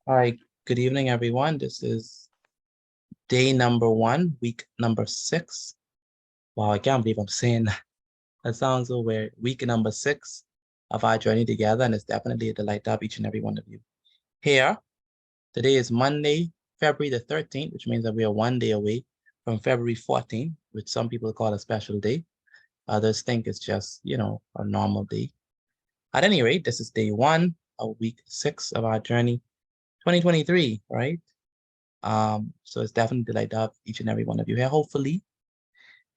All right, good evening, everyone. This is day number 1, week number 6. Wow, I can't believe I'm saying that. That sounds so weird. Week number 6 of our journey together, and it's definitely a delight to have each and every one of you here. Today is Monday, February the 13th, which means that we are 1 day away from February 14th, which some people call a special day. Others think it's just, a normal day. At any rate, this is day 1 of week 6 of our journey, 2023, right? So it's definitely a delight to have each and every one of you here. Hopefully,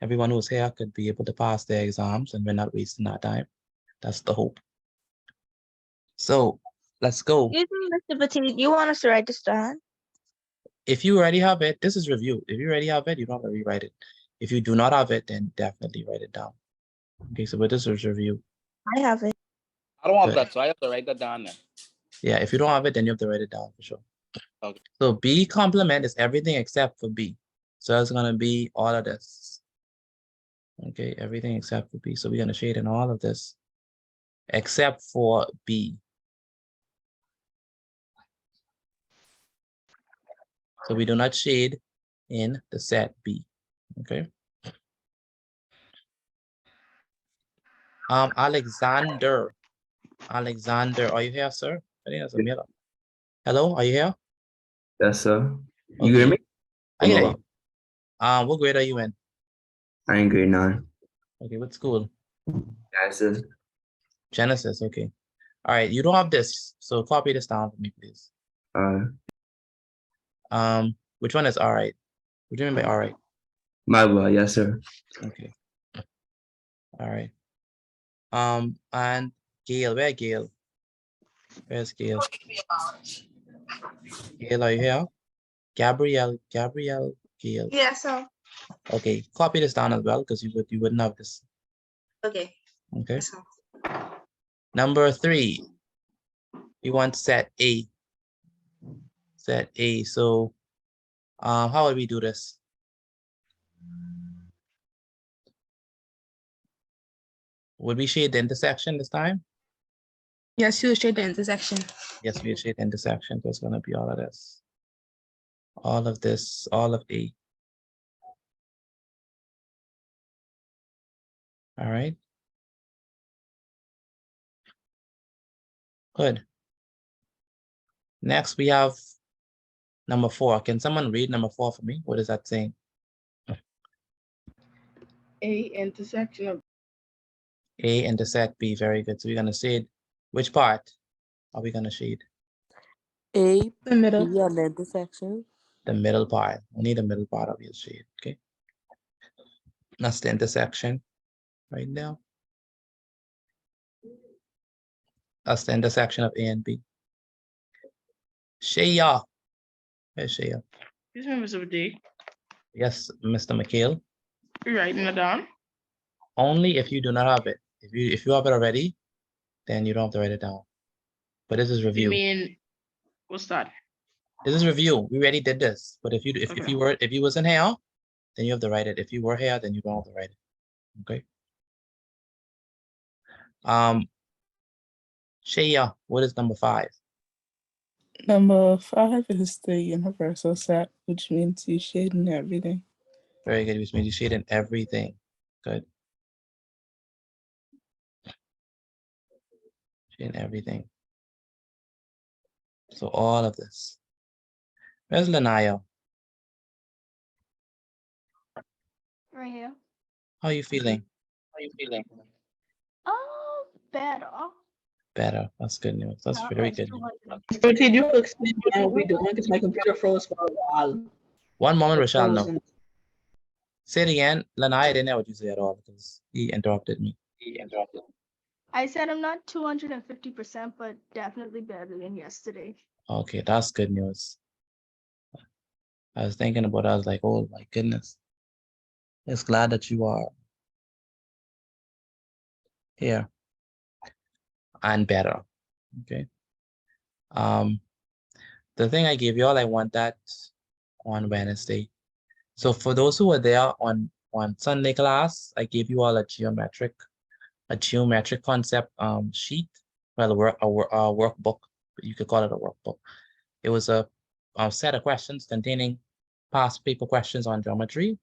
everyone who's here could be able to pass their exams and we're not wasting our time. That's the hope. So let's go. Excuse me, Mr. Petit, you want us to write this down? If you already have it, this is review. If you already have it, you don't have to rewrite it. If you do not have it, then definitely write it down. Okay, so this is review. I have it. I don't have Good. that, so I have to write that down then. Yeah, if you don't have it, then you have to write it down for sure. Okay. So B complement is everything except for B. So it's gonna be all of this. Okay, everything except for B. So we're gonna shade in all of this except for B. So we do not shade in the set B. Okay. Alexander, are you here, sir? I think that's a Miller. Hello, are you here? Yes, sir. You Okay. hear me? I hear you. What grade are you in? I'm in grade 9. Okay, what school? Genesis. Genesis, okay. All right, you don't have this, so copy this down for me, please. Which one is all right? What do you mean by all right? My bad, yes, sir. Okay. All right. And Gail, where Gail? Where's Gail? Gail, are you here? Gabrielle, Gail. Yes, sir. Okay, copy this down as well because you wouldn't have this. Okay. Okay. Yes, sir. Number 3, we want set A. Set A. So, how would we do this? Would we shade the intersection this time? Yes, you shade the intersection. Yes, we shade the intersection. So it's gonna be all of this, all of this, all of A. All right. Good. Next, we have number 4. Can someone read number 4 for me? What is that saying? A intersection of A intersect B. Very good. So we're gonna shade. Which part are we gonna shade? the middle. B on the intersection. The middle part. Only the middle part of your shade. Okay. That's the intersection right now. That's the intersection of A and B. Shaya. Where's Shaya? Excuse me, Mr. D. Yes, Mr. McHale. You writing it down? Only if you do not have it. If you have it already, then you don't have to write it down. But this is review. You mean what's that? This is review. We already did this. But if you wasn't here, then you have to write it. If you were here, then you don't have to write it. Okay. Shaya, what is number 5? Number 5 is the universal set, which means you shade in everything. Very good, which means you shade in everything. Good. Shade in everything. So all of this. Where's Lanaya? Right here. How are you feeling? Oh, better. Better. That's good news. That's very good news. But did you explain what we doing? Because my computer froze for a while. One moment, Rochelle. No. Say it again. Lanaya, I didn't know what you said at all because he interrupted me. I said I'm not 250%, but definitely better than yesterday. Okay, that's good news. I was thinking about it. I was like, oh my goodness. It's glad that you are here and better. Okay. The thing I gave you all, I want that on Wednesday. So for those who were there on Sunday class, I gave you all a geometric concept sheet, well, a workbook, but you could call it a workbook. It was a set of questions containing past paper questions on geometry.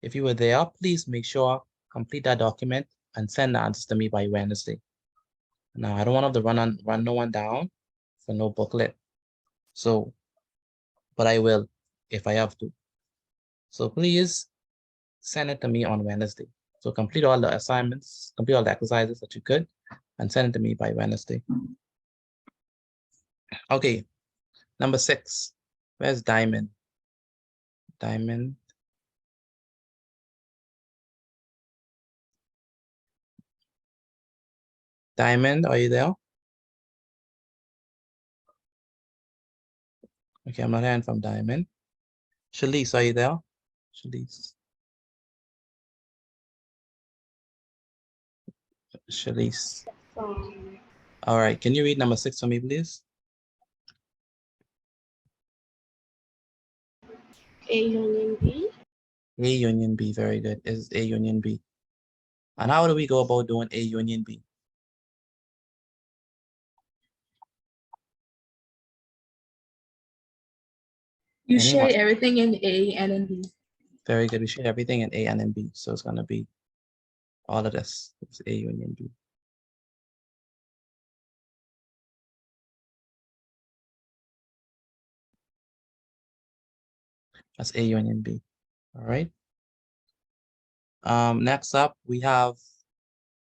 If you were there, please make sure complete that document and send the answers to me by Wednesday. Now, I don't want to run no one down for no booklet. So, but I will if I have to. So please send it to me on Wednesday. So complete all the assignments, complete all the exercises that you could, and send it to me by Wednesday. Okay, number 6. Where's Diamond? Diamond. Diamond, are you there? Okay, I'm not hearing from Diamond. Shalise, are you there? Shalise. Shalise. All right, can you read number 6 for me, please? A union B. A union B, very good. Is A union B. And how do we go about doing A union B? You Anyone? share everything in A and in B. Very good. We share everything in A and in B. So it's going to be all of this. It's A union B. That's A union B. All right. Next up, we have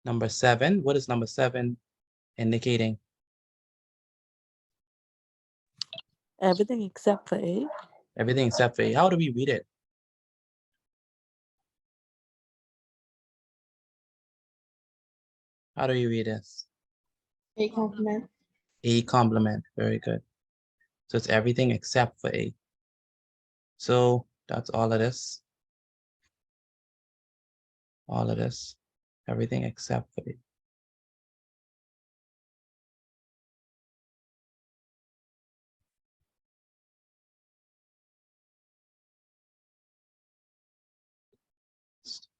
number 7. What is number 7 indicating? Everything except for A. Everything except for A. How do we read it? How do you read this? A complement. A complement. Very good. So it's everything except for A. So that's all of this. All of this. Everything except for A.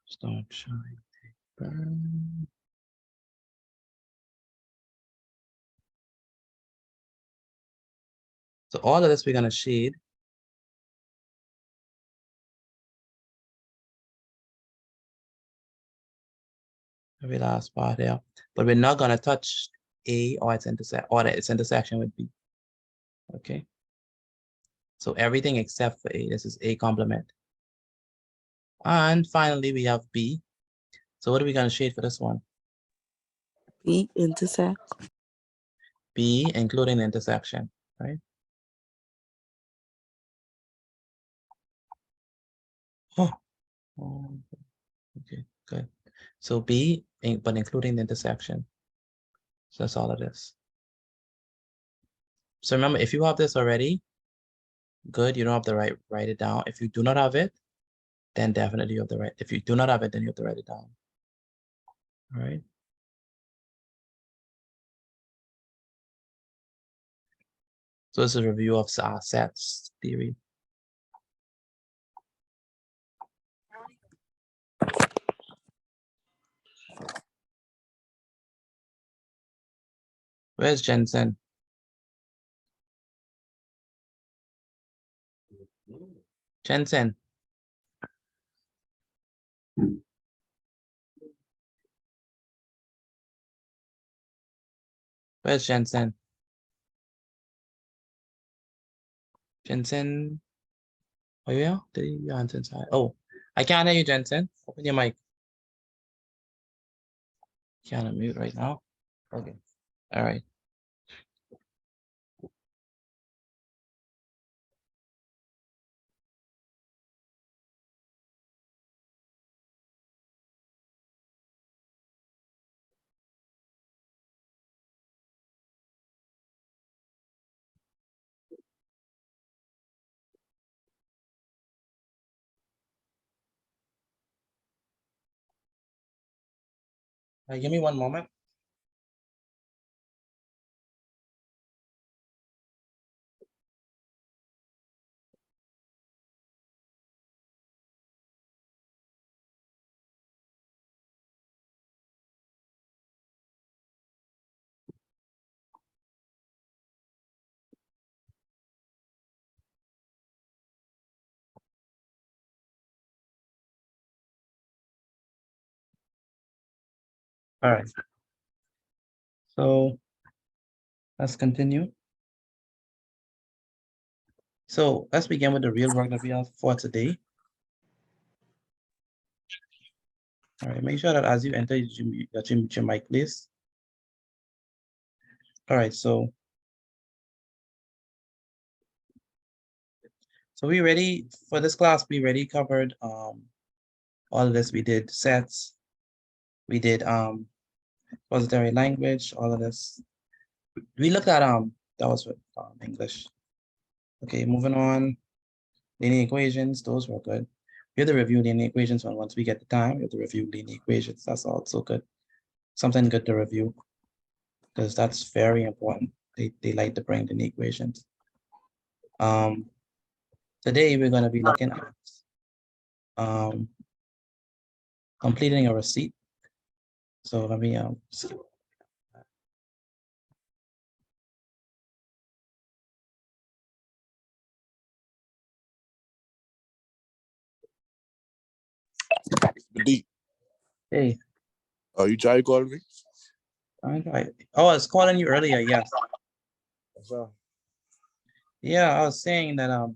Start shine. Burn. So all of this we're going to shade. Every last part here. But we're not going to touch A or its intersection with B. Okay. So everything except for A. This is A complement. And finally, we have B. So what are we going to shade for this one? B intersect. B, including the intersection, right? Oh, okay, good. So B, but including the intersection. So that's all it is. So remember, if you have this already, good, you don't have to write it down. If you do not have it, then definitely you have to write. If you do not have it, then you have to write it down. All right. So this is a review of sets theory. Where's Jensen? Jensen. Where's Jensen? Jensen. Oh yeah, the answer inside. Oh, I can't hear you, Jensen. Open your mic. Can't unmute right now. Okay. All right. Give me one moment. All right. So let's continue. So let's begin with the real work that we have for today. All right, make sure that as you enter, you mute your mic, please. All right, so we ready for this class. We already covered all of this. We did sets, we did pository language, all of this. We looked at that was with English. Okay, moving on. Linear equations, those were good. We have to review linear equations once we get the time. We have to review linear equations. That's also good. Something good to review because that's very important. They like to bring linear equations. Today we're going to be looking at completing a receipt. So let me skip. D. Hey, Oh, you try to call me? oh, I was calling you earlier. Yes. What's up? Yeah, I was saying that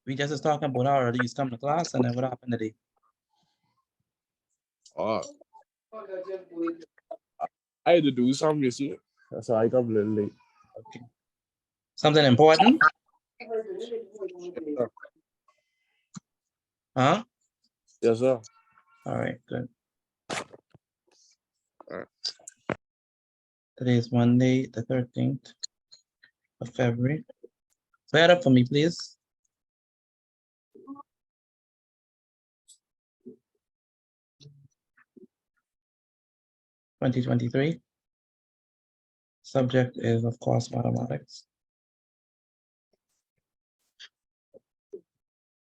we just was talking about how early you come to class and then what happened today. Oh, I had to do something, you see. That's why I come a little late. Okay. Something important? Huh? Yes, sir. All right, good. All right. Today is Monday, the 13th of February. Say it up for me, please. (2023). Subject is, of course, mathematics.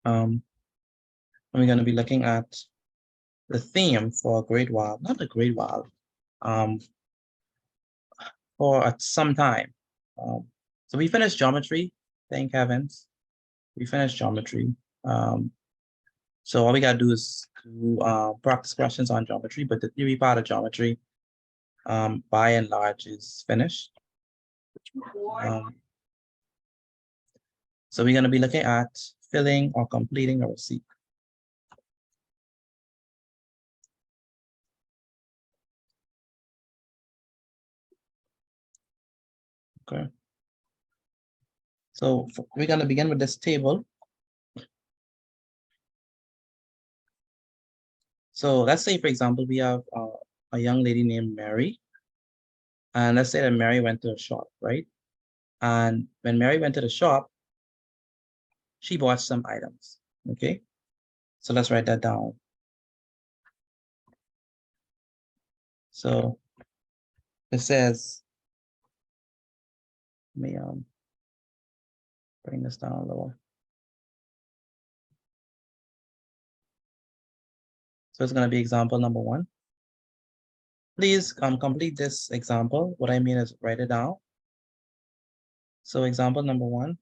We're going to be looking at the theme for a great while, not a great while, for some time. So we finished geometry, thank heavens. We finished geometry. So all we got to do is to practice questions on geometry, but the theory part of geometry, by and large, is finished. So we're going to be looking at filling or completing a receipt. Okay. So we're going to begin with this table. So let's say, for example, we have a young lady named Mary. And let's say that Mary went to a shop, right? And when Mary went to the shop, she bought some items, okay? So let's write that down. So it says, let me bring this down a little. So it's going to be example number 1. Please complete this example. What I mean is write it down. So example number 1.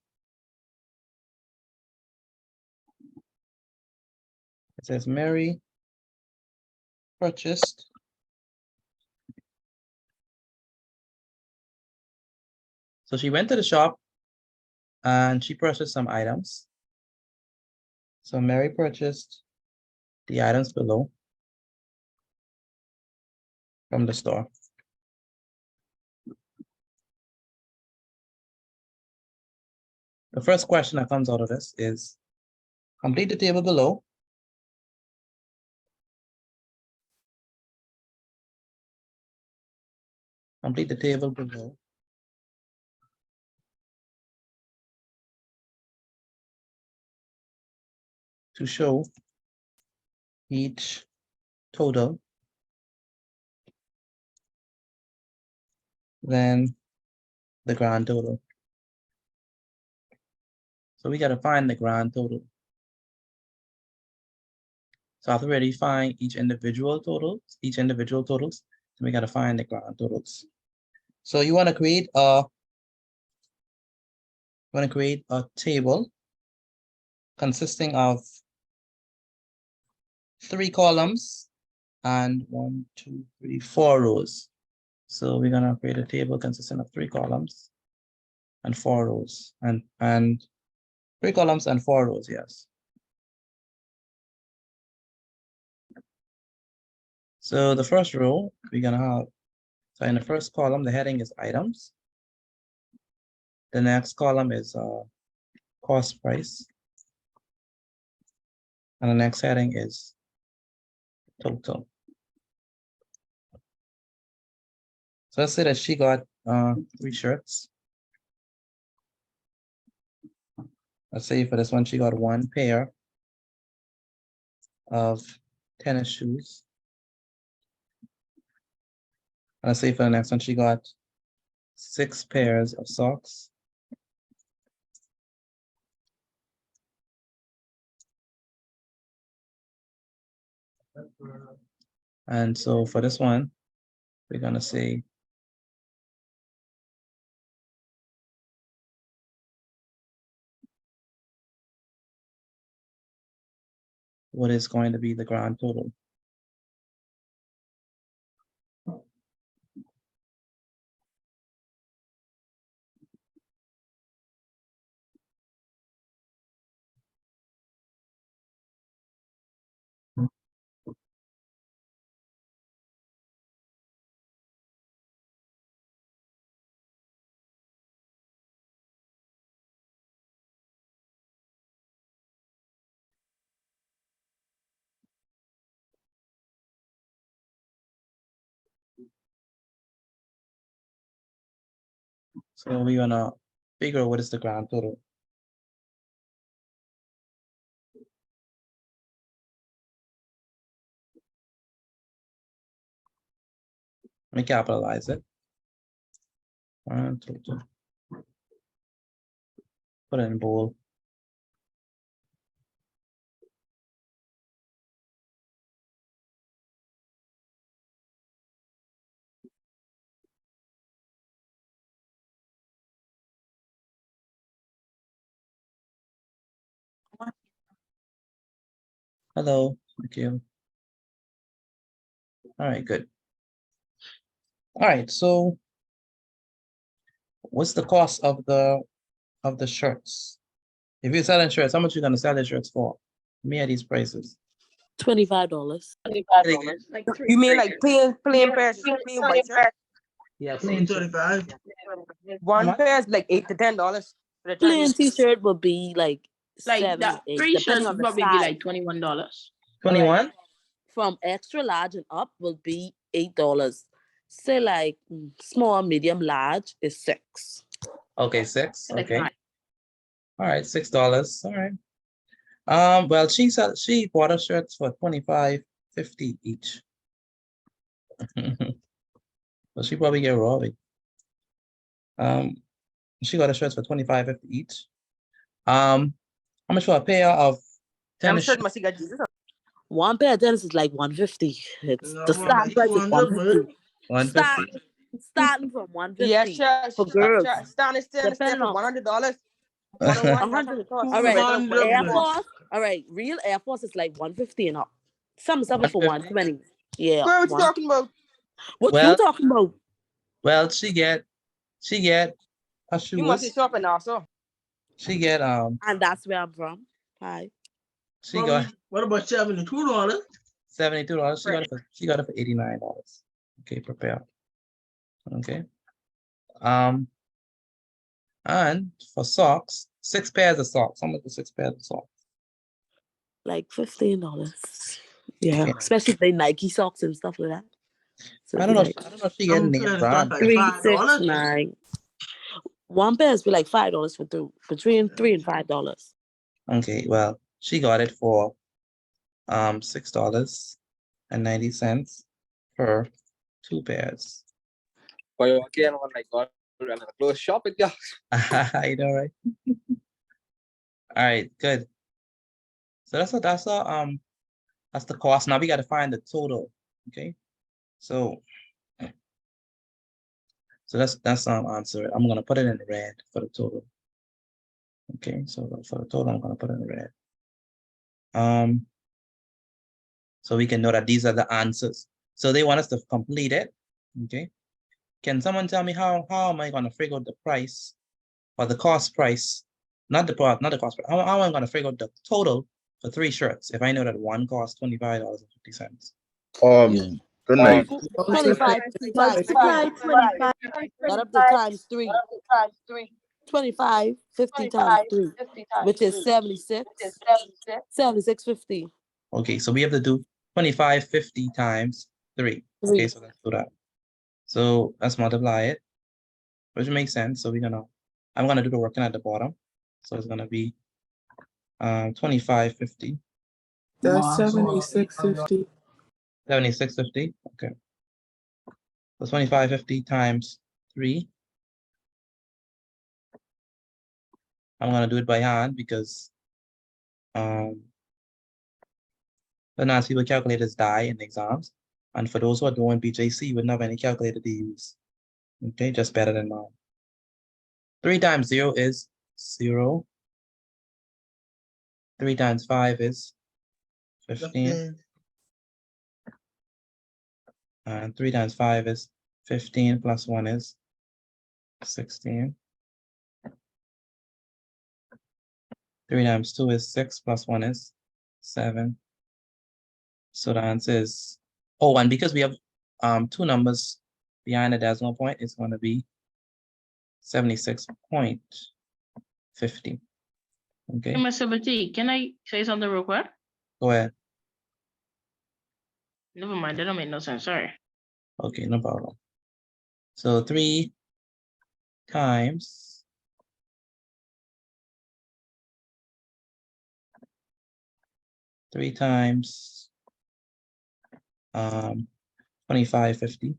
It says Mary purchased so she went to the shop and she purchased some items. So Mary purchased the items below from the store. The first question that comes out of this is complete the table below. Complete the table below. To show each total, then the grand total. So we got to find the grand total. So after we already find each individual totals, then we got to find the grand totals. So you want to create a table consisting of 3 columns and 1, 2, 3, 4 rows. So we're gonna create a table consisting of 3 columns and 4 rows, and 3 columns and 4 rows, yes. So the first row, we're gonna have, so in the first column, the heading is items. The next column is cost price. And the next heading is total. So let's say that she got 3 shirts. Let's say for this one, she got 1 pair of tennis shoes. And let's say for the next one, she got 6 pairs of socks. And so for this one, we're gonna say what is going to be the grand total. So we're gonna figure out what is the grand total. Let me capitalize it. Grand total. Put it in bold. Hello, thank you. All right, good. All right, so what's the cost of the shirts? If you're selling shirts, how much you gonna sell the shirts for? Me at these prices. $25. Like You mean like plain pairs, plain white shirt? Yeah, plain shirts. 35. One much? pair is like $8 to $10 for the Plain Chinese. t-shirt would be like like 7, that 8, 3 depending shirts on would the probably be size. like $21. 21? From extra large and up will be $8. Say like small, medium, large is $6. Okay, 6. Like Okay. fine. All right, $6. All right. Well, she bought her shirts for $25.50 each. So she probably get robbed. She got her shirts for $25.50 each. How much for a pair of I'm tennis sure shoes? must get Jesus. One pair of tennis is like $150. It's No, the more start like price is 200, $150. 150. Starting from Yeah, $150 for girls. Stand there Depending for on $100. 101, that's how 100. it costs. All right, Regular white 200. Air shirts. Force. All right, real Air Force is like $150 and up. Some for 150? $120. Yeah. Girl, what you talking about? What you Well, talking about? well, she get her You must be shoes. shopping also. She get And that's where I'm from. Hi. she got What about $72? $72. She got it for $89. Okay, prepare. Okay. And for socks, 6 pairs of socks. How much is 6 pairs of socks? Like $15. Yeah. Okay. Especially if they Nike socks and stuff like that. So I it'd don't be know. like I don't know if she getting name brand. Like $5. $369. One pair is be like $5 for two. Between $3 and $5. Okay, well, she got it for $6.90 for 2 pairs. Kayo again, oh my God. We're gonna close shop with you. I know, right? All right, good. So that's the cost. Now we got to find the total. Okay, so that's answer. I'm gonna put it in red for the total. Okay, so for the total, I'm gonna put it in red. So we can know that these are the answers. So they want us to complete it. Okay. Can someone tell me how am I going to figure out the price or the cost price? Not the cost price. How am I going to figure out the total for 3 shirts if I know that one costs $25.50? Good night. 25 times 3. Add up the times 3. 25, 50 times 3, which is 76. 76.50. Okay, so we have to do 25.50 times 3. Okay, so let's do that. So let's multiply it, which makes sense. So I'm gonna do the working at the bottom. So it's gonna be 25.50. That's 76.50. 76.50. Okay. So 25.50 times 3. I'm gonna do it by hand because the nice people calculators die in exams. And for those who are doing Bgcse, you wouldn't have any calculator to use. Okay, just better than mine. 3 times 0 is 0. 3 times 5 is 15. And 3 times 5 is 15 plus 1 is 16. 3 times 2 is 6 plus 1 is 7. So the answer is, oh, and because we have 2 numbers behind the decimal point, it's going to be 76.50. Okay, Mr. Bati, can I say something real quick? go ahead. Never mind, that don't make no sense. Sorry. Okay, no problem. So 3 times 25.50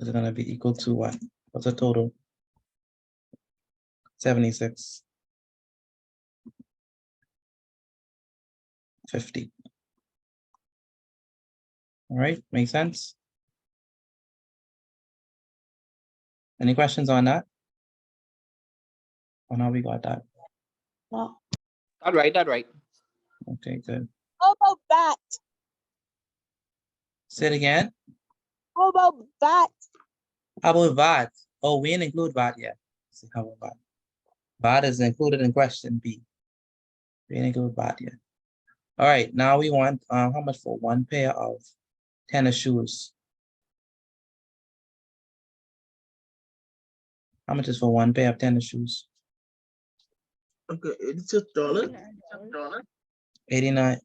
is going to be equal to what? What's the total? 76.50. All right, makes sense? Any questions on that? Oh, now we got that. No. All right, all right. Okay, good. How about that? Say it again. How about that? How about VAT? Oh, we didn't include VAT yet. Let's see, how about VAT? VAT is included in question B. We didn't include VAT yet. All right, now we want how much for 1 pair of tennis shoes? How much is for 1 pair of tennis shoes? Okay, $86. 89.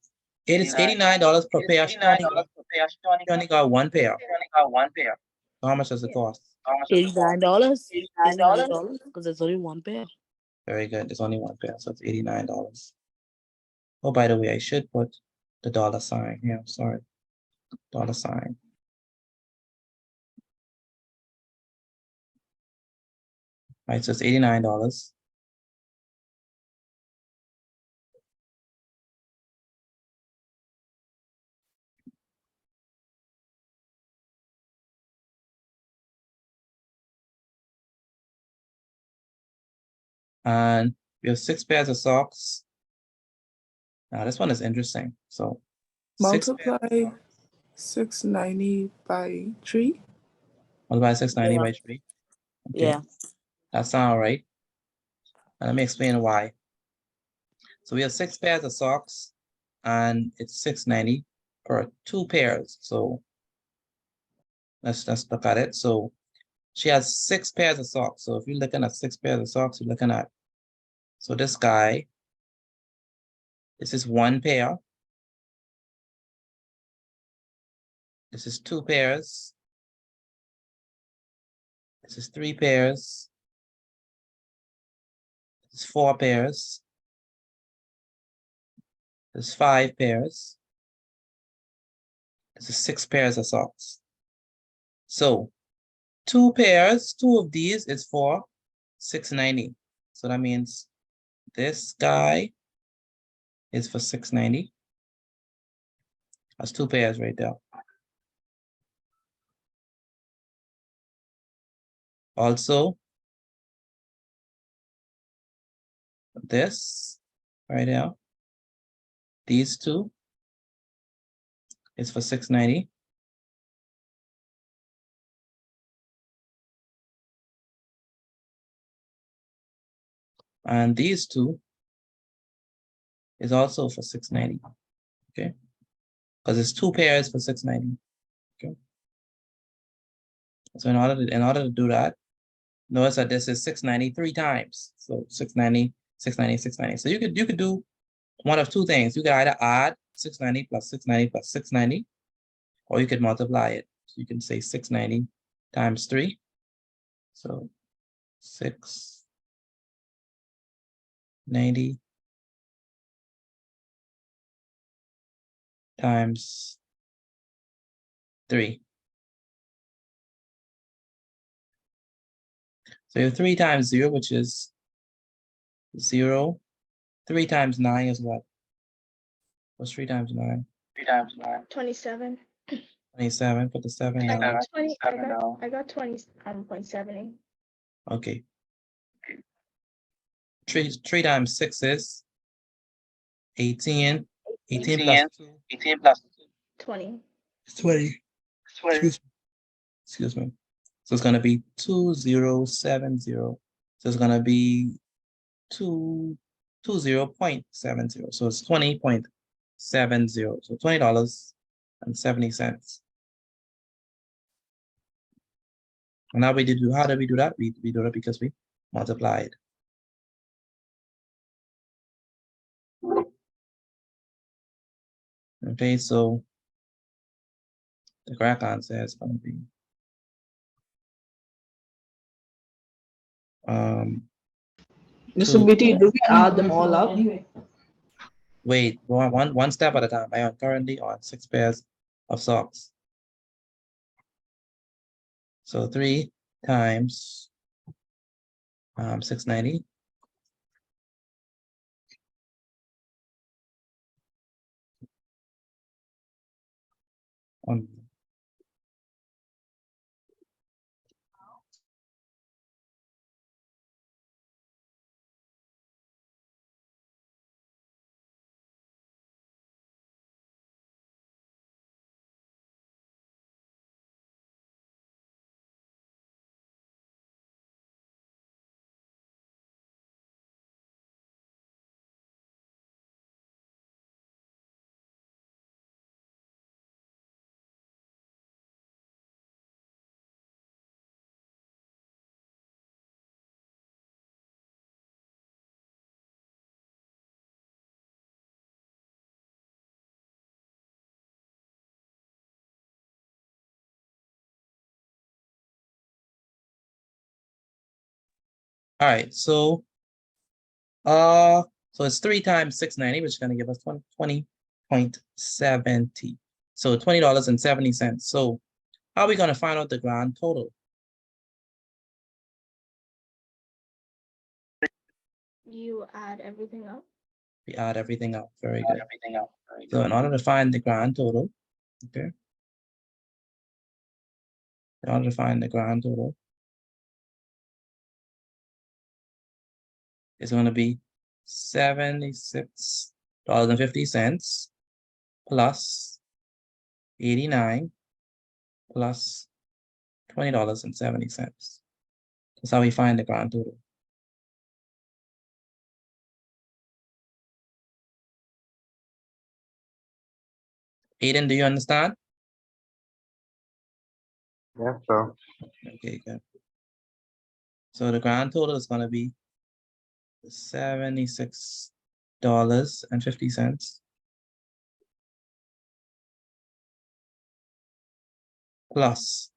It is $89 per pair. She only got 1 pair. So how much does it cost? $89. $89 because there's only 1 pair. Very good. There's only 1 pair, so it's $89. Oh, by the way, I should put the dollar sign here. Sorry, dollar sign. All right, so it's $89. And we have 6 pairs of socks. Now this one is interesting. So 6 pairs of Multiply socks. 690 by 3. Multiply 690 by 3. Okay. Yeah. That sounds right. And let me explain why. So we have 6 pairs of socks and it's 690 per 2 pairs. So let's look at it. So she has 6 pairs of socks. So if you're looking at 6 pairs of socks, you're looking at, so this guy, this is 1 pair. This is 2 pairs. This is 3 pairs. This is 4 pairs. This is 5 pairs. This is 6 pairs of socks. So 2 pairs, 2 of these is for 690. So that means this guy is for 690. That's 2 pairs right there. Also, this right here These two is for 690. And these two is also for 690. Okay. Because it's 2 pairs for 690. Okay. So in order to do that, notice that this is 690 3 times. So 690, 690, 690. So you could do one of two things. You could either add 690 plus 690 plus 690, or you could multiply it. So you can say 690 times 3. So 690 times 3. So you have 3 times 0, which is 0. 3 times 9 is what? What's 3 times 9? 27. 27. Put the 7 I down. got 20. I got 20.70. Okay. 3 times 6 is 18. 18 plus 2 20. is 20. Excuse me. So it's going to be 2070. So it's going to be 20.70. So it's 20.70. So $20.70. And now how did we do that? We do that because we multiplied. Okay, so the correct answer is going to be Mr. BT, do we add them all up? wait, one step at a time. I am currently on 6 pairs of socks. So 3 times 690. All right, so it's 3 times 690, which is going to give us 20.70. So $20.70. So how are we going to find out the grand total? You add everything up. We add everything up. Very good. So in order to find the grand total, okay. In order to find the grand total, it's going to be $76.50 plus 89 plus $20.70. That's how we find the grand total. Aiden, do you understand? Yes, sir. Okay, good. So the grand total is going to be $76.50 plus.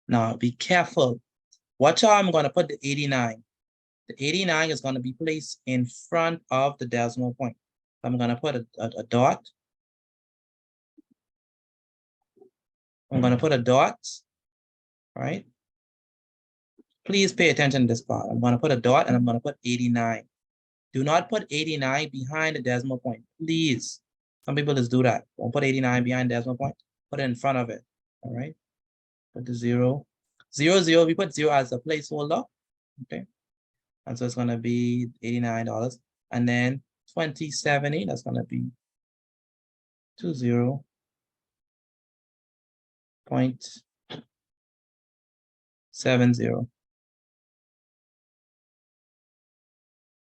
Now be careful. Watch how I'm going to put the 89. The 89 is going to be placed in front of the decimal point. I'm going to put a dot. I'm going to put a dot, right? Please pay attention to this part. I'm going to put a dot and I'm going to put 89. Do not put 89 behind the decimal point, please. Some people just do that. Don't put 89 behind the decimal point. Put it in front of it, all right? Put the 0. 0, 0, we put 0 as a placeholder, okay? And so it's going to be $89. And then 2070, that's gonna be 20.70.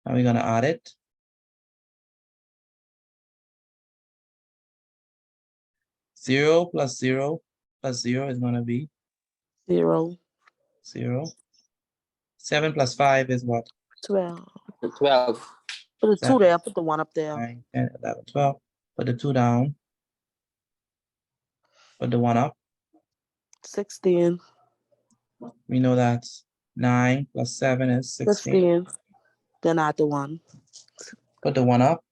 Now we're gonna add it. Zero plus zero is gonna be 0, 0. 7 plus 5 is what? 12. 12. Put the 2 Seven. there, put the 1 up there. 9, 10, 11, 12. Put the 2 down. Put the 1 up. 16, We know that's 9 plus 7 is 16. 15. Then add the 1. Put the 1 up.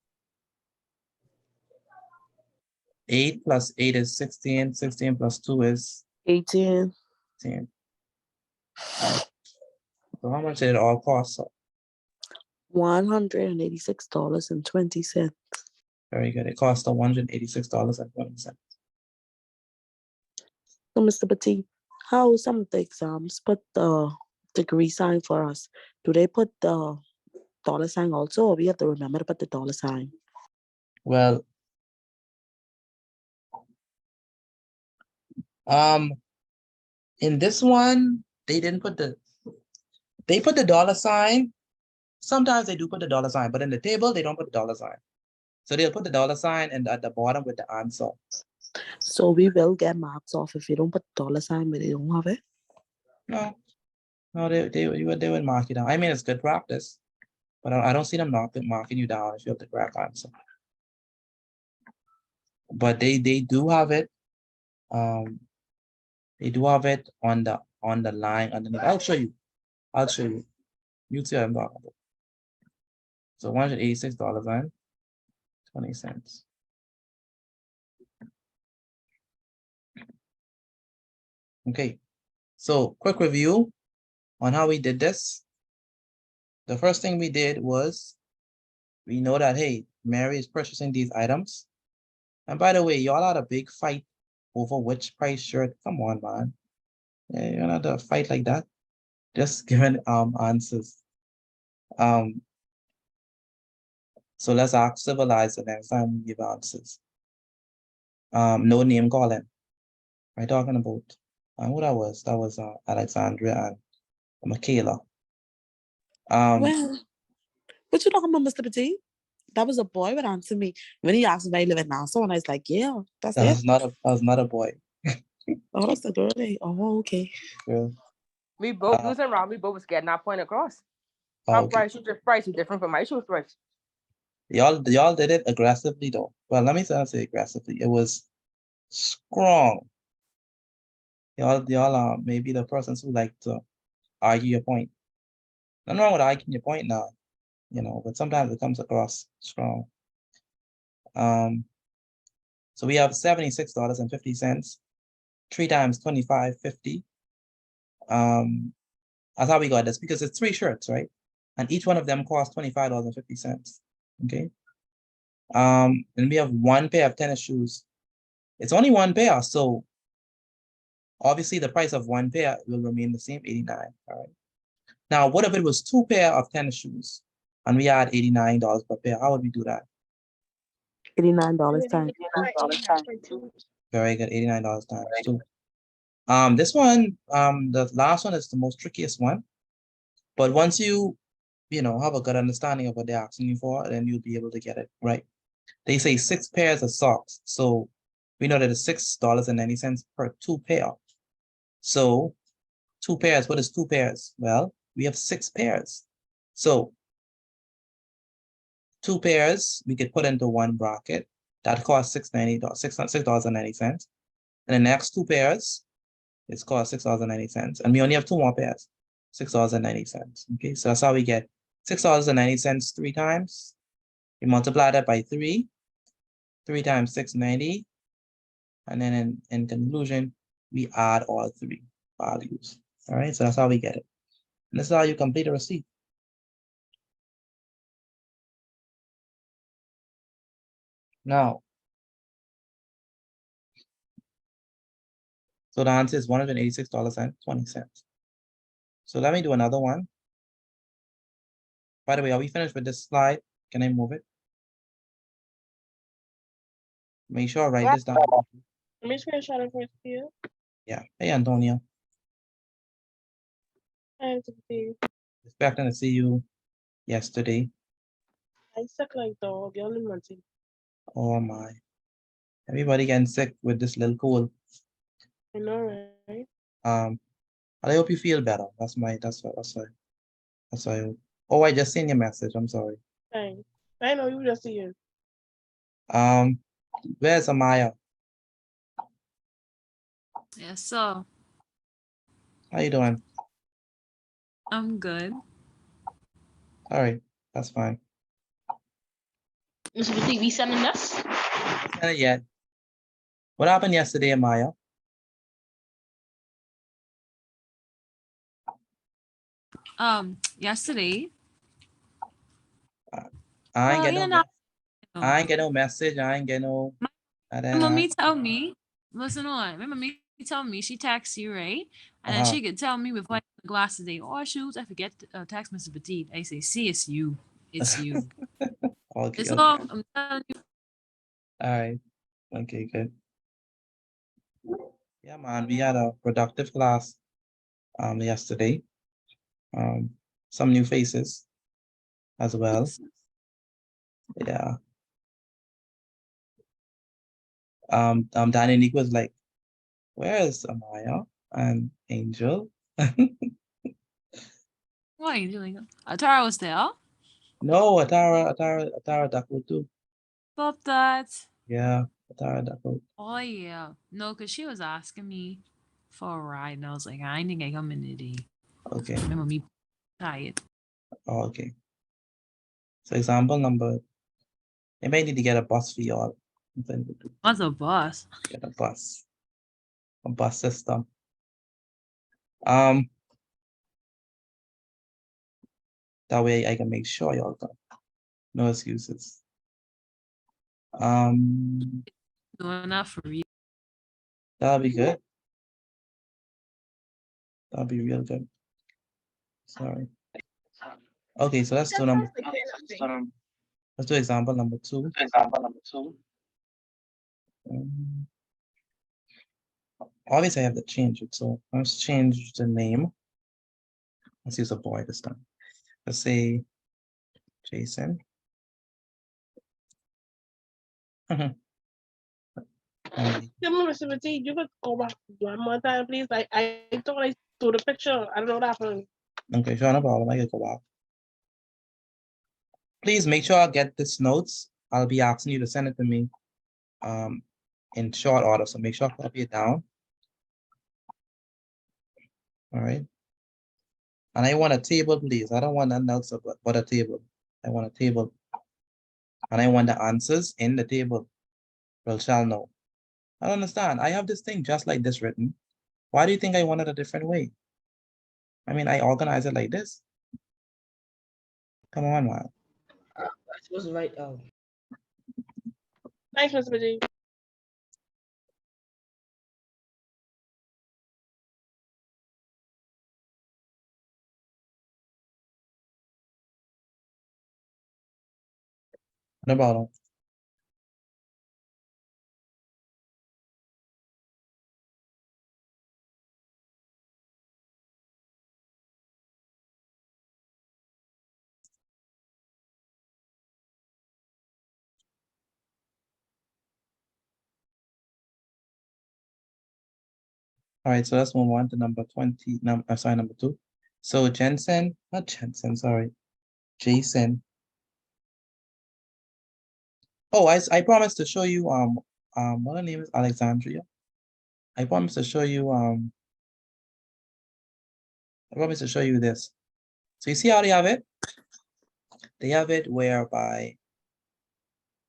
8 plus 8 is 16. 16 plus 2 is 18. 10. So how much did it all cost? So $186.20. very good. It cost $186.20. So, Mr. Petit, how some of the exams put the degree sign for us? Do they put the dollar sign also, or we have to remember to put the dollar sign? Well, in this one, they put the dollar sign. Sometimes they do put the dollar sign, but in the table, they don't put the dollar sign. So they'll put the dollar sign and at the bottom with the answer. So we will get marks off if we don't put dollar sign, but they don't have it. No, they would mark you down. I mean, it's good practice, but I don't see them marking you down if you have the correct answer. But they do have it. They do have it on the line underneath. I'll show you. You see what I'm talking about. So $186.20. Okay, so quick review on how we did this. The first thing we did was we know that, hey, Mary is purchasing these items. And by the way, y'all had a big fight over which price shirt. Come on, man. Yeah, you're not a fight like that. Just giving answers. So let's act civilized the next time we give answers. No name calling. We're talking about who that was? That was Alexandria and Michaela. Well, what you talking about, Mr. Petit? That was a boy would answer me when he asked if I live in Nassau, and I was like, yeah, that's that it. was not a boy. Oh, that's the girl. Oh, okay. Girl. We both losing round. We both was getting our point across. Oh, Our okay. price is different from my shoes price. Y'all did it aggressively though. Well, let me not say aggressively. It was strong. Y'all maybe the persons who like to argue your point. Nothing wrong with arguing your point now, but sometimes it comes across strong. So we have $76.50. 3 times 25.50. That's how we got this because it's 3 shirts, right? And each one of them costs $25.50. Okay. And we have 1 pair of tennis shoes. It's only 1 pair, so obviously the price of 1 pair will remain the same, $89. All right. Now, what if it was 2 pair of tennis shoes and we had $89 per pair? How would we do that? $89 times. Very good, $89 times 2. This one, the last one is the most trickiest one. But once you have a good understanding of what they're asking you for, then you'll be able to get it right. They say 6 pairs of socks. So we know that it's $6.90 per 2 pair. So 2 pairs, what is 2 pairs? Well, we have 6 pairs. So 2 pairs we could put into 1 bracket. That costs $6.90. And the next 2 pairs, it's cost $6.90. And we only have 2 more pairs, $6.90. Okay, so that's how we get $6.90 3 times. We multiply that by 3. 3 times $6.90. And then in conclusion, we add all 3 values. All right, so that's how we get it. And this is how you complete a receipt. Now, so the answer is $186.20. So let me do another one. By the way, are we finished with this slide? Can I move it? Make sure I write this down. Let me screenshot it for you. Yeah. Hey, Antonio. I have to be. Expecting to see you yesterday. I suck like dog. Y'all in my team. Oh my. Everybody getting sick with this little cold. I know, right? I hope you feel better. That's why. Oh, I just seen your message. I'm sorry. Thanks. I know you just see it. Where's Amaya? Yes, so How you doing? I'm good. All right, that's fine. Mr. Petit, we sending this? Not yet. What happened yesterday, Amaya? Yesterday. I ain't Well, get you no. know, I ain't get no message. I ain't get no. my mommy tell me. Listen on. My mommy tell me she texts you right, and then she could tell me before I get the glasses. Day, oh shoot, I forget to text Mr. Petit. I say, see, it's you. It's you. Okay. It's Okay. all. I'm telling you. All right. Okay. Good. Yeah, man. We had a productive class. Yesterday. Some new faces as well. Yeah. Danny Nick was like, "Where is Amaya and Angel?" What are you doing? Tara was there. No, Atara Daku too. Stop that. Yeah, Atara Daku. Oh yeah. No, cause she was asking me for a ride, and I was like, I ain't think I come in today. Okay. Remember me tired. Oh, okay. So example number, you may need to get a bus for y'all. What's a bus? Get a bus system. That way I can make sure y'all got no excuses. Doing that for you. That'll be good. That'll be real good. Sorry. Okay, so let's do let's do example number 2. Obviously I have to change it, so let's change the name. Let's use a boy this time. Let's say Jason. Mr. Petit, you could go back one more time, please. I thought I saw the picture. I don't know what happened. Okay, sure, no problem. I can go back. Please make sure I get this notes. I'll be asking you to send it to me in short order. So make sure I copy it down. All right. And I want a table, please. I don't want nothing else but a table. I want a table. And I want the answers in the table. Well, shall know. I don't understand. I have this thing just like this written. Why do you think I want it a different way? I mean, I organize it like this. Come on, man. I supposed to write. Thanks, Mr. Petit. No problem. All right, so let's move on to number 20. Sorry, number 2. So Jensen, not Jensen, sorry. Jason. Oh, I promised to show you what her name is, Alexandria. I promised to show you this. So you see how they have it? They have it whereby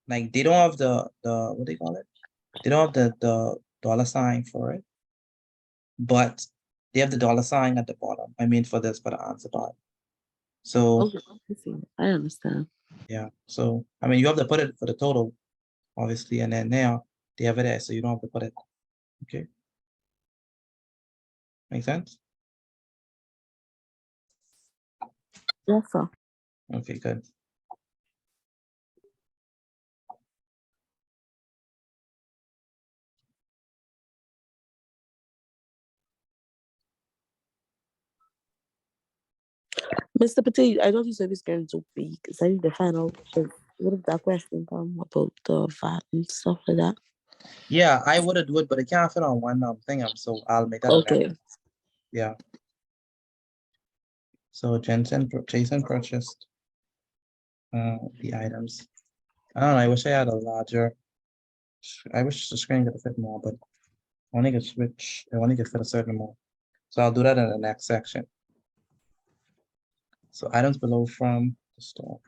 like they don't have the what do you call it? They don't have the dollar sign for it, but they have the dollar sign at the bottom. I mean for the answer part. So Okay, I see. I understand. yeah, so I mean you have to put it for the total, obviously, and then now they have it there, so you don't have to put it. Okay. Make sense? Yes, sir. Okay, good. Mr. Petit, I thought you said we was going to be because I need to find out what if that question come about the VAT and stuff like that. Yeah, I would have do it, but it can't fit on one thing. So I'll make that Okay. Yeah. So Jason purchased the items. I don't know. I wish I had a larger. I wish the screen could fit more, but I only could switch. I only could fit a certain amount. So I'll do that in the next section. So items below from the store.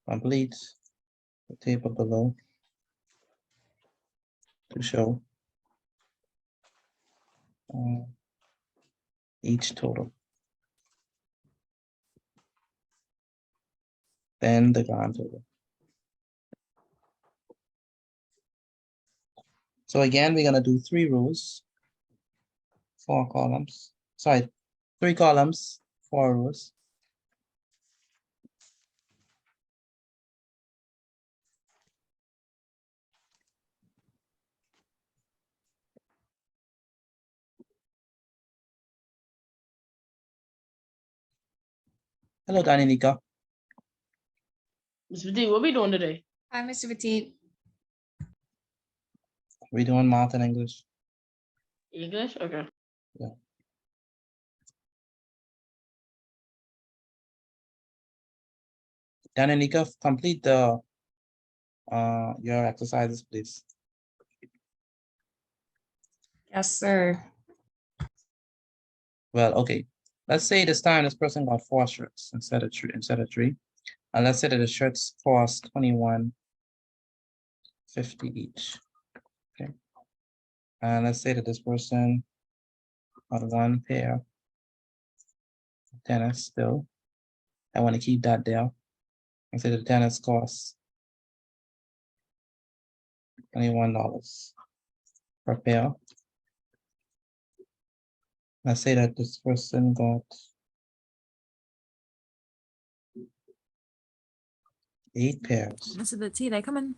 Complete the table below to show each total. Then the grand total. So again, we're gonna do 3 rows, 4 columns. Sorry, 3 columns, 4 rows. Hello, Danny Nika. Mr. D, what we doing today? Hi, Mr. Petit. We're doing math and English. English? Okay. Yeah. Danny Nika, complete the your exercises, please. Yes, sir. Well, okay. Let's say this time this person got 4 shirts instead of 3. And let's say that the shirts cost $21.50 each. Okay. And let's say that this person got 1 pair of tennis still. I want to keep that there. And say the tennis costs $21 per pair. Let's say that this person got 8 pairs. Mr. Petit, I come in.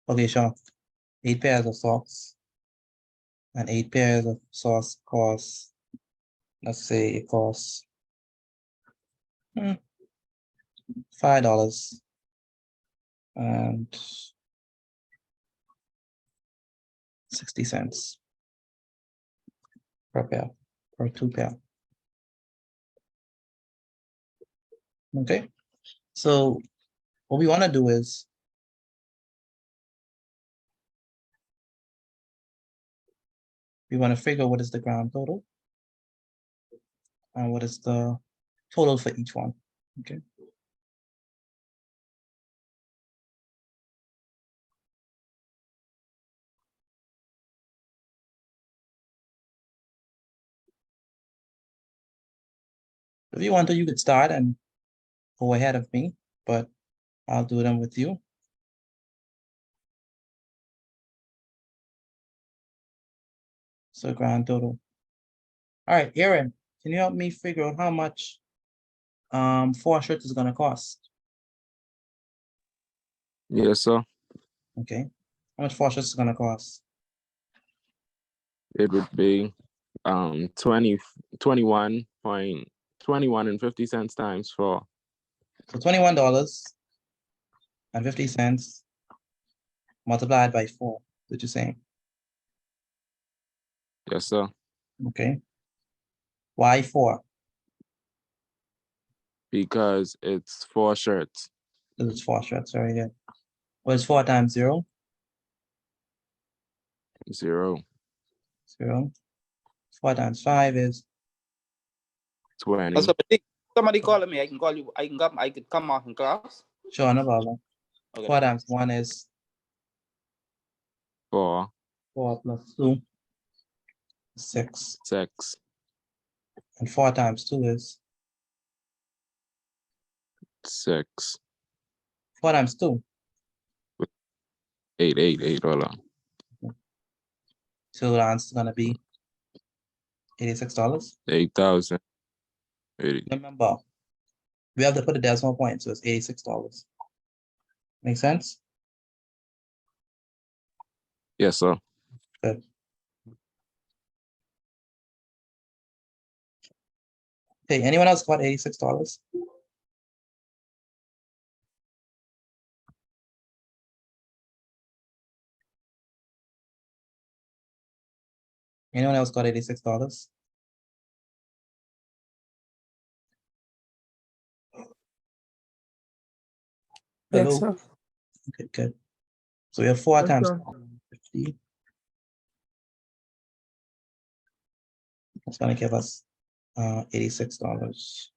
Okay, sure. 8 pairs of socks. And 8 pairs of socks costs, let's say it costs $5 and 60 cents per pair, per 2 pair. Okay, so what we want to do is we want to figure what is the grand total and what is the total for each one. Okay. If you want to, you could start and go ahead of me, but I'll do them with you. So grand total. All right, Aaron, can you help me figure out how much 4 shirts is gonna cost? Yes, sir. Okay, how much 4 shirts is gonna cost? It would be 21 and 50 cents times 4. So $21.50 multiplied by 4. Did you say? Yes, sir. Okay. Why 4? Because it's 4 shirts. Because it's 4 shirts. Very good. What is 4 times 0? 0. 0. 4 times 5 is 20. Also, somebody calling me. I can call you. I could come off in class. sure, no problem. Okay. 4 times 1 is 4. 4 plus 2 is 6. 6. And 4 times 2 is 6. 4 times 2. 8. Hold on. So the answer is gonna be $86. 8,000. 80. Remember, we have to put a decimal point, so it's $86. Make sense? Yes, sir. Good. Okay, anyone else got $86? Anyone else got $86? Yes, Hello? sir. Okay, good. So we have 4 Yes, times sir. 50. That's gonna give us $86.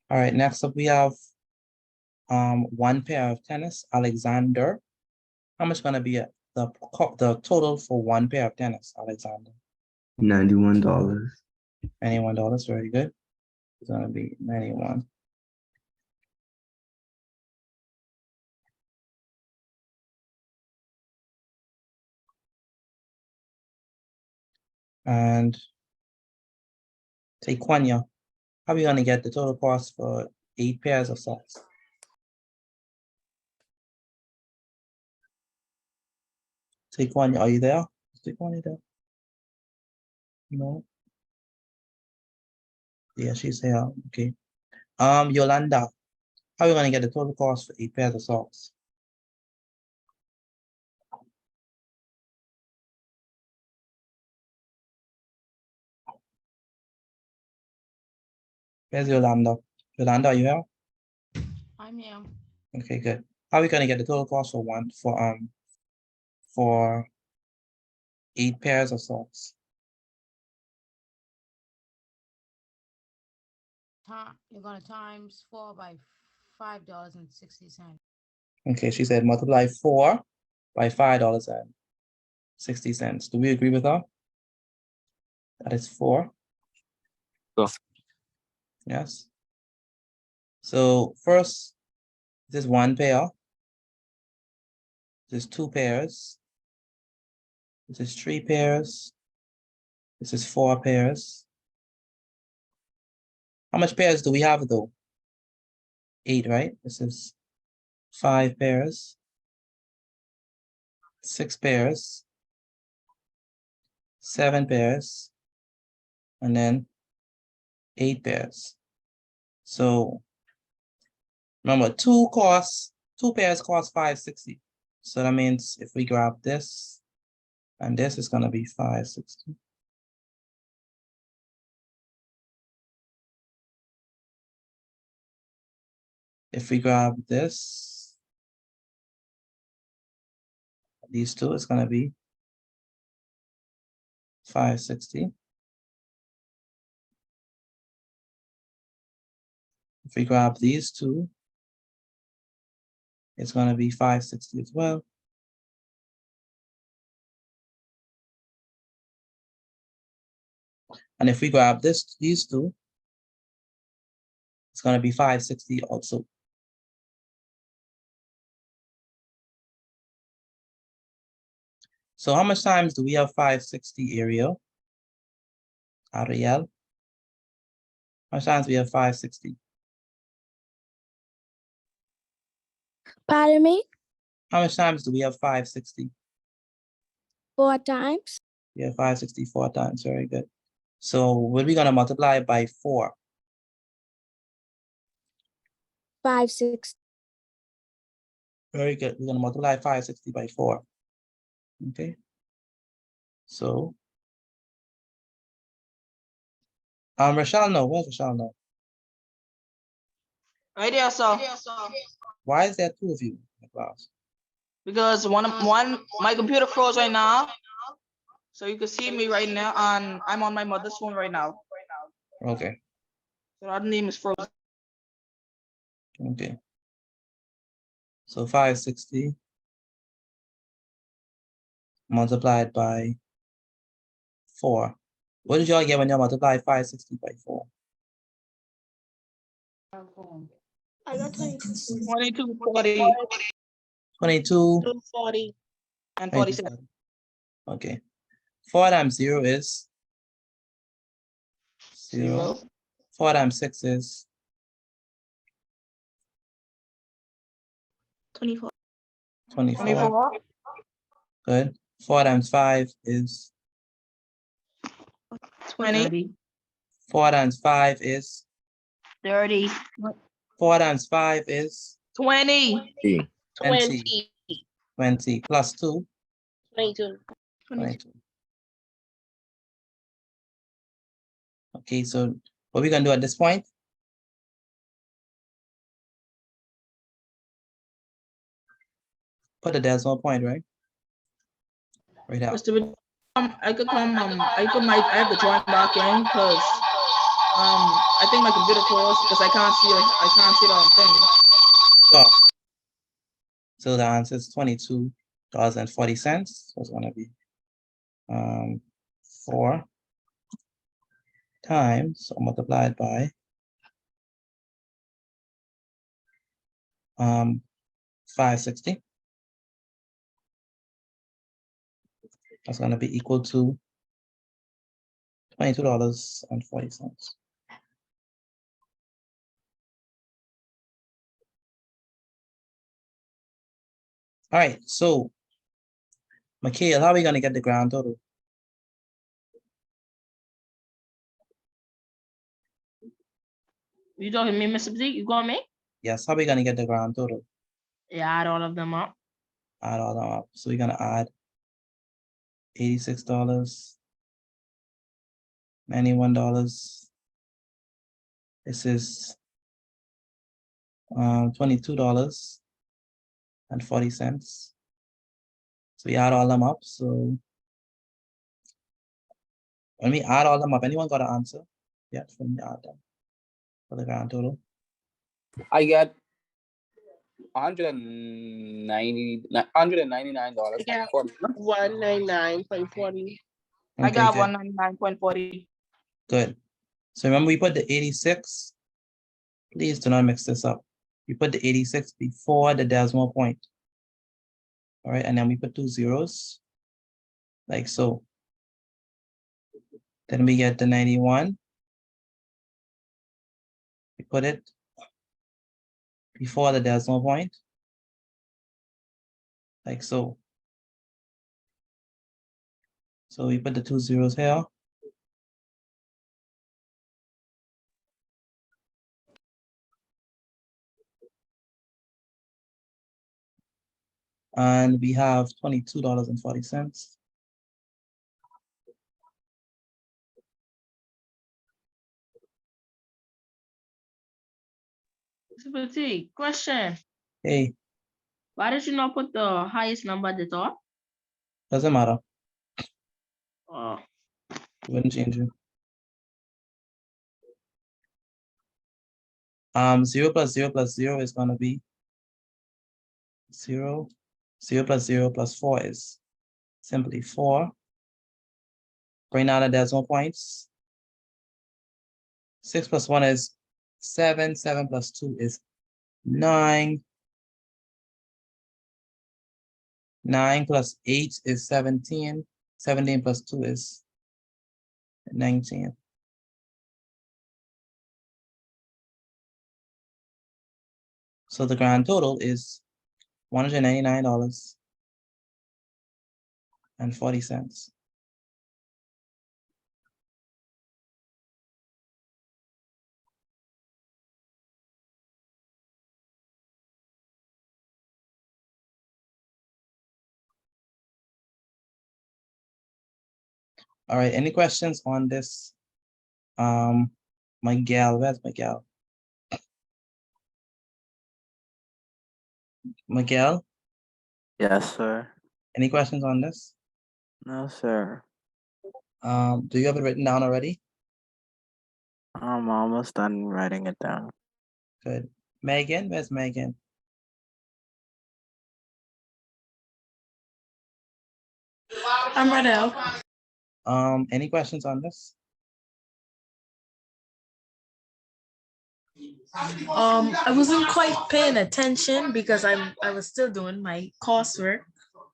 All right, next up we have one pair of tennis, Alexander. How much gonna be the total for one pair of tennis, Alexander? $91. $91, very good. It's gonna be 91. And Taekwanya, how are we gonna get the total cost for 8 pairs of socks? Taekwanya, are you there? Is Taekwanya there? No. Yeah, she's here. Okay. Yolanda, how are we gonna get the total cost for 8 pairs of socks? Where's Yolanda? Yolanda, are you here? I'm here. Okay, good. How are we gonna get the total cost for 8 pairs of socks? You're gonna times 4 by $5.60. Okay, she said multiply 4 by $5.60. Do we agree with her? That is 4. Sure. Yes. So first, this is 1 pair. This is 2 pairs. This is 3 pairs. This is 4 pairs. How much pairs do we have though? 8, right? This is 5 pairs. 6 pairs. 7 pairs. And then 8 pairs. So remember, 2 pairs cost $5.60. So that means if we grab this and this is gonna be $5.60. If we grab this, these two is gonna be $5.60. If we grab these two, it's gonna be $5.60 as well. And if we grab these two, it's gonna be $5.60 also. So how much times do we have $5.60, Ariel? Ariel? How much times do we have $5.60? Pardon me? How much times do we have $5.60? 4 times. We have $5.60 4 times, very good. So what are we gonna multiply by 4? 560. Very good. We're gonna multiply $5.60 by 4. Okay. So Rochelle, no, where's Rochelle? No. Right there, sir. Why is there 2 of you in the class? Because one my computer froze right now. So you can see me right now, and I'm on my mother's phone right now. Okay. So that name is frozen. Okay. So $5.60 multiplied by 4. What did y'all get when y'all multiply $5.60 by 4? I got 22. 2240 22 240. and 47. Okay. 4 times 0 is 0. Zero. 4 times 6 is 24. 24. 24. Good. 4 times 5 is 20. 30. 4 times 5 is 30. 4 times 5 is 20. 20. 20. 20 plus 2, 22. 22. Okay, so what we're gonna do at this point? Put the decimal point, right? Right out. Mr. Bati, I could come, I have to join back in because I think my computer froze because I can't see the thing. Sure. So the answer is $22.40. So it's gonna be 4 times, so multiplied by 560. That's gonna be equal to $22.40. All right, so Mikhail, how are we gonna get the grand total? You talking to me, Mr. Bati? You got me? Yes, how are we gonna get the grand total? Yeah, add all of them up. Add all them up. So we're gonna add $86, $91. This is $22.40. So we add all them up. So when we add all them up, anyone got an answer? Yeah, when we add them for the grand total. I get $199. Yeah. 199.40. I Okay, got good. 199.40. Good. So remember we put the 86. Please do not mix this up. We put the 86 before the decimal point. All right, and then we put 2 zeros, like so. Then we get the 91. We put it before the decimal point, like so. So we put the 2 zeros here. And we have $22.40. Mr. Bati, question. Hey, Why did you not put the highest number at the top? doesn't matter. Oh, Wouldn't change it. 0 plus 0 plus 0 is gonna be 0. 0 plus 0 plus 4 is simply 4. Bring down the decimal points. 6 plus 1 is 7. 7 plus 2 is 9. 9 plus 8 is 17. 17 plus 2 is 19. So the grand total is $199.40. All right, any questions on this? Miguel, where's Miguel? Miguel, Yes, sir. any questions on this? No, sir. Do you have it written down already? I'm almost done writing it down. Good. Megan, where's Megan? I'm ready out. Any questions on this? I wasn't quite paying attention because I was still doing my coursework,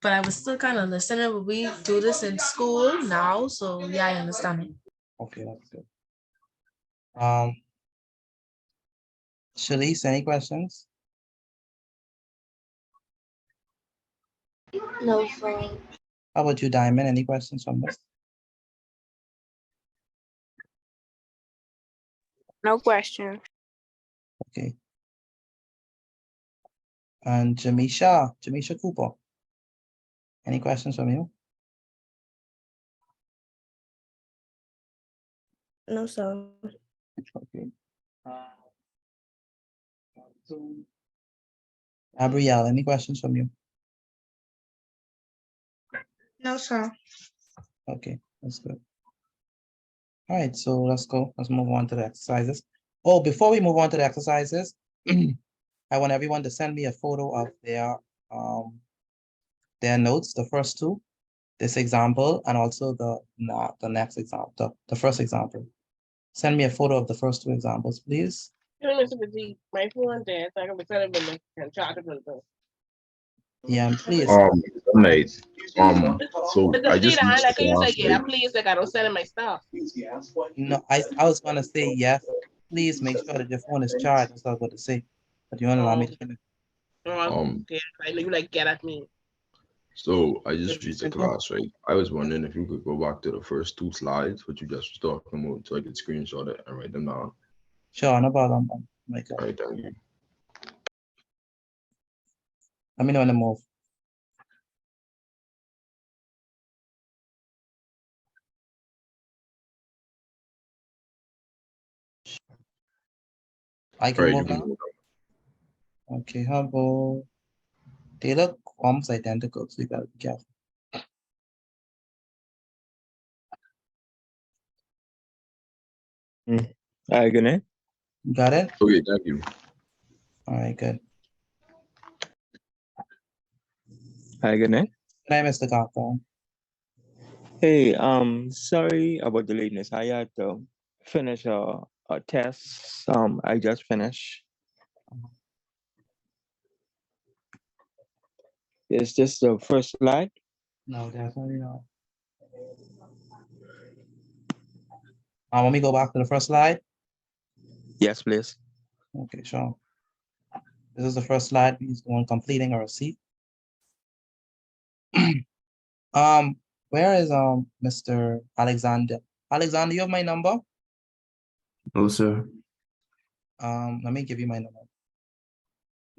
but I was still kind of listening. But we do this in school now, so yeah, I understand it. Okay, that's good. Shalice, any questions? No, sir. How about you, Diamond? Any questions from this? No question. Okay. And Jamisha Cooper. Any questions from you? No, sir. Okay. Gabrielle, any questions from you? No, sir. Okay, that's good. All right, so let's go. Let's move on to the exercises. Oh, before we move on to the exercises, I want everyone to send me a photo of their notes, the first two, this example, and also the next example, the first example. Send me a photo of the first two examples, please. Mr. Petit, my phone there, so I can be telling them and charge them. Yeah, and please. Mate. So But I the see just that, missed like, the you say, last yeah, week. please, like, I don't send in my stuff. No, I was gonna say yes. Please make sure that your phone is charged. That's what I was going to say. But you want to allow me to finish? Okay, I know you like get at me. So I just reached the class, right? I was wondering if you could go back to the first two slides, what you just was talking about, so I could screenshot it and write them down. Sure, no problem. All right, thank you. Let me know when to move. I can All right, move you can now. move Okay, how about they look almost identical, so you gotta be careful. Good night. Got it? Okay, thank you. All right, good. Hi, good night. Good night, Mr. Gopal. Hey, sorry about the lateness. I had to finish a test. I just finished. Is this the first slide? No, definitely not. Let me go back to the first slide. Yes, please. Okay, sure. This is the first slide. He's going completing a receipt. Where is Mr. Alexander? Alexander, you have my number? No, sir. Let me give you my number.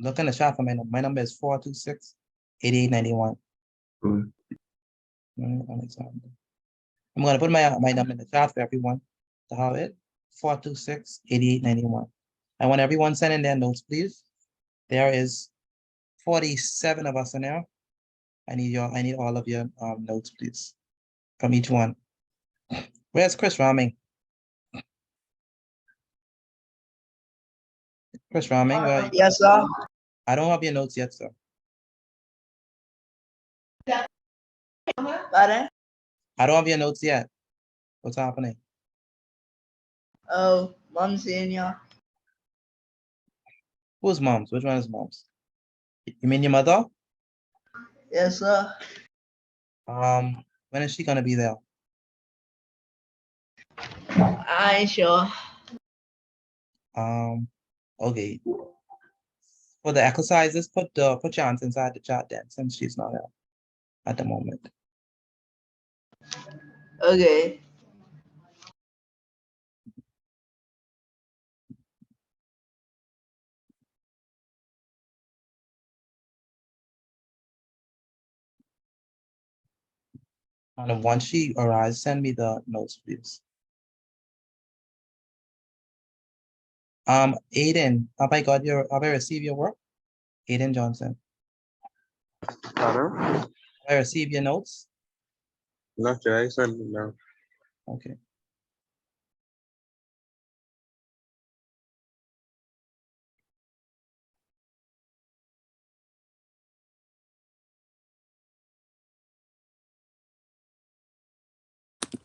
Look in the chat for my number. My number is 426-8891. Good. Alexander. I'm gonna put my number in the chat for everyone to have it. 426-8891. I want everyone sending their notes, please. There is 47 of us in there. I need all of your notes, please, from each one. Where's Chris Raming? Chris Raming, where are you? Yes, sir. I don't have your notes yet, sir. Pardon? I don't have your notes yet. What's happening? Oh, Mom Senior. Who's mom's? Which one is mom's? You mean your mother? Yes, sir. When is she gonna be there? I ain't sure. Okay. For the exercises, put your answer inside the chat then, since she's not here at the moment. Okay. And then once she arrives, send me the notes, please. Aiden, have I received your work? Aiden Johnson. Pardon? Have I received your notes? Not yet, I sent it now. Okay.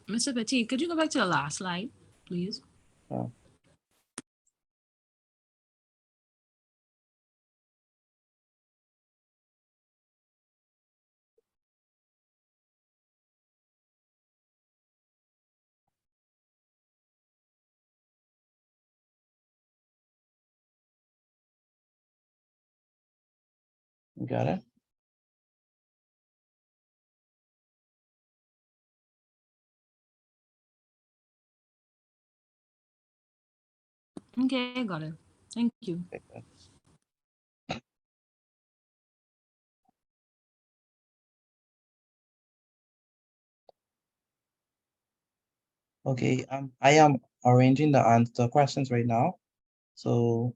Mr. Petit, could you go back to the last slide, please? Oh. You got it? Okay, got it. Thank you. Okay, I am arranging the questions right now. So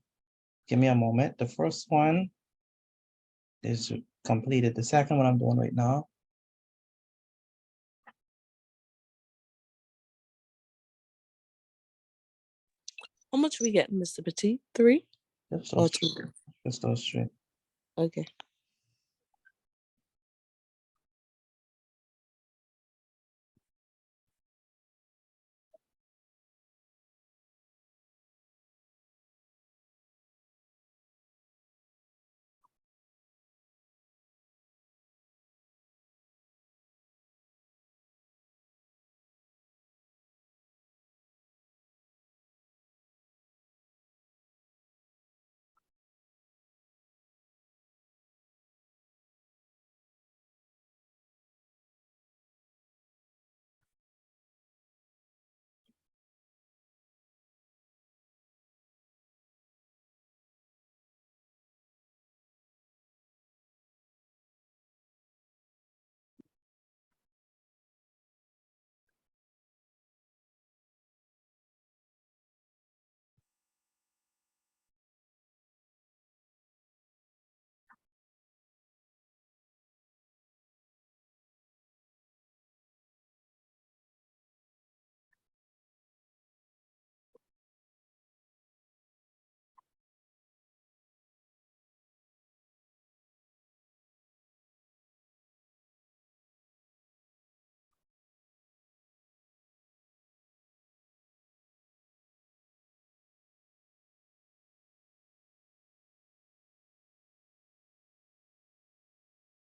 give me a moment. The first one is completed. The second one I'm doing right now. How much we getting, Mr. Petit? 3 Just or those 2? three. Just those three. Okay.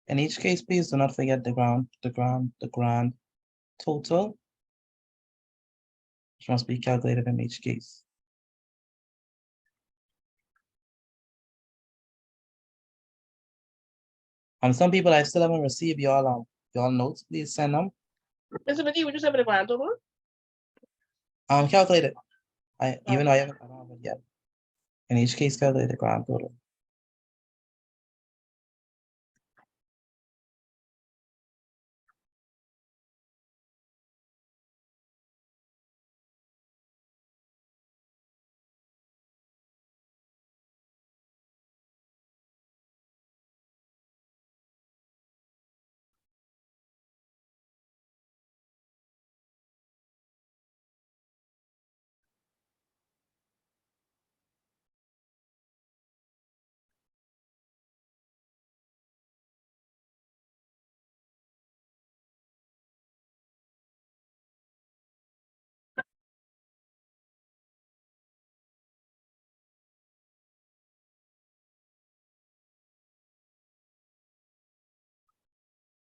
In each case, please do not forget the grand total, which must be calculated in each case. Some people I still haven't received y'all notes. Please send them. Mr. Petit, would you say for the grand total? Calculate it. Even though I don't have it yet. In each case, calculate the grand total.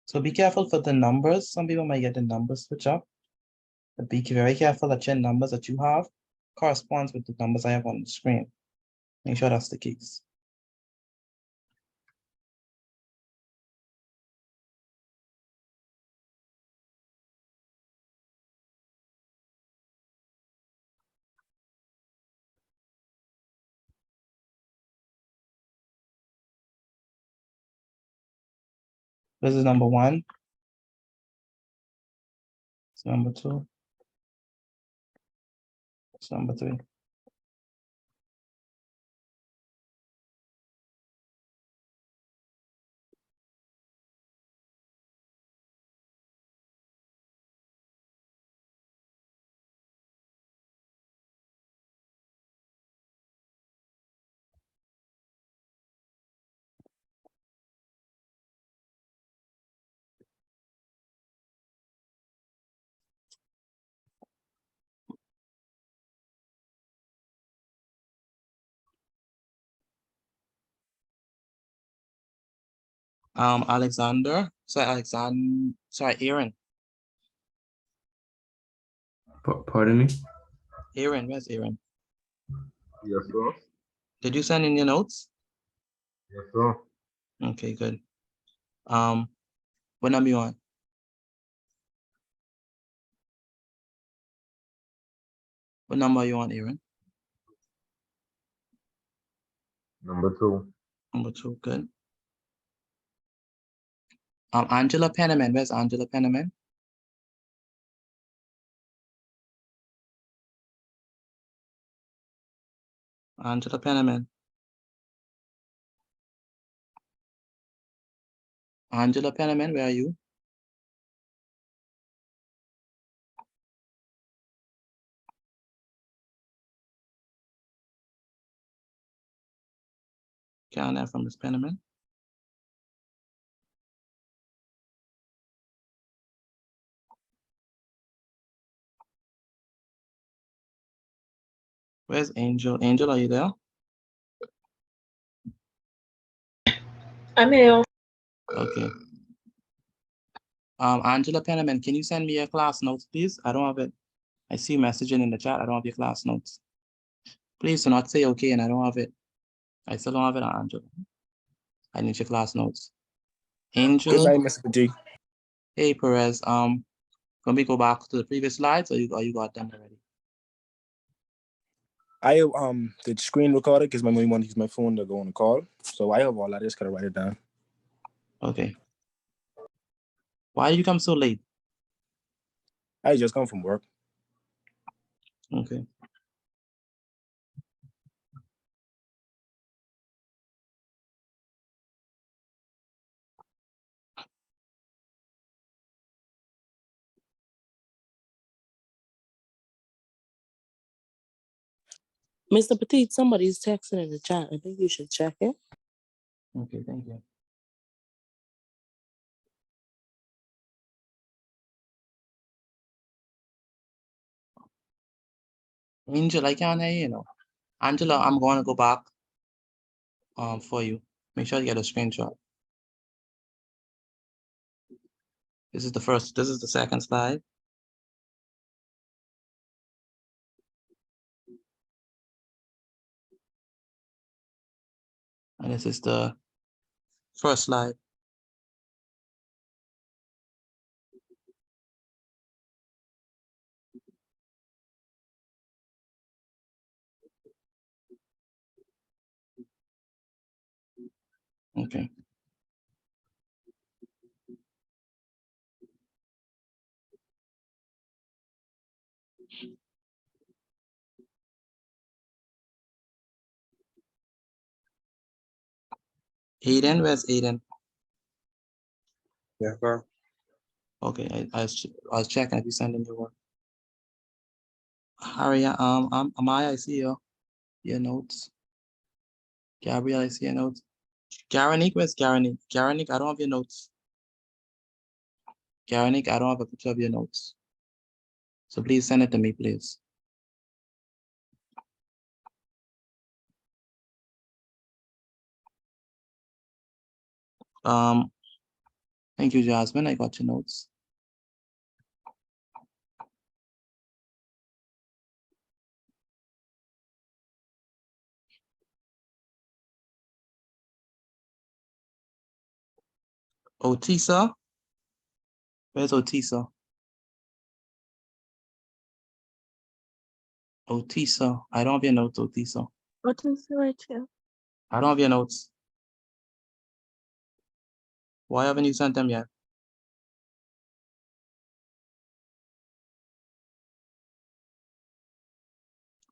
So be careful for the numbers. Some people might get the numbers switch up. But be very careful that your numbers that you have corresponds with the numbers I have on the screen. Make sure that's the case. This is number 1. It's number 2. It's number 3. Alexander. Sorry, Aaron. Pardon me? Aaron, where's Aaron? Yes, sir. Did you send in your notes? Yes, sir. Okay, good. What number you on? What number are you on, Aaron? Number 2. Number 2, good. Angela Penniman, where's Angela Penniman? Angela Penniman. Angela Penniman, where are you? Can't have from Miss Penniman. Where's Angel? Angel, are you there? I'm here. Okay. Angela Penniman, can you send me your class notes, please? I don't have it. I see you messaging in the chat. I don't have your class notes. Please do not say okay and I don't have it. I still don't have it, Angela. I need your class notes. Angel. Good night, Mr. G. Hey, Perez. Can we go back to the previous slides or you got them already? I the screen recorder because my mom want to use my phone to go on a call. So I have all that. I just gotta write it down. Okay. Why did you come so late? I just come from work. Okay. Mr. Petit, somebody's texting in the chat. I think you should check it. Okay, thank you. Angel, I can't hear you now. Angela, I'm going to go back for you. Make sure you get a screenshot. This is the second slide. And this is the first slide. Okay. Aiden, where's Aiden? Yeah, sir. Okay, I was checking if you sent in your work. Harry, Amaya, I see your notes. Gabrielle, I see your notes. Garanik, where's Garanik? Garanik, I don't have your notes. Garanik, I don't have a picture of your notes. So please send it to me, please. Thank you, Jasmine. I got your notes. Otisa. Where's Otisa? Otisa. I don't have your notes, Otisa. What is right here? I don't have your notes. Why haven't you sent them yet?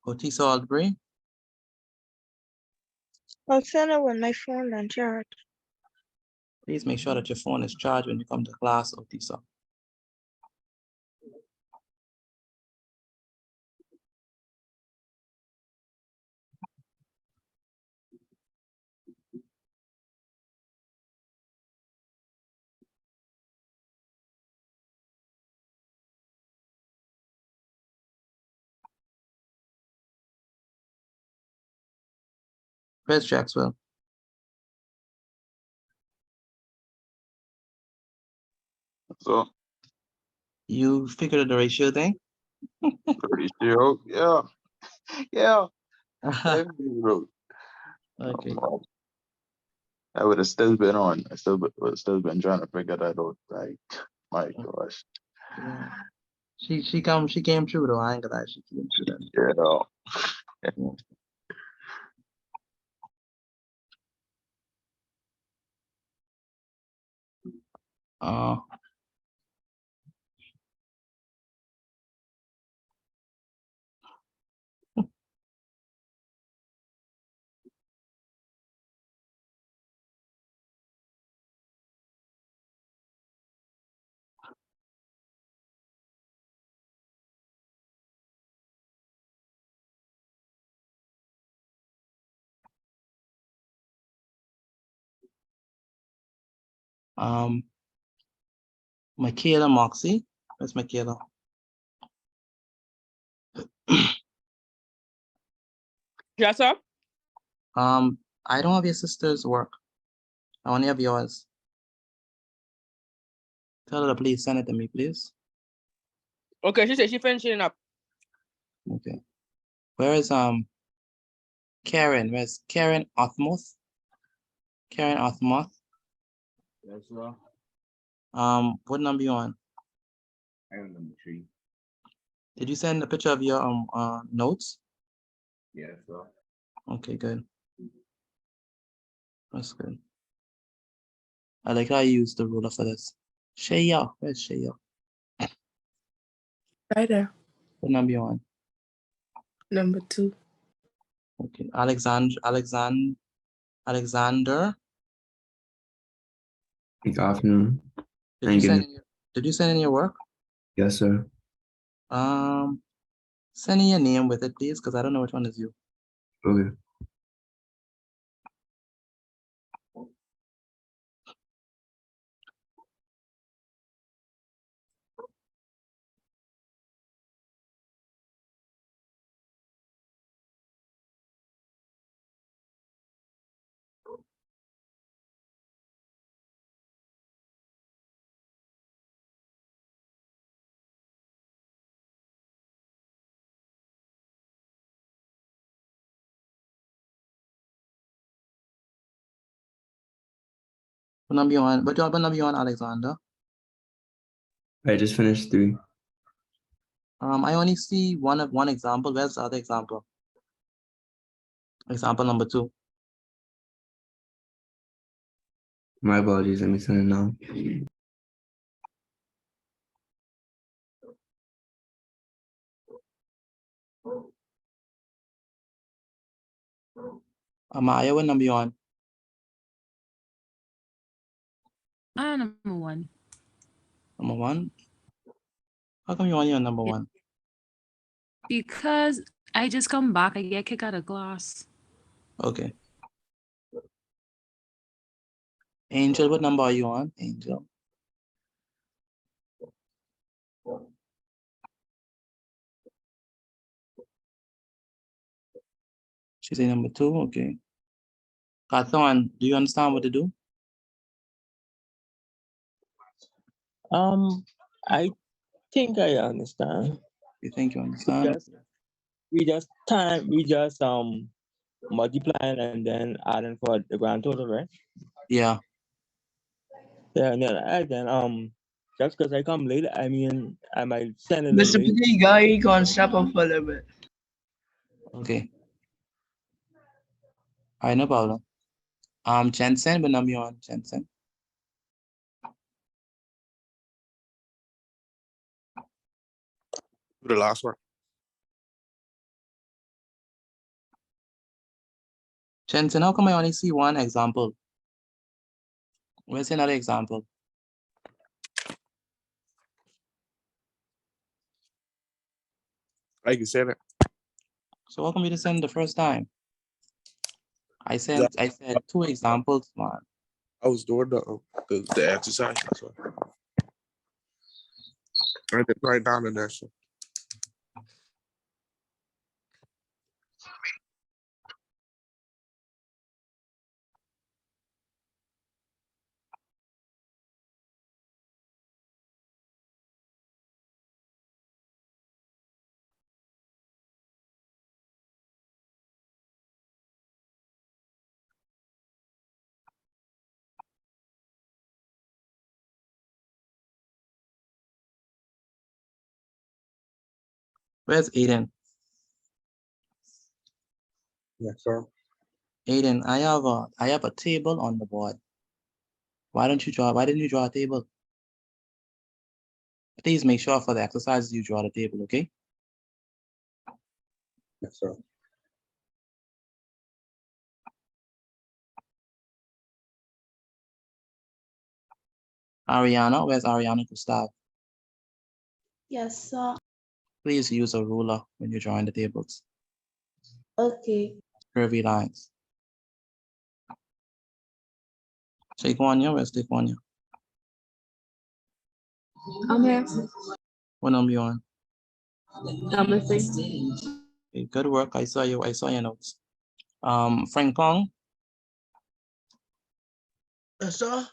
Otisa Aldbury. I'll send it when my phone on charge. Please make sure that your phone is charged when you come to class, Otisa. Where's Jackswell? So You figured the ratio thing? pretty sure. Yeah. Yeah. Definitely, bro. Okay. I would have still been on. I still would still been trying to figure that out. Like, my gosh. Yeah. She came through though. I ain't gonna lie, she came through that. You know. Uh, um, Michaela Moxie. Where's Michaela? Yes, sir. I don't have your sister's work. I only have yours. Tell her to please send it to me, please. Okay, she said she finishing up. Okay. Where is Karen? Where's Karen Othmoth? Karen Othmoth. Yes, sir. What number you on? I am number 3. Did you send a picture of your notes? Yes, sir. Okay, good. That's good. I like how you use the ruler for this. Shaya, where's Shaya? Right there. What number you on? Number 2. Okay, Alexander. Good afternoon. Did you send in your work? Yes, sir. Send in your name with it, please, because I don't know which one is you. Okay. What number you on? What number you on, Alexander? I just finished 3. I only see one example. Where's the other example? Example number 2. My apologies. Let me send it now. Amaya, what number you on? Number 1. Number 1? How come you only on number 1? Because I just come back, I get kicked out of class. Okay. Angel, what number are you on? Angel. She's a number 2. Okay. Kathon, do you understand what to do? I think I understand. You think you understand? We just multiplying and then adding for the grand total, right? Yeah. Yeah, and then just because I come late, I mean I might send it a Mr. little late. Petit, guy, gonna step up for a little bit. Okay. All right, no problem. Jensen, what number you on, Jensen? The last one. Jensen, how come I only see one example? Where's another example? I can send it. So how come you didn't send the first time? I said 2 examples, man. I was doing the exercise. That's why. I didn't write down in there. So. Where's Aiden? Yes, sir. Aiden, I have a table on the board. Why didn't you draw a table? Please make sure for the exercises you draw the table, okay? Yes, sir. Ariana, where's Ariana Gustav? Yes, sir. Please use a ruler when you're drawing the tables. Okay. Curvy lines. Taekwondo, where's Taekwondo? I'm here. What number you on? Number 3. Okay, good work. I saw your notes. Frank Kong, Yes, sir.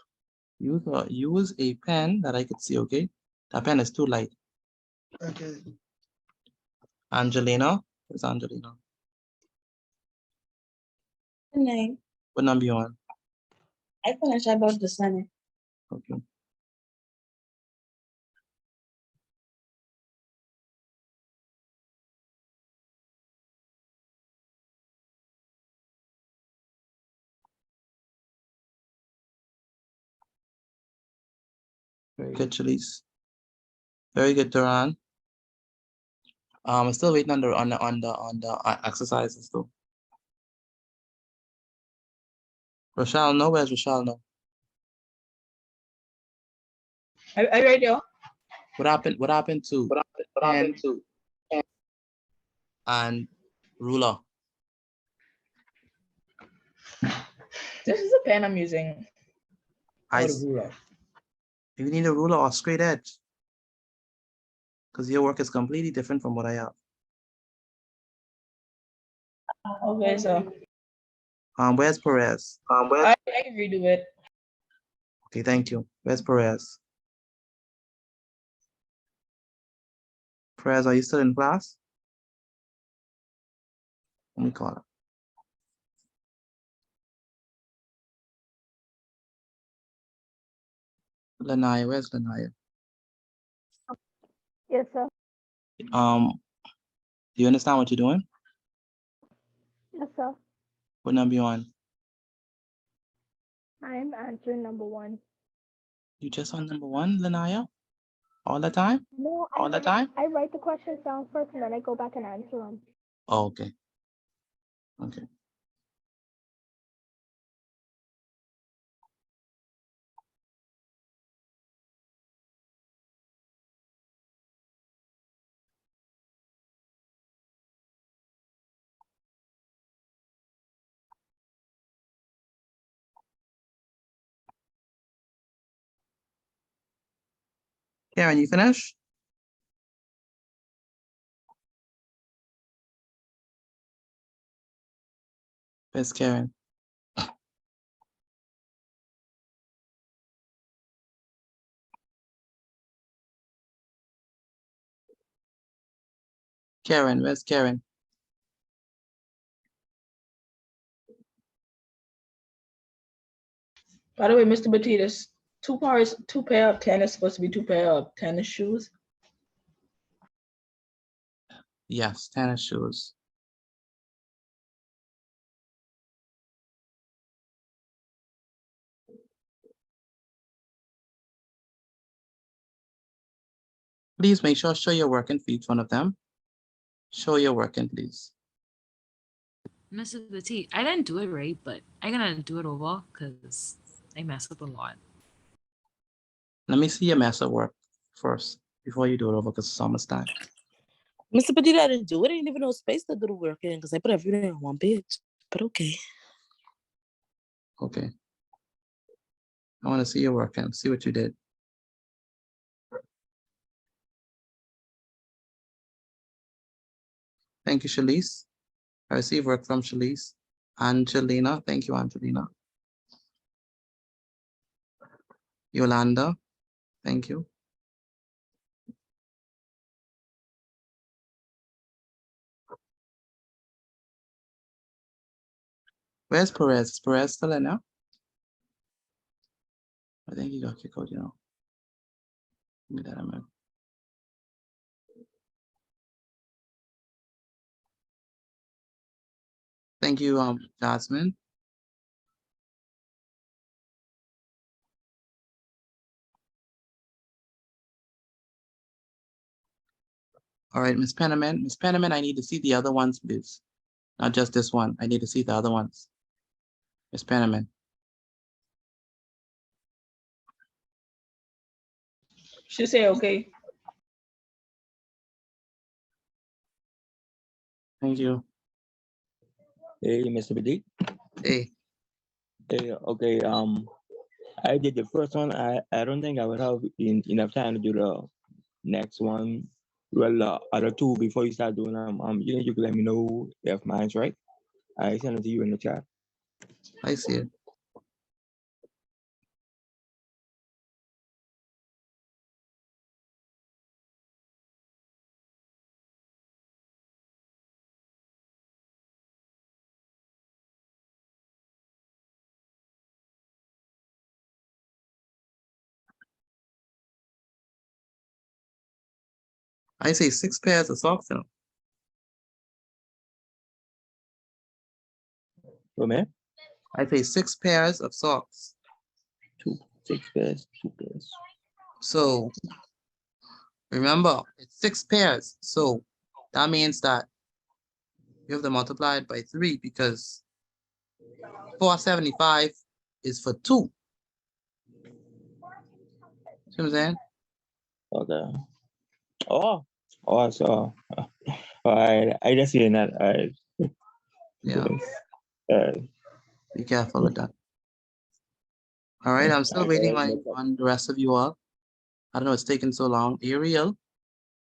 use a pen that I could see, okay? That pen is too light. Okay. Angelina, where's Angelina? Name. What number you on? I finished about the Senate. Okay. Very good, Chalice. Very good, Duran. I'm still waiting on the exercises though. Rochelle, no, where's Rochelle? No. I right there. What happened to pen and ruler? This is a pen I'm using. I Or the ruler. You need a ruler or straight edge. Because your work is completely different from what I have. Okay, so Where's Perez? I can redo it. Okay, thank you. Where's Perez? Perez, are you still in class? Let me call her. Lanaya, where's Lanaya? Yes, sir. Do you understand what you're doing? Yes, sir. What number you on? I am answering number 1. You just on number 1, Lanaya? All the time? No, All the time? I write the questions down first and then I go back and answer them. Oh, okay. Okay. Karen, you finish? Where's Karen? Karen, where's Karen? By the way, Mr. Batidas, two pair of tennis supposed to be 2 pair of tennis shoes. Yes, tennis shoes. Please make sure show your working for each one of them. Show your working, please. Mrs. Petit, I didn't do it right, but I'm gonna do it over because I messed up a lot. Let me see your mess of work first before you do it over because it's almost time. Mr. Petit, I didn't do it. I didn't even know space to do the work in because I put everything on one page. But okay. Okay. I want to see your work and see what you did. Thank you, Shalise. I receive work from Shalise. Angelina, thank you, Angelina. Yolanda, thank you. Where's Perez? Is Perez still in now? I think he got kicked out, you know. Give me that a minute. Thank you, Jasmine. All right, Miss Penniman. Miss Penniman, I need to see the other ones, please. Not just this one. I need to see the other ones. Miss Penniman. She say okay. Thank you. Hey, Mr. Bidi. Hey. Hey, okay. I did the first one. I don't think I would have enough time to do the next one. Well, other two before you start doing them. You can let me know if mine's right. I send it to you in the chat. I see it. I say 6 pairs of socks now. Oh, man. I say 6 pairs of socks. 6 pairs, 2 pairs. So remember, it's 6 pairs. So that means that you have to multiply it by 3 because 475 is for 2. See what I'm saying? Okay. Oh, so I just hear that. Yeah. Yes. Be careful with that. All right, I'm still waiting on the rest of you all. I don't know, it's taking so long. Ariel,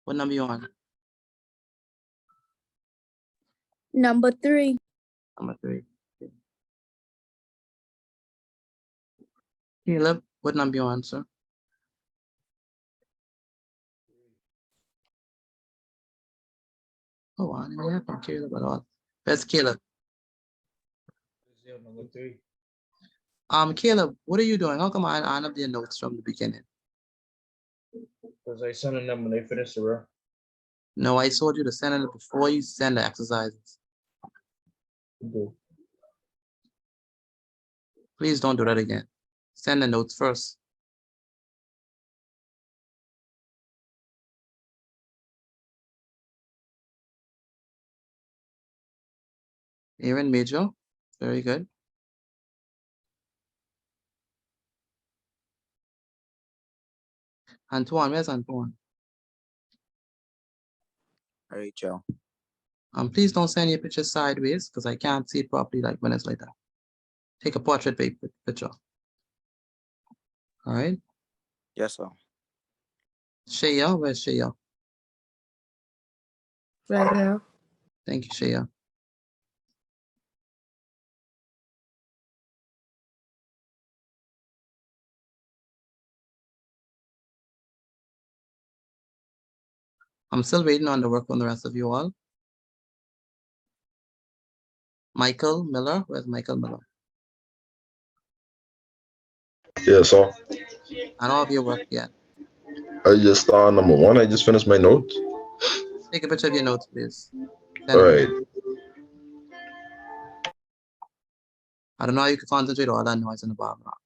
what number you on? Number 3. Number 3. Caleb, what number you on, sir? Oh, I didn't have from Caleb at all. That's Caleb. Number 3. Caleb, what are you doing? How come I don't have your notes from the beginning? Because I sent them when they finish the row. No, I told you to send it before you send the exercises. Okay. Please don't do that again. Send the notes first. Aaron Major, very good. Antoine, where's Antoine? All right, y'all. Please don't send your picture sideways because I can't see it properly like when it's like that. Take a portrait picture. All right. Yes, sir. Shaya, where's Shaya? Right now. Thank you, Shaya. I'm still waiting on the work from the rest of you all. Michael Miller, where's Michael Miller? Yeah, so I don't have your work yet. I just number 1. I just finished my notes. Take a picture of your notes, please. All right. I don't know how you can concentrate all that noise in the background.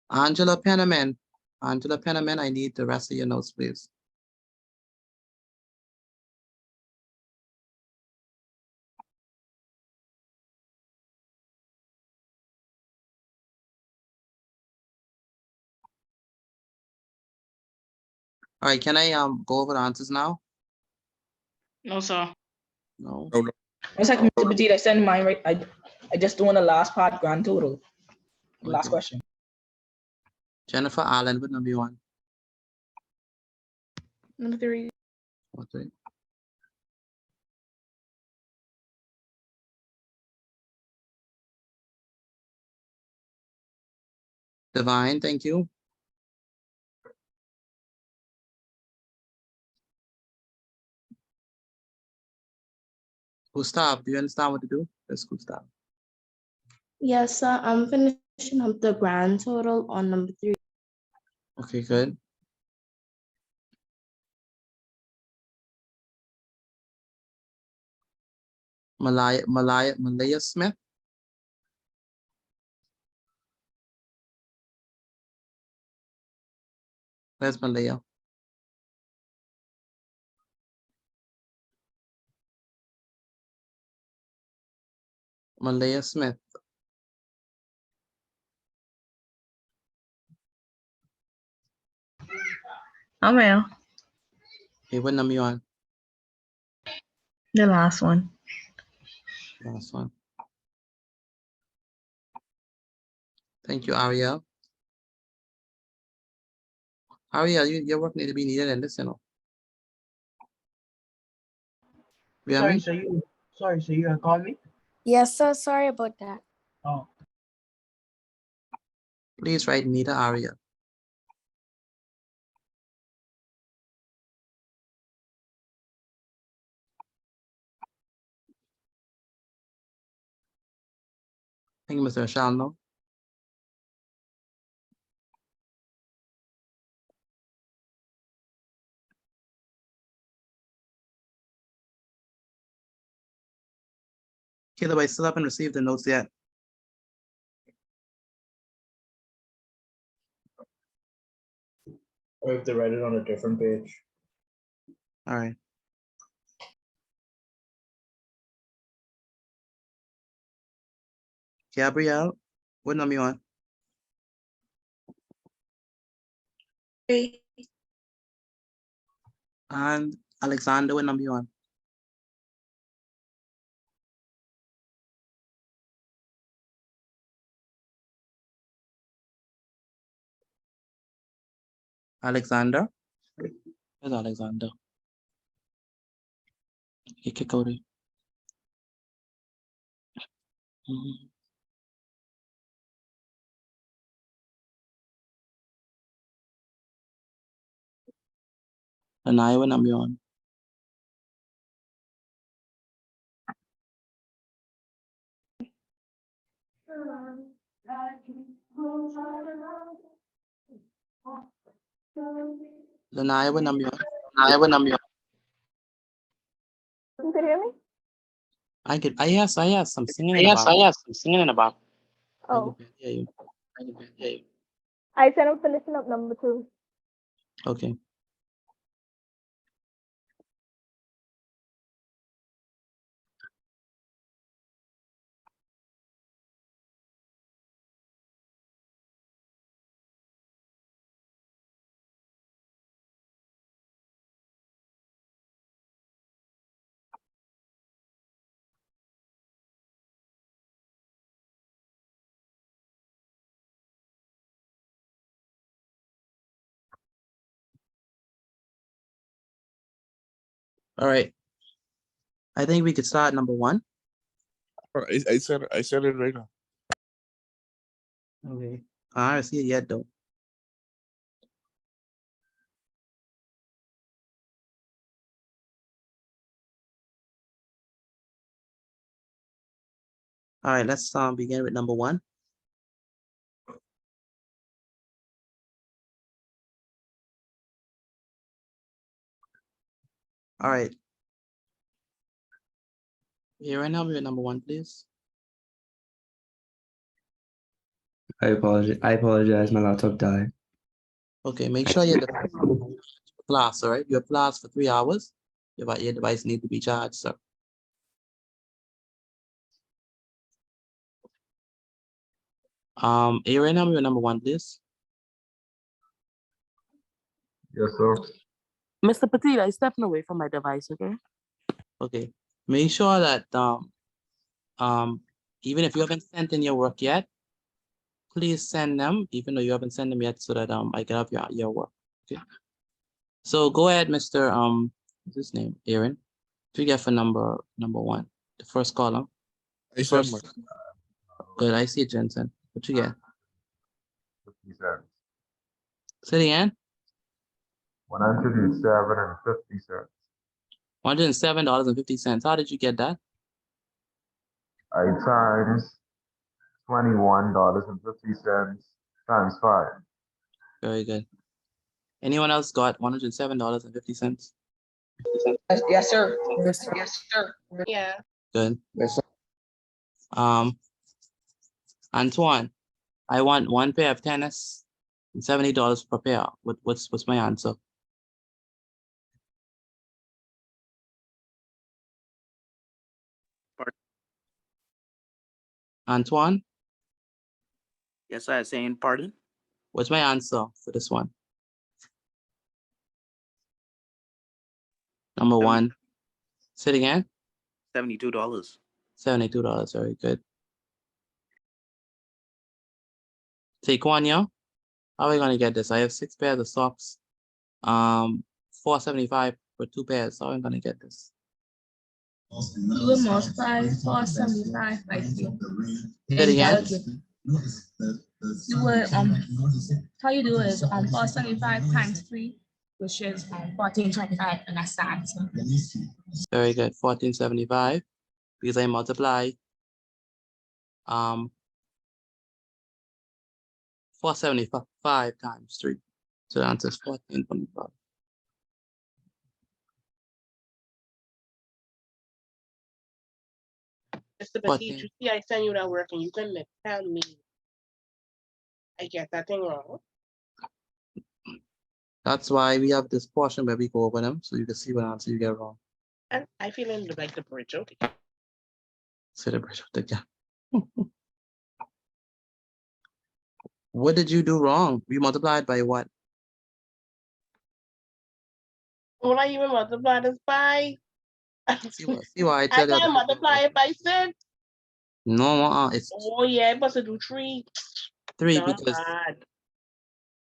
Angela Penniman. Angela Penniman, I need the rest of your notes, please. All right, can I go over the answers now? No, sir. No. No, no. 1 second, Mr. Petit, I sent mine right. I just doing the last part, grand total. Last Okay. question. Jennifer Allen, what number you on? Number 3. Okay. Divine, thank you. Gustav, do you understand what to do? Let's Gustav. Yes, sir. I'm finishing up the grand total on number 3. Okay, good. Malaya Smith. Where's Malaya? Malaya Smith. I'm here. Okay, what number you on? The last one. Last one. Thank you, Ariel. Ariel, your work need to be needed in this, you know. You hear me? Sorry, so you gonna call me? Yes, sir. Sorry about that. Oh. Please write Nita Ariel. Thank you, Mr. Shalno. Caleb, I still haven't received the notes yet. Or if they write it on a different page. All right. Gabrielle, what number you on? 3. And Alexander, what number you on? Alexander? Where's Alexander? He kick out it. And I, what number you on? Lanaya, what number you on? You can hear me? Yes, I'm singing in the Yes, back. I'm singing in the back. Oh, Yeah, you. I said I'm finishing up number 2. Okay. All right. I think we could start number 1. I said it right now. Okay. I don't see it yet though. All right, let's begin with number 1. All right. Here right now, we're at number 1, please. I apologize. My laptop died. Okay, make sure your class, all right? Your class for 3 hours. Your device need to be charged, sir. Right now, we're at number 1, please. Yes, sir. Mr. Petit, I'm stepping away from my device, okay? Okay. Make sure that even if you haven't sent in your work yet, please send them, even though you haven't sent them yet, so that I can have your work. Okay. So go ahead, Mr. What's his name? Aaron. What you get for number 1? The first column. I said my. Good. I see it, Jensen. What you get? cents. Say it again. $107.50. $107.50. How did you get that? I times $21.50 times 5. Very good. Anyone else got $107.50? Yes, sir. Yes, sir. Yes, sir. Yeah. Good. Yes, sir. Antoine, I want one pair of tennis and $70 per pair. What's my answer? Antoine, Yes, I saying pardon. what's my answer for this one? Number one. Say it again. $72. $72. Very good. Take one, yo. How are we gonna get this? I have 6 pairs of socks. $4.75 for 2 pairs. How are we gonna get this? You will multiply 475 by 3. Say it again. You would how you do is 475 times 3, which is 1425, and that's the answer. Very good. 1475. Because I multiply 475 times 3. So the answer is 1425. Mr. Petit, you see I send you that work and you couldn't tell me I get that thing wrong. That's why we have this portion where we go over them so you can see what answer you get wrong. And I feel like the bridge, okay. Say the bridge again. What did you do wrong? You multiplied by what? Will I even multiply this by? See why I tell you. I can multiply it by 6. No, it's Oh yeah, I'm supposed to do 3. 3 No,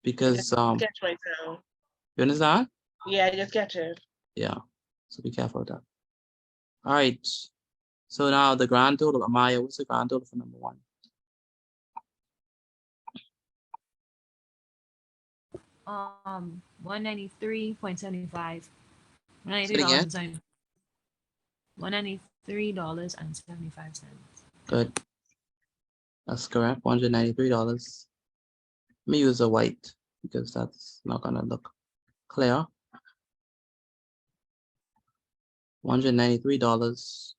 because catch myself. you understand? Yeah, I just catch it. Yeah. So be careful of that. All right. So now the grand total, Amaya, what's the grand total for number 1? $193.75. $193.75. Good. That's correct. $193. Let me use a white because that's not gonna look clear. $193.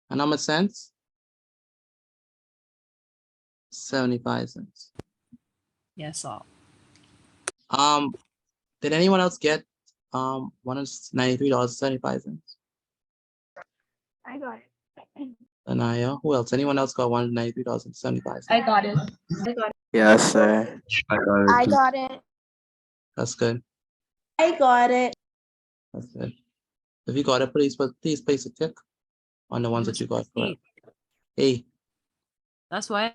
And how much cents? 75 cents. Yes, sir. Did anyone else get $193.75? I got it. Anaya, who else? Anyone else got $193.75? I got it. Yes, sir. I got it. That's good. I got it. That's good. If you got it, please place a tick on the ones that you got correct. Hey. That's why I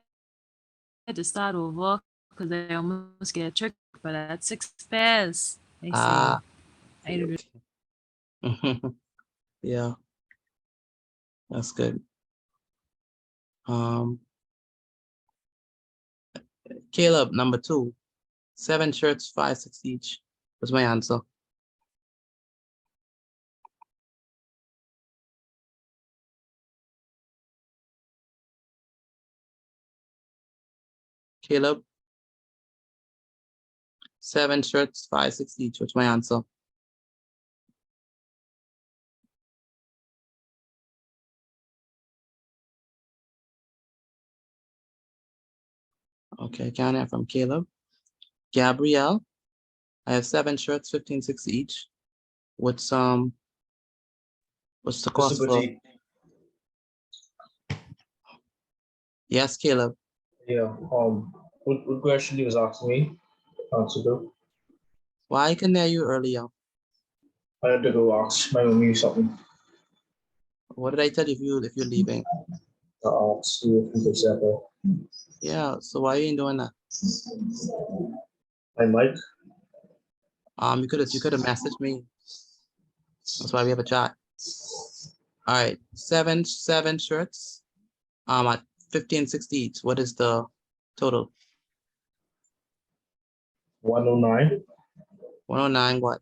had to start over because I almost get tricked by that 6 pairs. I see. Yeah. That's good. Caleb, number 2. 7 shirts, $5.60 each. What's my answer? Caleb. 7 shirts, $5.60 each. What's my answer? Okay, count it from Caleb. Gabrielle, I have 7 shirts, $15.60 each. What's the cost for? Yes, Caleb. Yeah. What question you was asking me? Answer to. Why I couldn't hear you earlier? I had to go ask my mommy something. What did I tell you if you're leaving? See if we could separate. Yeah, so why you ain't doing that? I might. You could have messaged me. That's why we have a chat. All right, seven shirts. At 15.60 each. What is the total? 109. 109 what?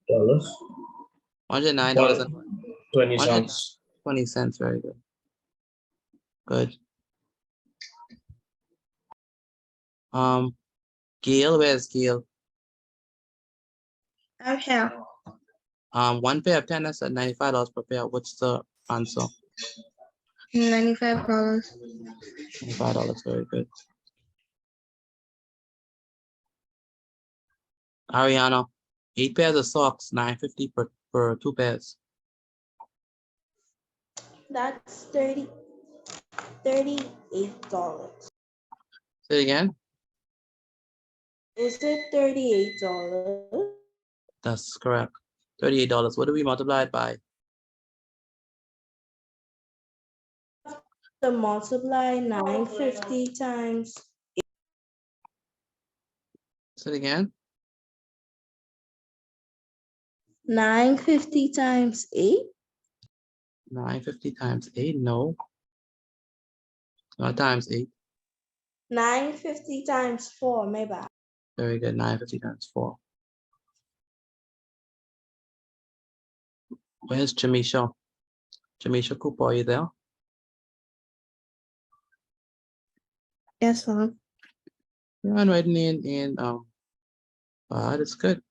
Dollars. $109 and 20 cents. 20 cents. Very good. Good. Gail, where's Gail? I'm here. One pair of tennis at $95 per pair. What's the answer? $95. $95. Very good. Ariana, 8 pairs of socks, $9.50 per 2 pairs. That's $38. Say it again. Is it $38? That's correct. $38. What do we multiply it by? The multiply 950 times. Say it again. 950 times 8. 950 times 8. No. Not times 8. 950 times 4, my bad. Very good. 950 times 4. Where's Jamisha? Jamisha Cooper, are you there? Yes, sir. You're writing in that's good.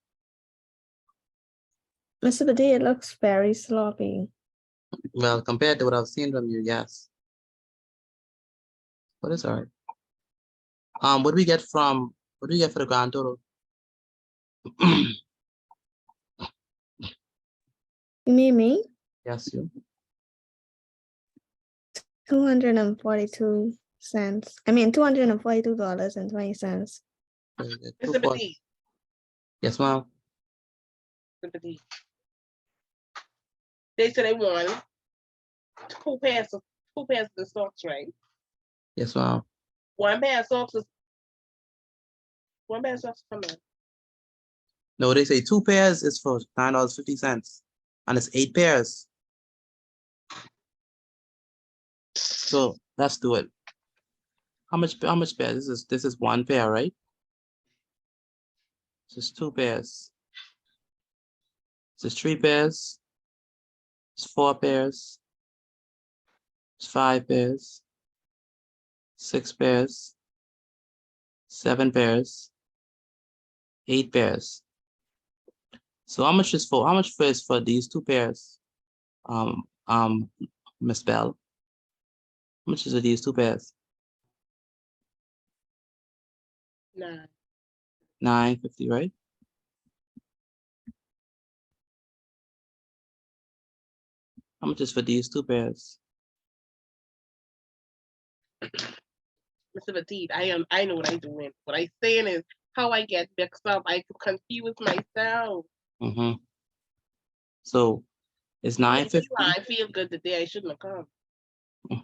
Mr. Badi, it looks very sloppy. Well, compared to what I've seen from you, yes. But it's all right. What do we get for the grand total? You mean me? Yes, you. 242 cents. I mean $242.20. Very good. Mr. Petit. Yes, ma'am. Mr. Petit. They said they won two pairs of the socks, right? Yes, ma'am. One pair of socks is coming. No, they say 2 pairs is for $9.50, and it's 8 pairs. So let's do it. How much pairs? This is 1 pair, right? This is 2 pairs. This is 3 pairs. It's 4 pairs. It's 5 pairs. 6 pairs. 7 pairs. 8 pairs. So how much is for these 2 pairs? Miss Bell. How much is for these 2 pairs? 9. $9.50, right? How much is for these 2 pairs? Mr. Petit, I know what I'm doing. What I'm saying is how I get mixed up. I confuse myself. Mm-hmm. So it's $9.50. I feel good today. I shouldn't have come.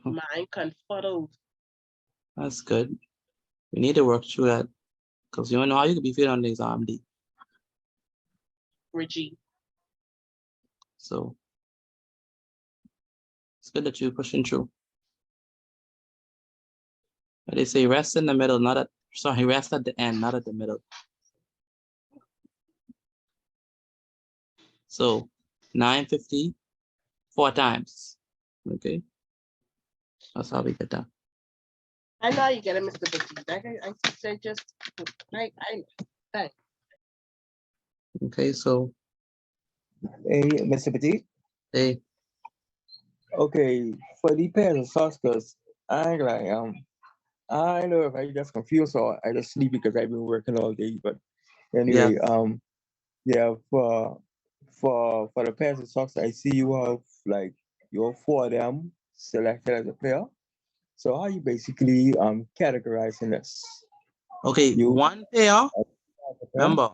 Mine confuddled. That's good. We need to work through that because you don't know how you could be feeling on the exam D. Richie. So it's good that you're pushing through. But they say rest in the middle, rest at the end, not at the middle. So 9.50 4 times. Okay. That's how we get that. I know you get it, Mr. Petit. I said just I thanks. Okay, so Hey, Mr. Petit. Hey. Okay, for the pairs of socks, cause I know if I just confused or I just sleep because I've been working all day. But anyway, yeah, for the pairs of socks, I see you have you have 4 of them selected as a pair. So how you basically categorizing this? Okay, one pair. Remember,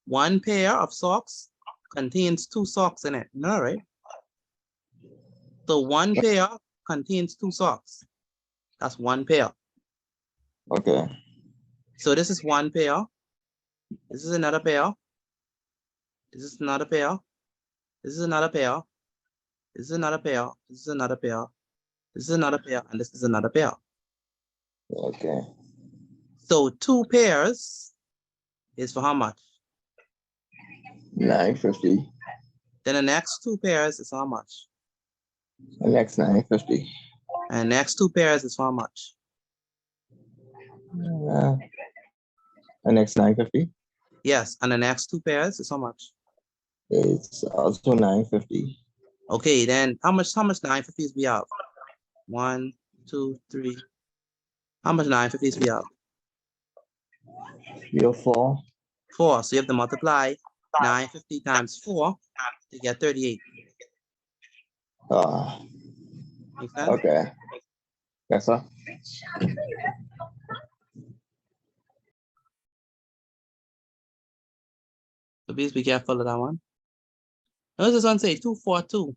one pair of socks contains 2 socks in it. No, right? So one pair contains 2 socks. That's one pair. Okay. So this is one pair. This is another pair. This is another pair. This is another pair. This is another pair. This is another pair. This is another pair, and this is another pair. Okay. So 2 pairs is for how much? 950. Then the next 2 pairs is how much? The next 950. And next 2 pairs is how much? The next 950. Yes, and the next 2 pairs is how much? It's also 950. Okay, then how much 950s we have? 1, 2, 3. How much 950s we have? 3 or 4. 4. So you have to multiply 950 times 4 to get 38. Make sense? Okay. Yes, sir. So please be careful of that one. What does this one say? 242.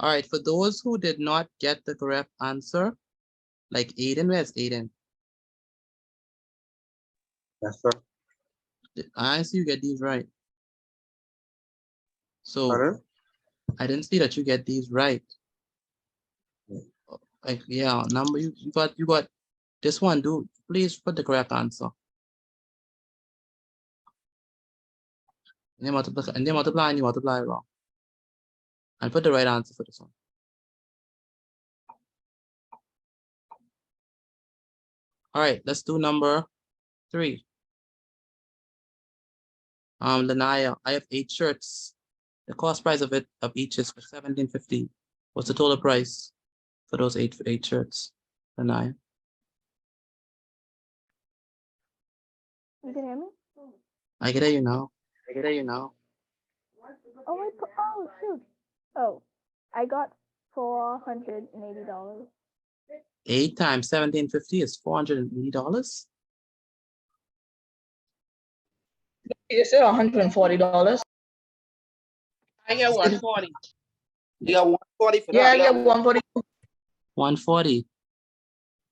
All right, for those who did not get the correct answer, like Aiden, where's Aiden? Yes, sir. I see you get these right. So Pardon? I didn't see that you get these right. Like, yeah, number you got this one, dude. Please put the correct answer. And then multiply and you multiply wrong. And put the right answer for this one. All right, let's do number 3. Lanaya, I have 8 shirts. The cost price of each is for $17.50. What's the total price for those 8 shirts, Lanaya? You can hear me? I can hear you now. Oh shoot. Oh, I got $480. 8 times $17.50 is $480. You said $140. I get 140. You got 140 for Yeah, that. I get 140. 140.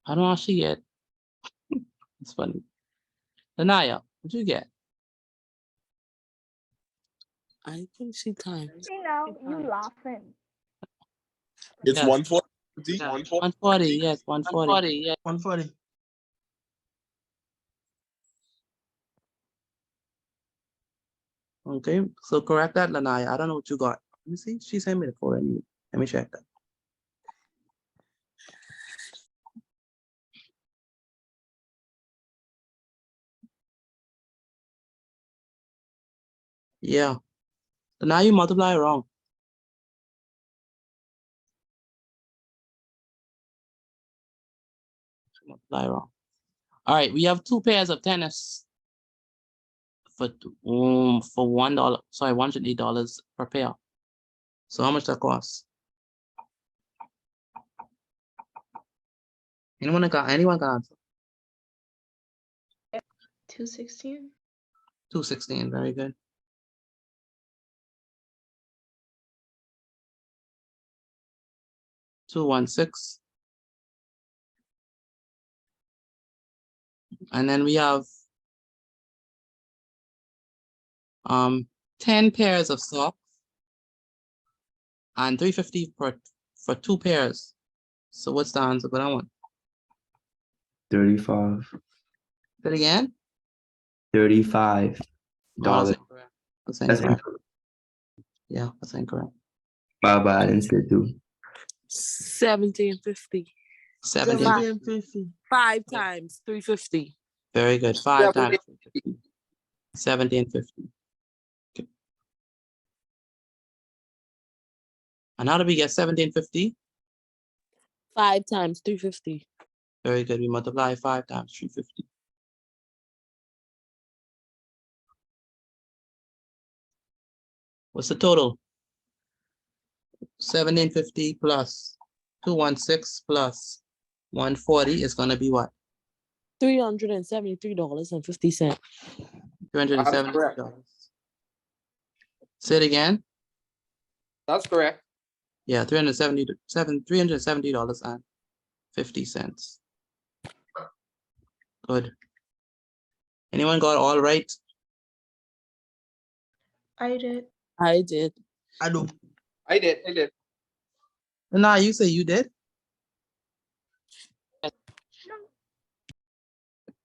I don't actually get. It's funny. Lanaya, what'd you get? I think she timed. Hey now, you laughing. It's Yes. 140. 140, yes, 140. 140. Okay, so correct that, Lanaya. I don't know what you got. Let me see. She sent me the code anyway. Let me check that. Yeah. So now you multiply wrong. Multiply wrong. All right, we have 2 pairs of tennis for $1. Sorry, $108 per pair. So how much that costs? Anyone can answer? 216. 216, very good. 216. And then we have 10 pairs of socks and $350 for 2 pairs. So what's the answer for that one? 35. Say it again? $35. No, that's incorrect. That's That's incorrect. incorrect. Yeah, that's incorrect. Bye I didn't say 2. 1750. 1750. 5 times 350. Very good. 5 times 350. 1750. Okay. And how do we get 1750? 5 times 350. Very good. We multiply 5 times 350. What's the total? 1750 plus 216 plus 140 is going to be what? $373.50. $370. Say it again. That's correct. Yeah, $370.50. Good. Anyone got all right? I did. I did. I did. Nah, you say you did?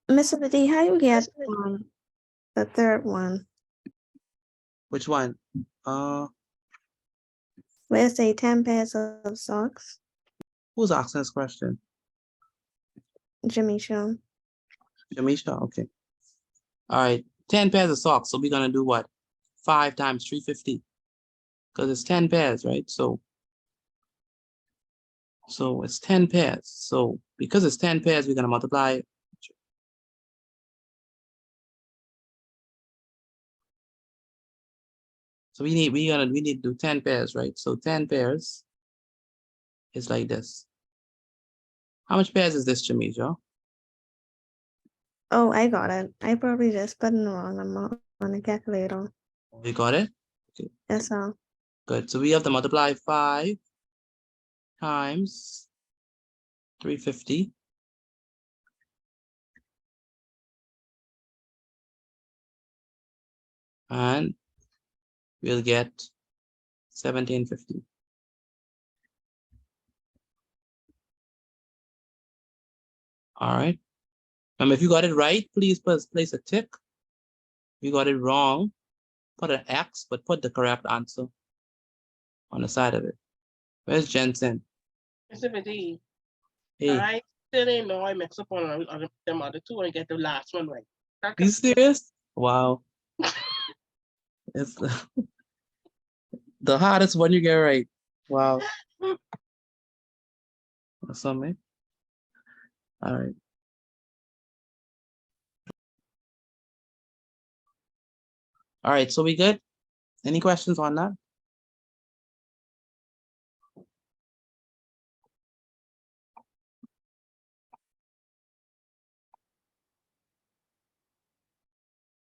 Miss Abadi, how you get the third one? Which one? Where it say 10 pairs of socks? Who's asking this question? Jimmy Show. Jamisha, okay. All right, 10 pairs of socks. So we're gonna do what? 5 times 350. Because it's 10 pairs, right? So it's 10 pairs. So because it's 10 pairs, we're gonna multiply. So we need to do 10 pairs, right? So 10 pairs is like this. How much pairs is this, Jamisha? Oh, I got it. I probably just put in the wrong amount on the calculator. We got it? Okay. That's all. Good. So we have to multiply 5 times 350. And we'll get 1750. All right. If you got it right, please place a tick. If you got it wrong, put an X, but put the correct answer on the side of it. Where's Jensen? Mr. Badi, Hey, I still ain't know I mix up on them other two and get the last one right. you serious? Wow. It's the hardest one you get right. Wow. That's something. All right. All right, so we good? Any questions on that?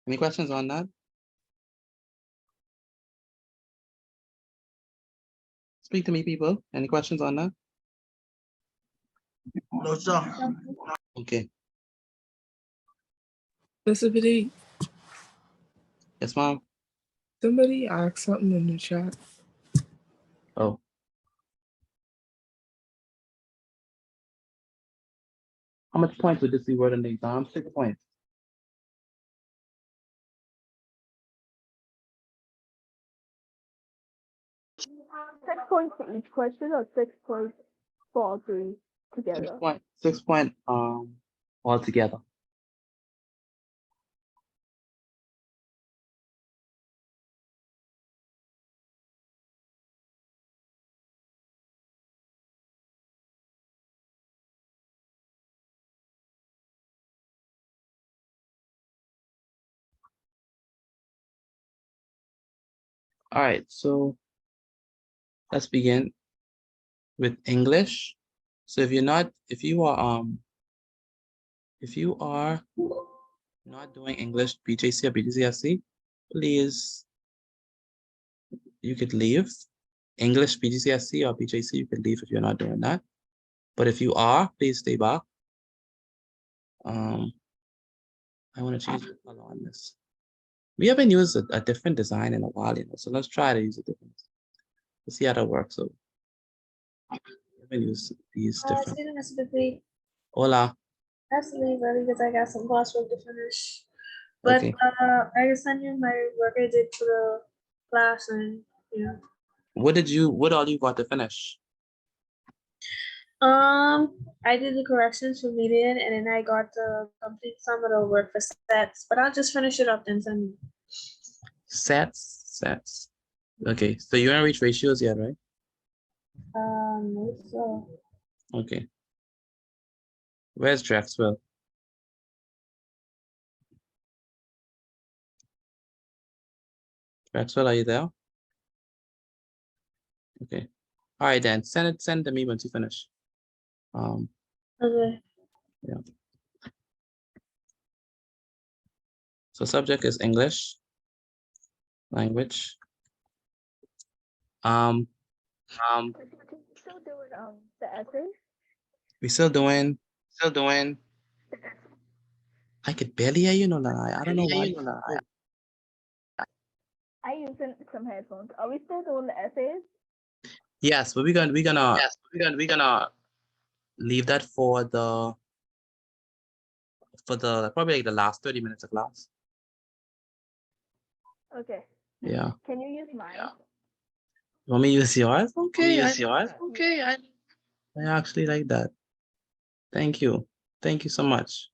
Any questions on that? Speak to me, people. Any questions on that? No, sir. Okay. Mr. Bidi, Yes, mom. somebody asked something in the chat. Oh. How much points would this be worth in the exam? 6 points. 6 points for each question or 6 points for all three together? 6 point altogether. All right, so let's begin with English. So if you are not doing English Bgcse or Bgcse, please, you could leave. English Bgcse or Bgcse, you could leave if you're not doing that. But if you are, please stay back. I want to change the color on this. We haven't used a different design in a while, so let's try to use a different. Let's see how that works. So we haven't used these different. Excuse me, Mr. Dupree. Hola. I have to leave early because I got some classwork to finish. But Okay. I can send you my work I did for the class and yeah. What all you got to finish? I did the corrections for median and then I got to complete some of the work for sets, but I'll just finish it up and send you. Sets. Okay, so you haven't reached ratios yet, right? No, so Okay. Where's Jacksville? Jacksville, are you there? Okay. All right, then send it to me once you finish. okay. Yeah. So subject is English language. Still doing the essays? We still doing. I could barely hear you, no lie. I don't know why. I using some headphones. Are we still doing the essays? Yes, but we're gonna leave that for the probably like the last 30 minutes of class. Okay. Yeah. Can you use mine? You want me to use yours? Okay. Okay. I actually like that. Thank you. Thank you so much.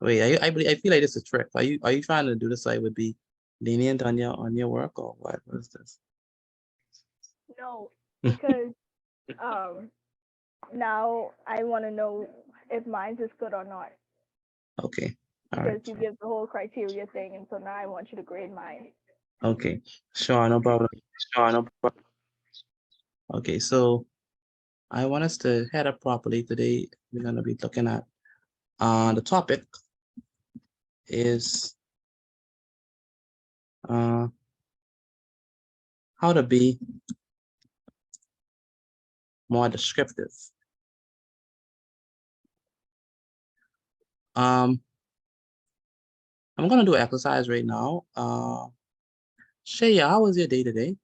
Wait, I feel like this is a trick. Are you trying to do this so I would be lenient on your work, or what? What is this? No, because now I want to know if mine's is good or not. Okay. All Because right. you give the whole criteria thing, and so now I want you to grade mine. Okay. Sure, no problem. Okay, so I want us to head up properly today. We're gonna be looking at the topic is how to be more descriptive. I'm gonna do an exercise right now. Shaya, how was your day today?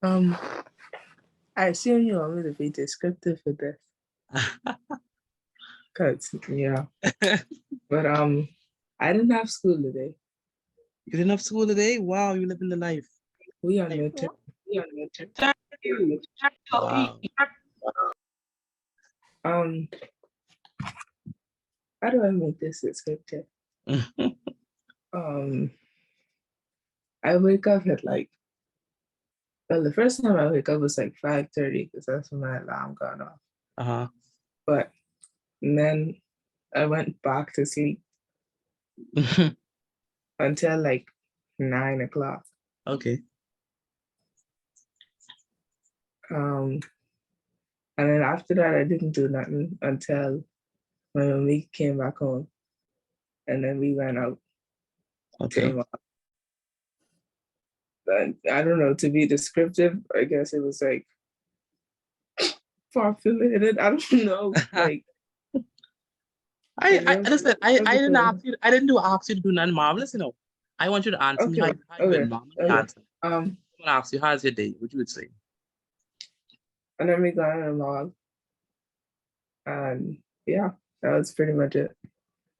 I assume you want me to be descriptive with this. Cause yeah. But I didn't have school today. You didn't have school today? Wow, you living the life. We are midterm. Wow. How do I make this descriptive? I wake up at the first time I wake up was like 5:30 because that's when my alarm got off. But then I went back to sleep until like 9 o'clock. Okay. And then after that, I didn't do nothing until my mommy came back home, and then we went out. Okay. And I don't know, to be descriptive, I guess it was like populated. I don't know, like. I listen. I didn't ask you. I didn't ask you to do nothing marvelous. You know, I want you to answer me how you would normally answer. I'm gonna ask you, how's your day? What you would say? And then we got in a log, and yeah, that was pretty much it.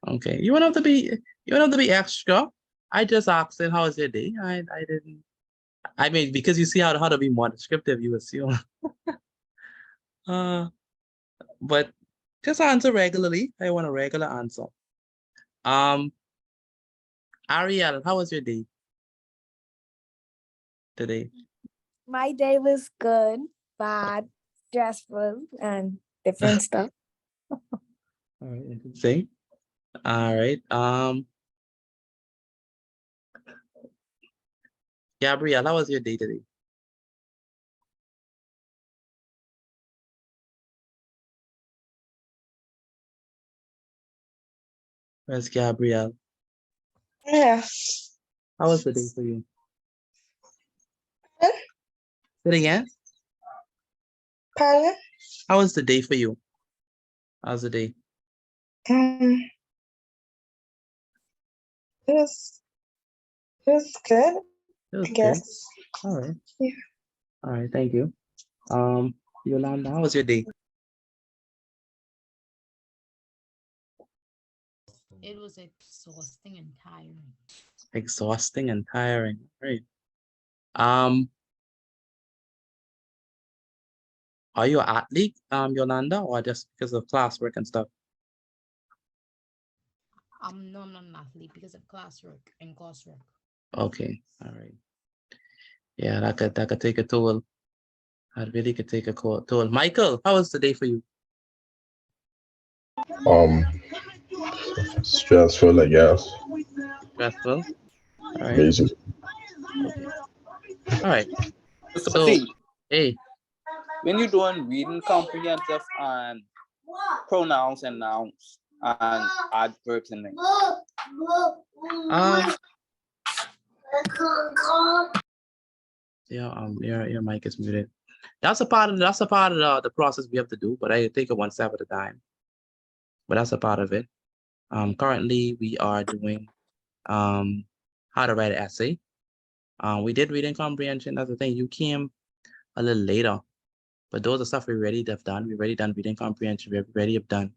Okay, you don't have to be extra. I just asked him, how was your day? I didn't. I mean, because you see how to be more descriptive, you assume. But just answer regularly. I want a regular answer. Ariel, how was your day today? My day was good, bad, stressful, and different stuff. All right, interesting. All right. Gabrielle, how was your day today? Where's Gabrielle? Yeah. How was the day for you? Say it again. Pardon? How was the day for you? How's the day? It was good. It was I guess. good. All right. Yeah. All right. Thank you. Yolanda, how was your day? It was exhausting and tiring. Exhausting and tiring. Right. Are you an athlete, Yolanda, or just because of classwork and stuff? No, I'm not an athlete because of classwork and coursework. Okay. All right. Yeah, that could take a toll. That really could take a toll. Michael, how was the day for you? Stressful, I guess. Stressful. All right. Basically. Okay. All right. Mr. So, Patil, hey. when you're doing reading comprehensive and pronouns and nouns and adverbs and things. Yeah, your mic is muted. That's a part of the process we have to do, but I take it one step at a time. But that's a part of it. Currently we are doing how to write an essay. We did reading comprehension. That's the thing. You came a little later, but those are stuff we already have done. We've already done reading comprehension. We already have done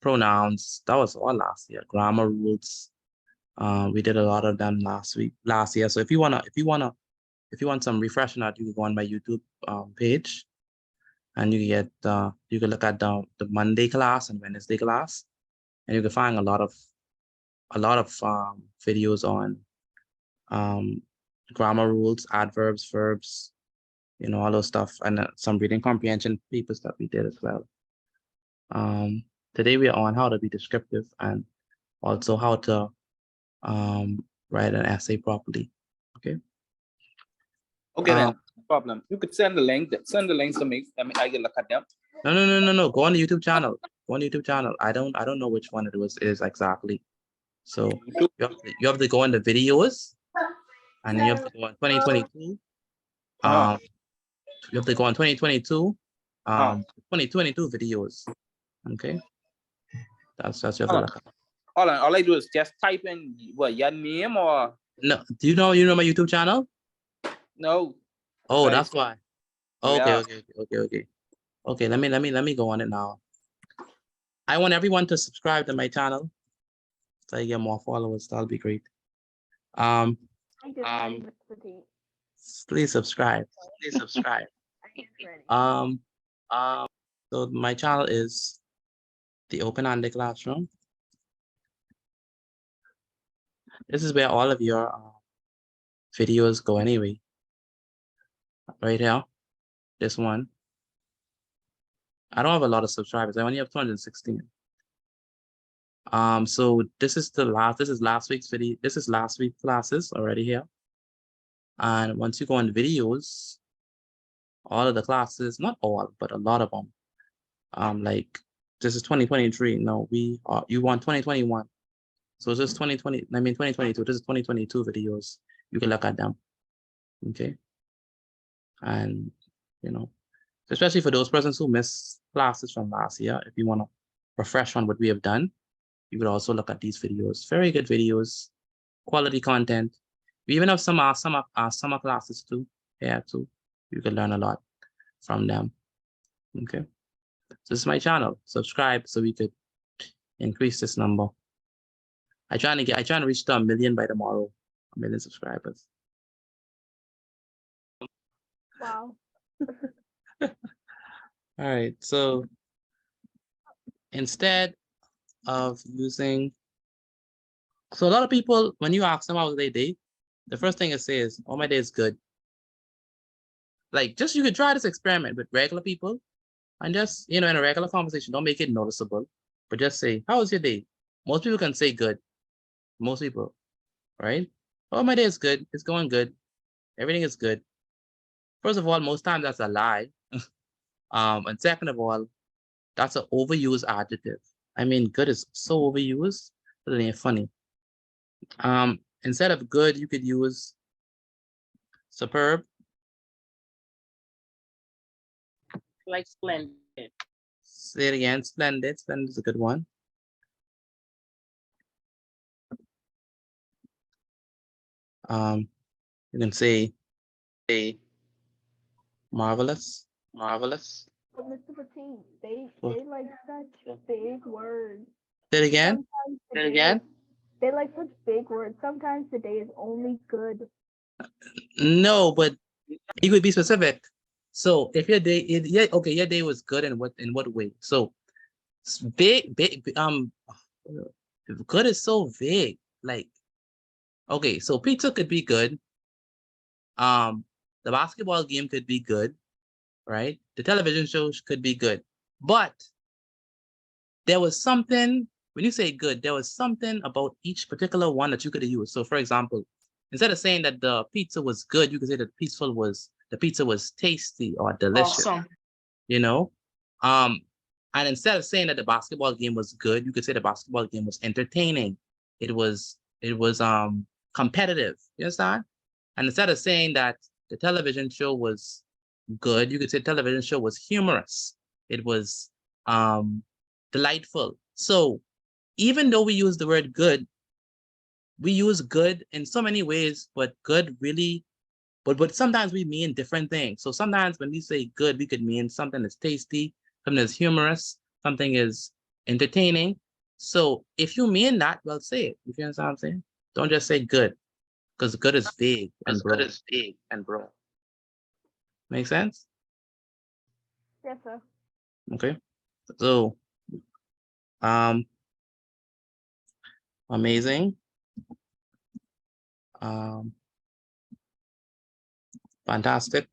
pronouns. That was all last year. Grammar rules. We did a lot of them last year. So if you want some refreshing out, you can go on my YouTube page, and you get you can look at the Monday class and Wednesday class, and you can find a lot of videos on grammar rules, adverbs, verbs, all those stuff, and some reading comprehension papers that we did as well. Today we are on how to be descriptive and also how to write an essay properly. Okay. Okay, then no problem. You could send the link. Send the links to me. I can look at them. No. Go on the YouTube channel. Go on the YouTube channel. I don't know which one it is exactly. So you have to go on the videos, and you have to go on 2022. You have to go on 2022. 2022 videos. Okay. That's you have to look at. All I do is just type in what your name or no. Do you know my YouTube channel? No. Oh, Right. that's why. Okay, Yeah. okay. Let me go on it now. I want everyone to subscribe to my channel so I get more followers. That'll be great. Please subscribe. Please subscribe. So my channel is the Open-Handed Classroom. This is where all of your videos go anyway. Right here, this one. I don't have a lot of subscribers. I only have 216. So this is last week's video. This is last week's classes already here. And once you go on videos, all of the classes, not all, but a lot of them. Like this is 2023. No, you want 2021. So this is 2022. This is 2022 videos. You can look at them. Okay. And especially for those persons who missed classes from last year, if you want to refresh on what we have done, you could also look at these videos. Very good videos, quality content. We even have some summer classes too. Yeah, too. You can learn a lot from them. Okay. So this is my channel. Subscribe so we could increase this number. I trying to reach to 1 million by tomorrow. 1 million subscribers. Wow. All right. So instead of using, so a lot of people, when you ask them how was their day, the first thing they say is, "Oh, my day is good." Like, you could try this experiment with regular people, and just in a regular conversation, don't make it noticeable, but just say, "How was your day?" Most people can say good. Most people, right? "Oh, my day is good. It's going good. Everything is good." First of all, most times that's a lie. And second of all, that's an overused adjective. I mean, good is so overused that it ain't funny. Instead of good, you could use superb. Like splendid. Say it again, splendid. Splendid is a good one. You can say marvelous. Marvelous. But Mr. Petit, they like such big words. Say it again. Say it again. They like such big words. Sometimes the day is only good. No, but you could be specific. So if your day, your day was good in what way? So big, good is so vague. Like, okay, so pizza could be good. The basketball game could be good, right? The television show could be good, but there was something, when you say good, there was something about each particular one that you could have used. So for example, instead of saying that the pizza was good, you could say that the pizza was tasty or delicious. Awesome. And instead of saying that the basketball game was good, you could say the basketball game was entertaining. It was competitive. You understand? And instead of saying that the television show was good, you could say the television show was humorous. It was delightful. So even though we use the word good, we use good in so many ways, but good really, but sometimes we mean different things. So sometimes when we say good, we could mean something that's tasty, something that's humorous, something is entertaining. So if you mean that, well, say it. You understand what I'm saying? Don't just say good, because good is big and broad. Good is big and broad. Make sense? Yes, sir. Okay. So, amazing. Fantastic.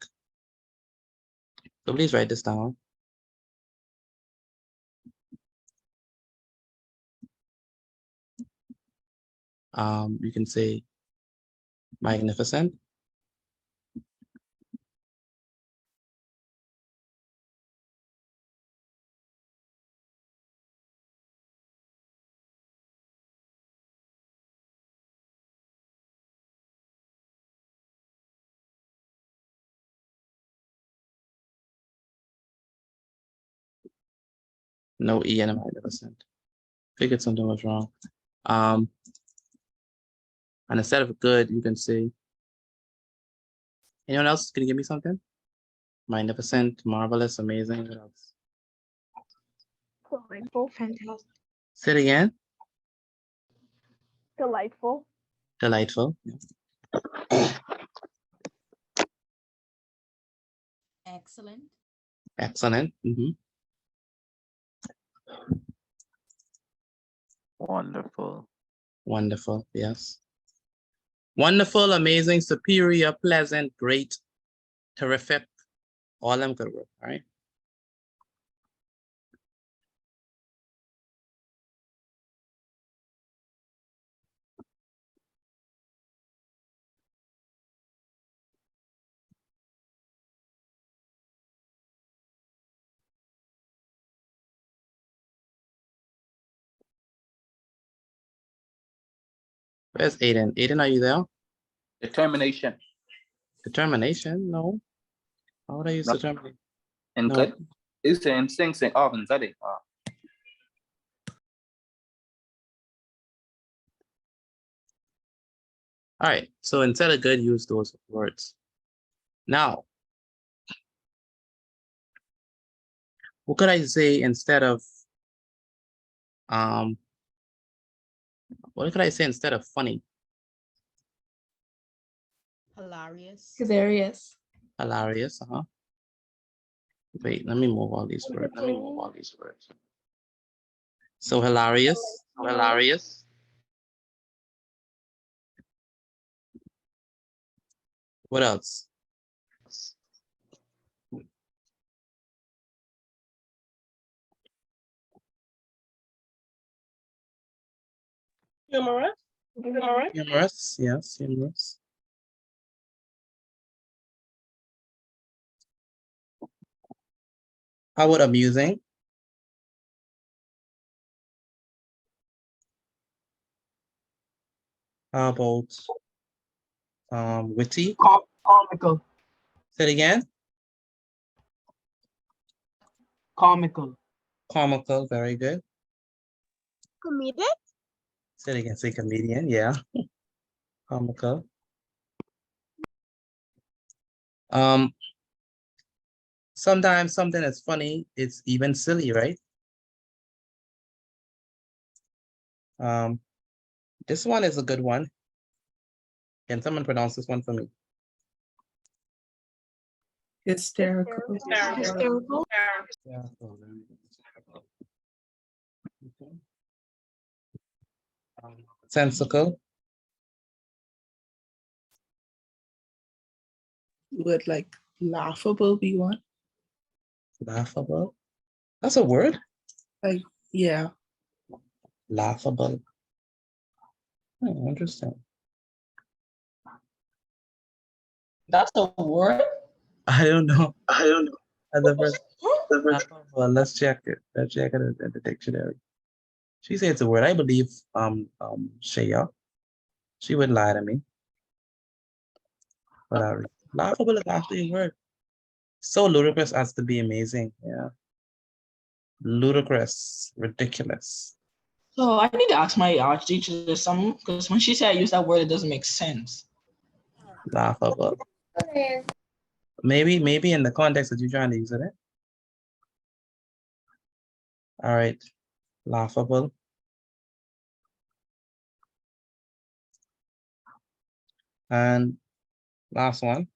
So please write this down. You can say magnificent. No E in a magnificent. Figured something was wrong. And instead of good, you can say, anyone else can you give me something? Magnificent, marvelous, amazing. What else? Delightful, fantastic. Say it again. Delightful. Delightful. Excellent. Excellent. Wonderful. Wonderful. Yes. Wonderful, amazing, superior, pleasant, great, terrific. All them good work. All right. Where's Aiden? Aiden, are you there? Determination. Determination? No. How would I use No. determination? And No. good. It's in sing often study. All right. So instead of good, use those words. Now, what could I say instead of what could I say instead of funny? Hilarious. Hilarious. Hilarious. Wait, let me move all these words. So hilarious. Hilarious. What else? Humorous. Humorous. Yes, humorous. How about amusing? How about witty? Comical. Say it again. Comical. Comical, very good. Comedic. Say it again, say comedian, yeah. Comical. Sometimes something that's funny, it's even silly, right? This one is a good one. Can someone pronounce this one for me? Hysterical. Hysterical. Yeah. Sensical. Would like laughable be one? Laughable. That's a word? Like, yeah. Laughable. Oh, interesting. That's a word. I don't know. Well, let's check it. Let's check it in the dictionary. She said it's a word. I believe Shaya. She wouldn't lie to me. But laughable is actually a word. So ludicrous as to be amazing. Yeah. Ludicrous. Ridiculous. So I need to ask my art teacher something because when she said I use that word, it doesn't make sense. Laughable. Maybe in the context that you're trying to use it in. All right, laughable. And last one.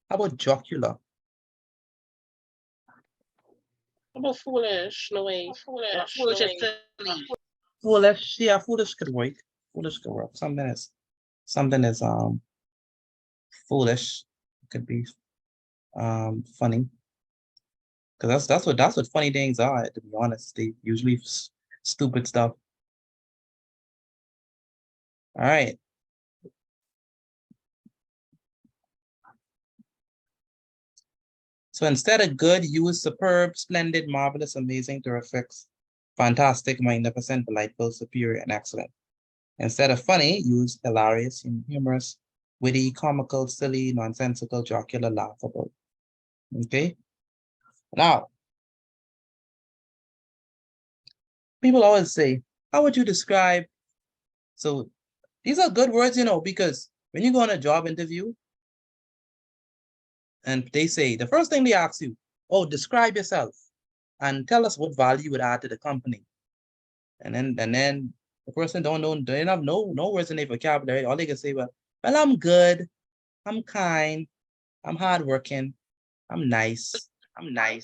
How about jocular? How about foolish? No way. Foolish is silly. Foolish, yeah, foolish could work. Foolish could work. Something is foolish. It could be funny. Because that's what funny things are, to be honest. They usually stupid stuff. All right. So instead of good, use superb, splendid, marvelous, amazing, terrific, fantastic, magnificent, delightful, superior, and excellent. Instead of funny, use hilarious, humorous, witty, comical, silly, nonsensical, jocular, laughable. Okay? Now, people always say, how would you describe? So these are good words, because when you go on a job interview and they say, the first thing they ask you, oh, describe yourself and tell us what value you would add to the company. And then the person they have no words in their vocabulary. All they can say, well, I'm good, I'm kind, I'm hardworking, I'm nice. The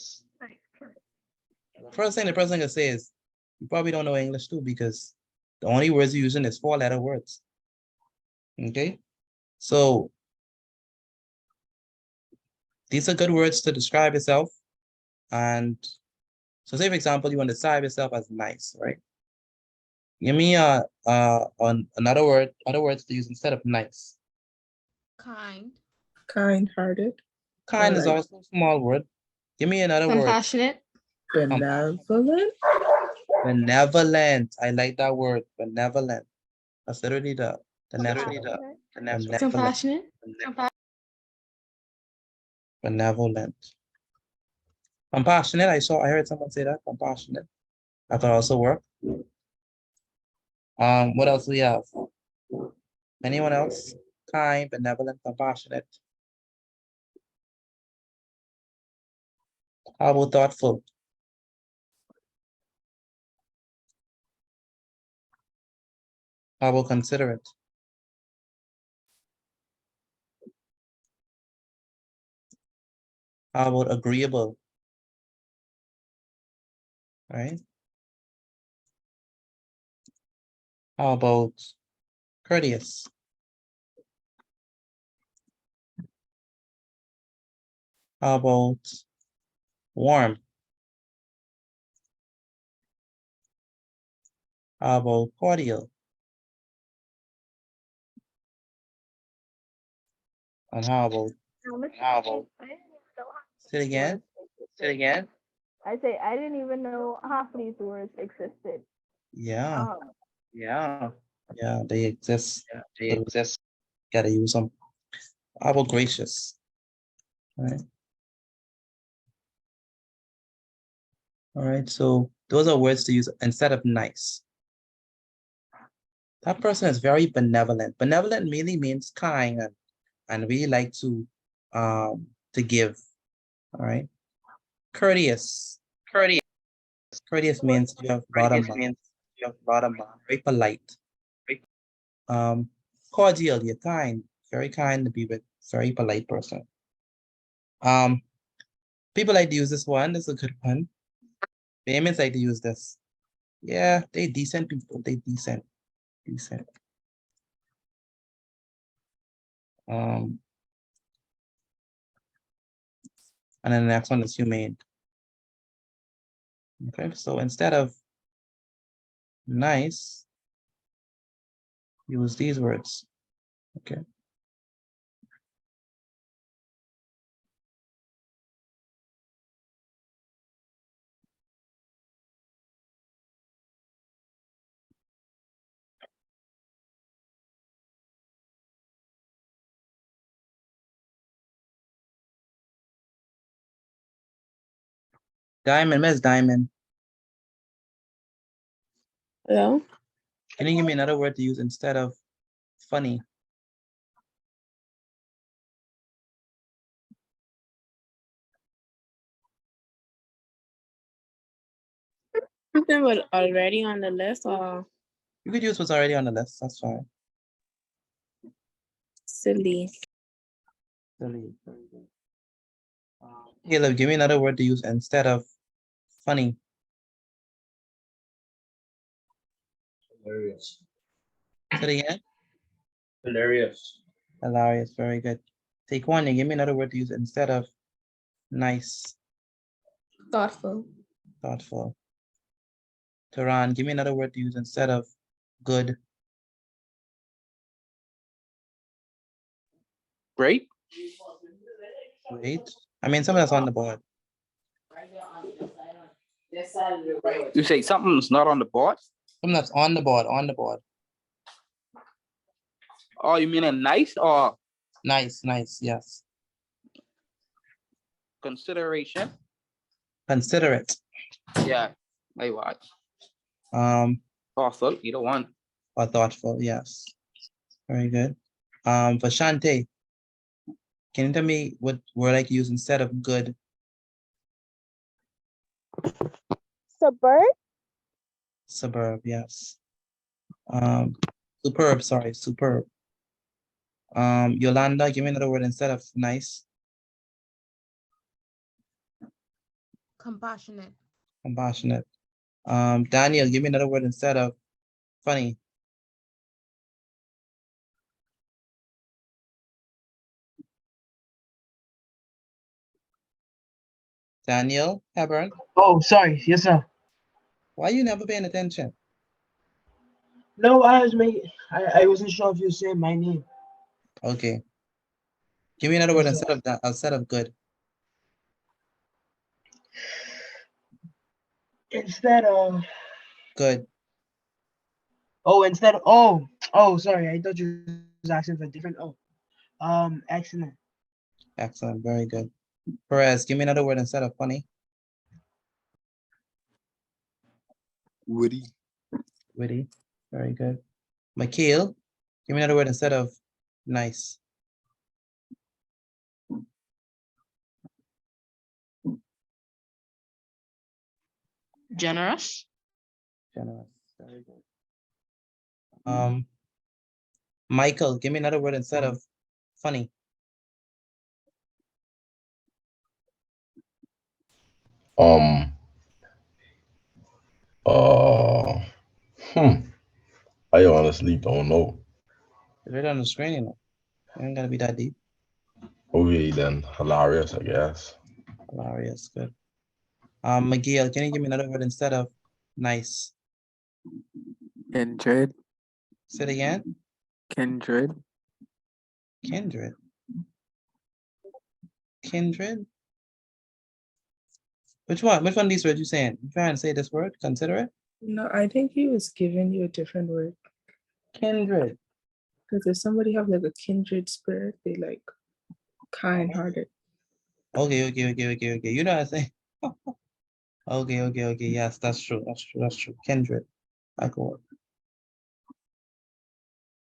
first thing the person can say is, you probably don't know English too, because the only words you're using is 4-letter words. Okay? So these are good words to describe yourself. And so say, for example, you want to describe yourself as nice, right? Give me on other words to use instead of nice. Kind. Kind-hearted. Kind is also a small word. Give me another word. Compassionate. Benevolent. Benevolent. I like that word. Benevolent. That's literally the next word. Compassionate. Benevolent. Compassionate. I heard someone say that. Compassionate. That could also work. What else do we have? Anyone else? Kind, benevolent, compassionate. How about thoughtful? How about considerate? How about agreeable? Right? How about courteous? How about warm? How about cordial? And how about say it again? I say I didn't even know half of these words existed. Yeah. Yeah. Yeah, they exist. So gotta use them. How about gracious? Right. All right. So those are words to use instead of nice. That person is very benevolent. Benevolent really means kind and really like to give. All right. Courteous. Courteous means you have a lot of mind. Very polite. Cordial, you're kind, very kind to be with, very polite person. People like to use this one. This is a good one. Payments like to use this. Yeah, they decent people. They decent. And then the next one is humane. Okay, so instead of nice, use these words. Okay. Diamond, Miss Diamond. Hello? Can you give me another word to use instead of funny? Something was already on the list or You could use what's already on the list. That's fine. silly. Silly. Very good. Caleb, give me another word to use instead of funny. Hilarious. Say it again. Hilarious. Hilarious. Very good. Take one and give me another word to use instead of nice. Thoughtful. Thoughtful. Taran, give me another word to use instead of good. Great. Great. I mean, something that's on the board. You say something's not on the board? Something that's on the board. On the board. Oh, you mean a nice or Nice. Nice. Yes. consideration? Considerate. Yeah. I watch. Thoughtful. Either one. Or thoughtful. Yes. Very good. Vashante, can you tell me what word I can use instead of good? Suburb. Suburb, yes. Superb, sorry, superb. Yolanda, give me another word instead of nice. Compassionate. Compassionate. Daniel, give me another word instead of funny. Daniel Hebron. Oh, sorry. Yes, sir. Why you never paying attention? No, I wasn't sure if you said my name. Okay. Give me another word Yes, sir. instead of good. Instead of Good. sorry. I thought you was asking for different. Excellent. Excellent, very good. Perez, give me another word instead of funny. Witty. Witty, very good. Mikhail, give me another word instead of nice. Generous. Generous, very good. Michael, give me another word instead of funny. Um. I honestly don't know. It's right on the screen, you know. It ain't gotta be that deep. Okay, then hilarious, I guess. Hilarious, good. Miguel, can you give me another word instead of nice? Kindred. Say it again. Kindred. Kindred. Kindred. Which one? Which one of these words you saying? You trying to say this word? Consider it. No, I think he was giving you a different word. Kindred. Because if somebody have like a kindred spirit, they like kind-hearted. Okay. You know what I'm saying? Okay. Yes, that's true. That's true. Kindred. I go work.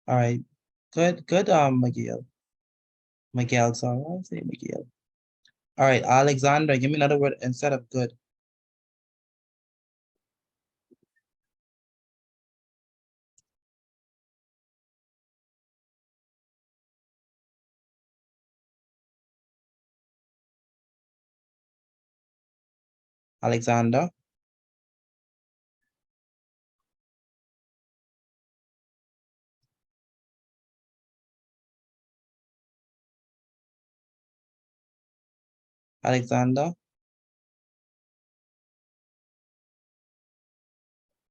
All right. Good, Miguel. Miguel, sorry. I say Miguel. All right, Alexander, give me another word instead of good. Alexander. Alexander.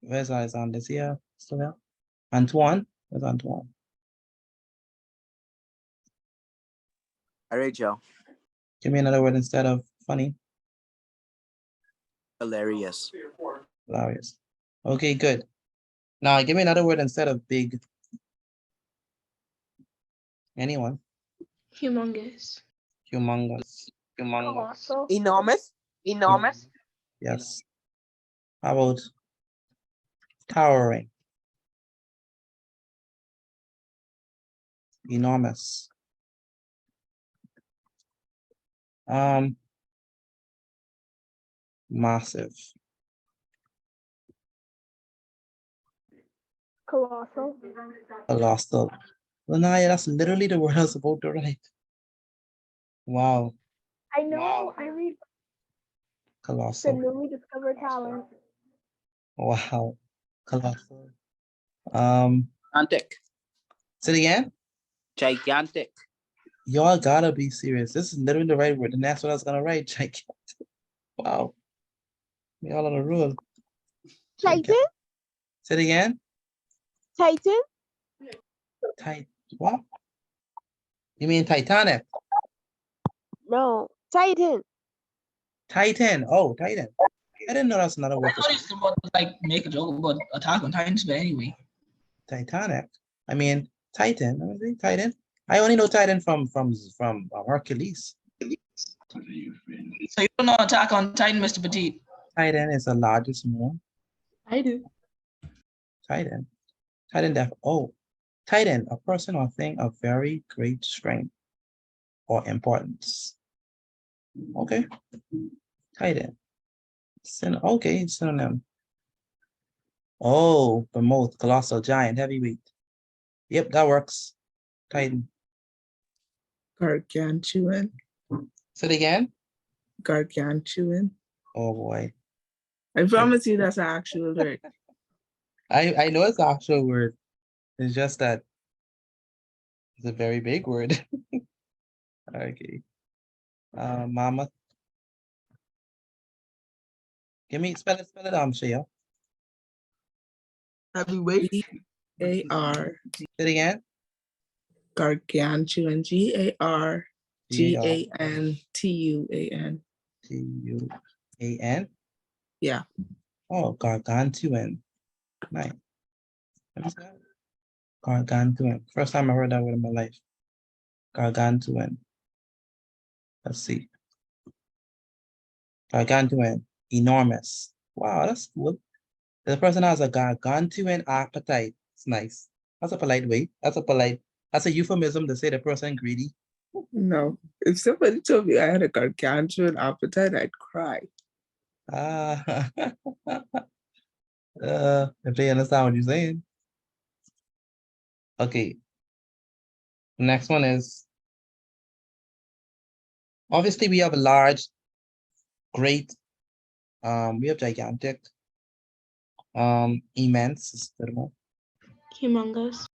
Where's Alexander? Is he still there? Antoine? Where's Antoine? All right, Joe. Give me another word instead of funny. Hilarious. Hilarious. Okay, good. Now give me another word instead of big. Anyone? Humongous. Humongous. Humongous. Colossal. Enormous. Enormous. Yes. How about Towering. Enormous. Massive. Colossal. Colossal. Lanaya, that's literally the word I was about to write. Wow. I know. I read the Colossal. newly discovered talent. Wow. Colossal. Gigantic. Say it again. Gigantic. Y'all gotta be serious. This is literally the right word, and that's what I was gonna write. Gigantic. Wow. Y'all on a rule. Titan? Say it again. Titan? What? You mean Titanic? No. Titan. Titan. Oh, Titan. I didn't know that's another word. I thought he's about to like make a joke about Attack on Titans, but anyway. Titanic. I mean Titan. Let me see. Titan. I only know Titan from Hercules. So you don't know Attack on Titan, Mr. Petit? Titan is the largest moon. I do. Titan. Titan, a person or thing of very great strength or importance. Okay. Titan. Okay, synonym. Oh, behemoth, colossal, giant, heavyweight. Yep, that works. Titan. Gargantuan. Say it again. Gargantuan. Oh boy. I promise you that's an actual word. I know it's the actual word. It's just that it's a very big word. Okay. Mama. Spell it, Shaya. Heavyweight. G-A-R. Say it again. Gargantuan. G-A-R-G-A-N-T-U-A-N. T-U-A-N? Yeah. Oh, gargantuan. Nice. Let me see that. Gargantuan. First time I heard that word in my life. Gargantuan. Let's see. Gargantuan. Enormous. Wow, that's cool. The person has a gargantuan appetite. It's nice. That's a polite way. That's a euphemism to say the person greedy. No. If somebody told me I had a gargantuan appetite, I'd cry. If they understand what you're saying. Okay. Next one is, obviously we have a large, great, we have gigantic, immense is the one. Humongous.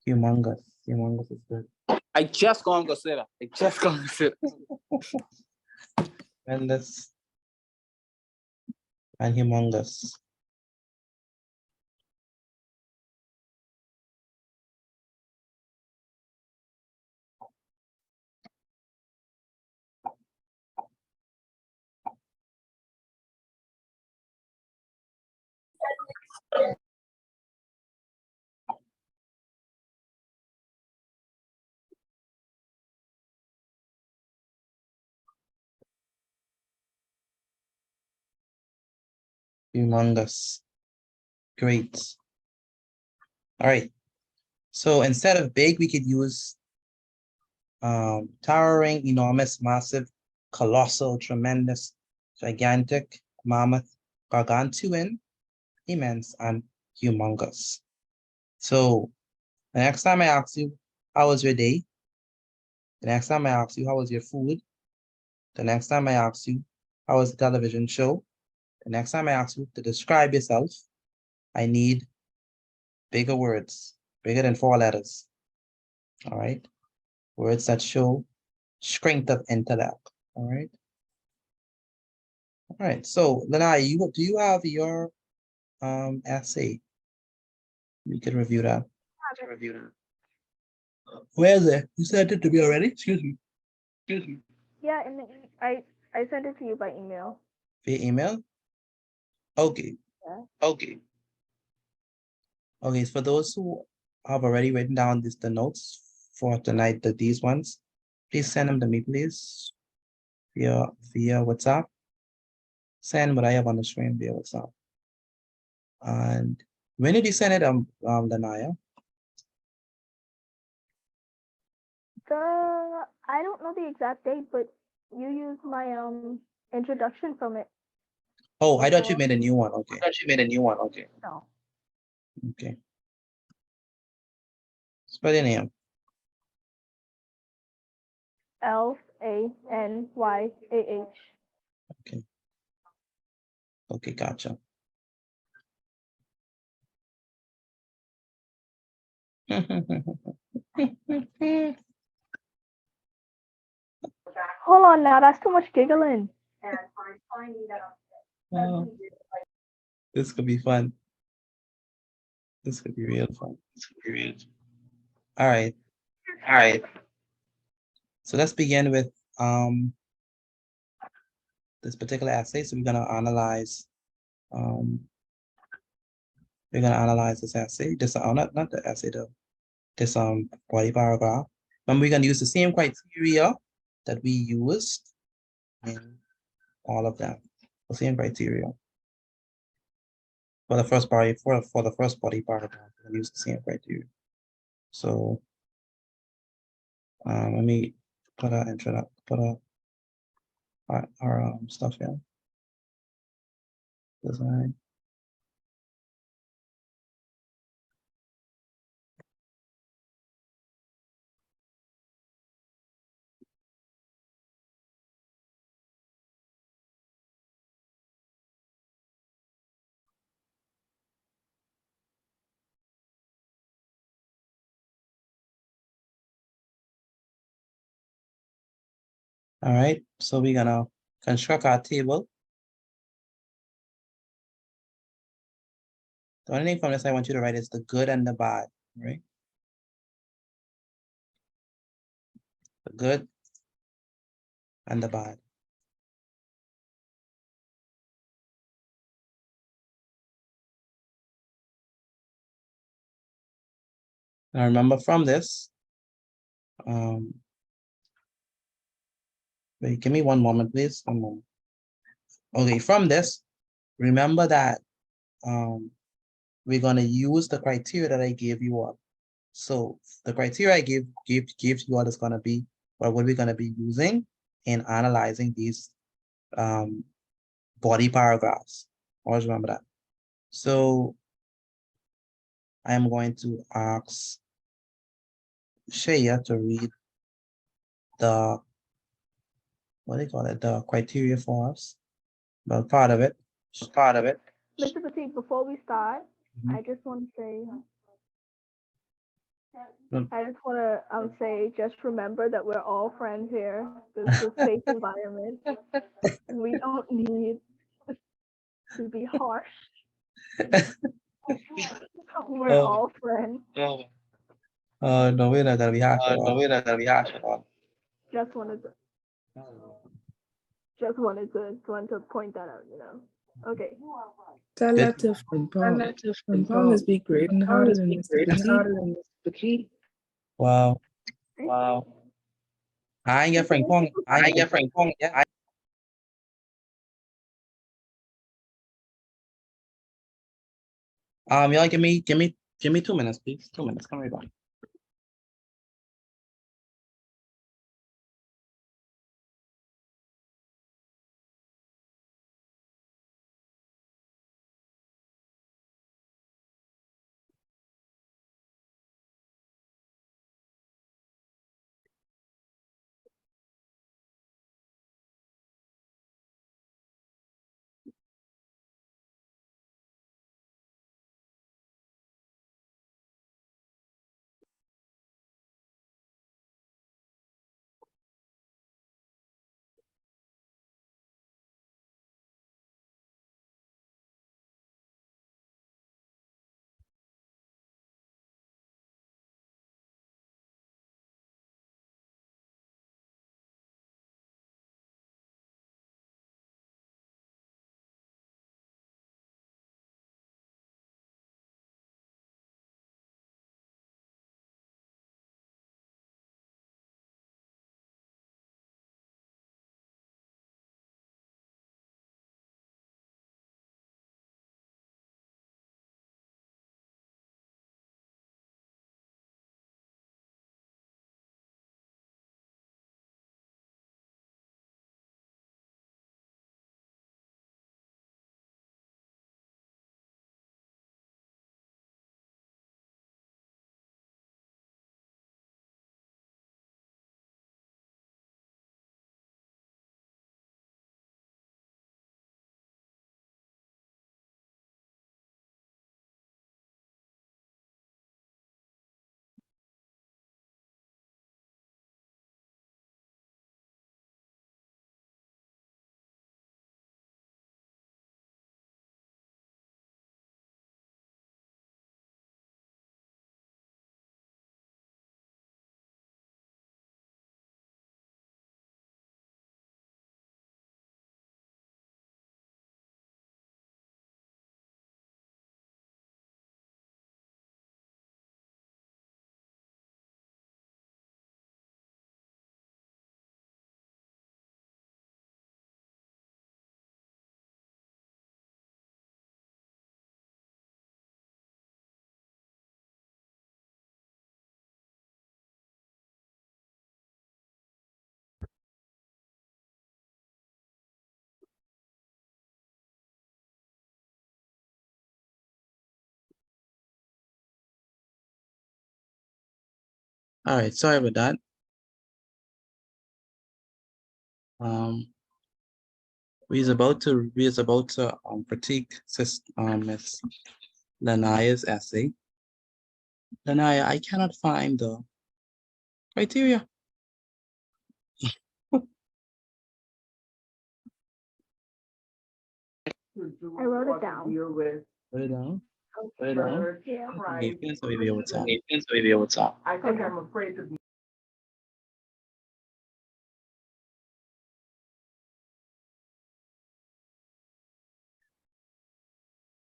Humongous is good. I just gonna consider. Tremendous and humongous. Humongous. Great. All right. So instead of big, we could use towering, enormous, massive, colossal, tremendous, gigantic, mammoth, gargantuan, immense, and humongous. So the next time I ask you, how was your day? The next time I ask you, how was your food? The next time I ask you, how was the television show? The next time I ask you to describe yourself, I need bigger words, bigger than 4 letters. All right. Words that show strength of intellect. All right. All right. So Lanai, do you have your essay? We can review that. Where is it? You sent it to me already? Excuse me. Yeah, I sent it to you by email. Via email? Okay. Yeah. Okay, for those who have already written down the notes for tonight, these ones, please send them to me, please, via WhatsApp. Send what I have on the screen via WhatsApp. And When did you send it, Danaya? I don't know the exact date, but you used my introduction from it. Oh, I thought you made a new one. Okay. I thought you made a new one. Okay. No. Okay. Spell your name. Lanyah. Okay. Okay, gotcha. Hold on now, that's too much giggling. Oh, this could be fun. This could be real fun. All right. All right. So let's begin with this particular essay. So we're gonna analyze this essay. This not the essay though. This body paragraph. And we're gonna use the same criteria that we used in all of them. The same criteria. For the first body, for the first body paragraph, we're gonna use the same criteria. So let me put our stuff in. Design. All right, so we're gonna construct our table. The only thing from this I want you to write is the good and the bad, right? The good and the bad. Now remember from this, wait, give me one moment, please. One moment. Okay, from this, remember that we're gonna use the criteria that I gave you all. So the criteria I gave you all is gonna be what we're gonna be using in analyzing these body paragraphs. Always remember that. So I am going to ask Shaya to read the, what do you call it, the criteria for us, but part of it. Mr. Petit, before we start, I just want to say, just remember that we're all friends here. This is a safe environment. We don't need to be harsh. We're all friends. No, we're not gonna be harsh at all. Just wanted to point that out, Okay. Tell that to Frimpong. Frimpong is be grading harder than Mr. Petit. Wow. I ain't get Frank Pong. Yeah. Y'all give me 2 minutes, please. 2 minutes. Come right back. All right, sorry about that. We is about to critique Miss Lanaya's essay. Lanaya, I cannot find the criteria. I wrote it down. Put it down. Yeah. Okay, pienso vivir what's up. I think I'm afraid to be.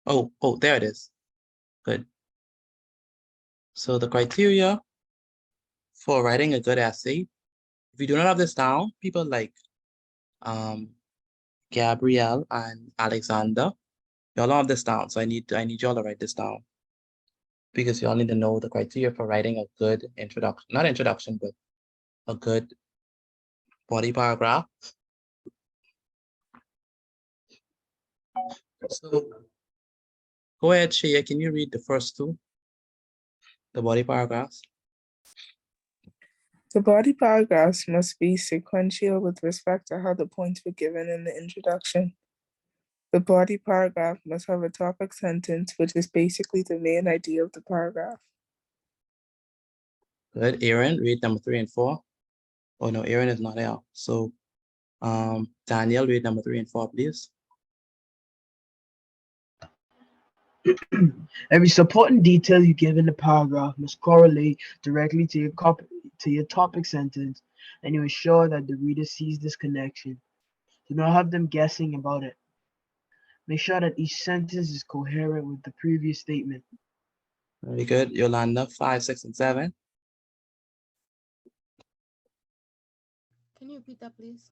Oh, there it is. Good. So the criteria for writing a good essay, if you do not have this down, people like Gabrielle and Alexander, y'all don't have this down. So I need y'all to write this down, because y'all need to know the criteria for writing a good introduction, not introduction, but a good body paragraph. So go ahead, Shea, can you read the first two? The body paragraphs. The body paragraphs must be sequential with respect to how the points were given in the introduction. The body paragraph must have a topic sentence, which is basically the main idea of the paragraph. Good. Aaron, read number 3 and 4. Oh no, Aaron is not there. So Daniel, read number 3 and 4, please. Every supporting detail you give in the paragraph must correlate directly to your topic sentence, and you ensure that the reader sees this connection. Do not have them guessing about it. Make sure that each sentence is coherent with the previous statement. Very good. Yolanda, 5, 6, and 7. Can you repeat that, please?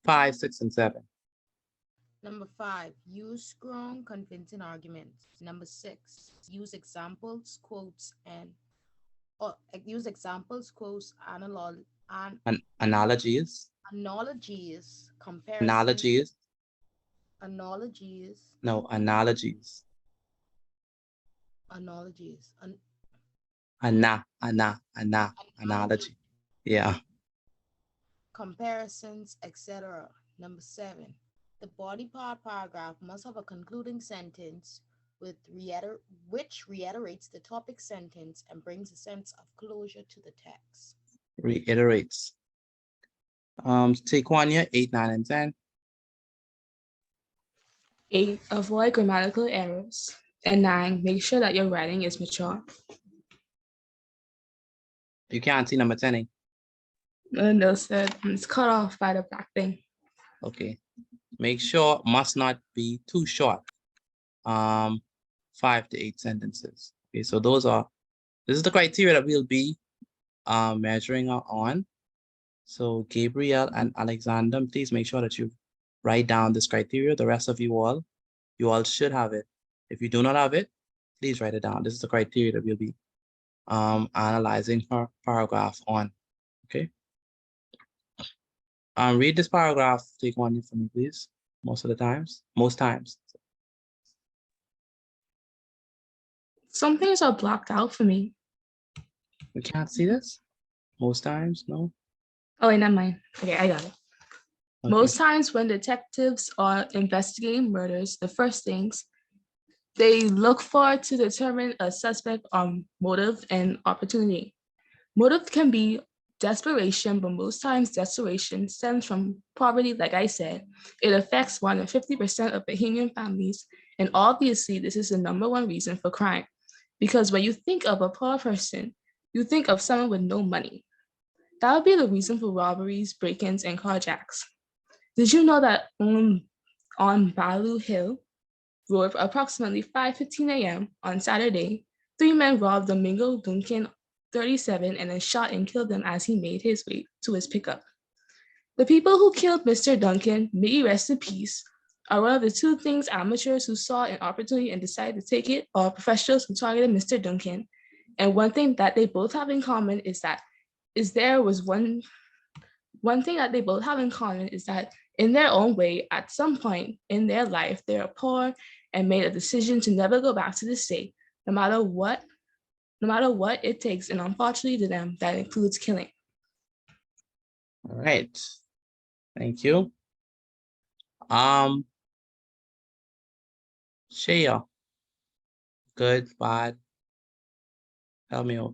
5, 6, and 7. Number 5, use strong, convincing arguments. Number 6, use examples, quotes, Analogies. comparisons. No, analogies. Analogy. Yeah. Comparisons, etc. Number 7, the body part paragraph must have a concluding sentence which reiterates the topic sentence and brings a sense of closure to the text. Reiterates. Take one here, 8, 9, and 10. 8, avoid grammatical errors. And 9, make sure that your writing is mature. You can't see number 10. No, sir. It's cut off by the black thing. Okay. Make sure must not be too short. 5 to 8 sentences. Okay, so this is the criteria that we'll be measuring on. So Gabriel and Alexander, please make sure that you write down this criteria. The rest of you all should have it. If you do not have it, please write it down. This is the criteria that we'll be analyzing her paragraph on. Okay. Read this paragraph, take one for me, please. Most times. Some things are blocked out for me. We can't see this? Most times, no? Oh, wait, never mind. Okay, I got it. Okay. Most times when detectives are investigating murders, the first things they look for to determine a suspect are motive and opportunity. Motive can be desperation, but most times desperation stems from poverty. Like I said, it affects more than 50% of Bahamian families. And obviously, this is the #1 reason for crime. Because when you think of a poor person, you think of someone with no money. That would be the reason for robberies, break-ins, and carjacks. Did you know that on Balu Hill Road, approximately 5:15 a.m. on Saturday, 3 men robbed Domingo Duncan, 37, and then shot and killed him as he made his way to his pickup? The people who killed Mr. Duncan, may he rest in peace, are one of the two things amateurs who saw an opportunity and decided to take it, or professionals who targeted Mr. Duncan. And one thing that they both have in common is that in their own way, at some point in their life, they are poor and made a decision to never go back to the state, no no matter what it takes, and unfortunately to them, that includes killing. All right. Thank you. Shea. Good, bad. Help me out.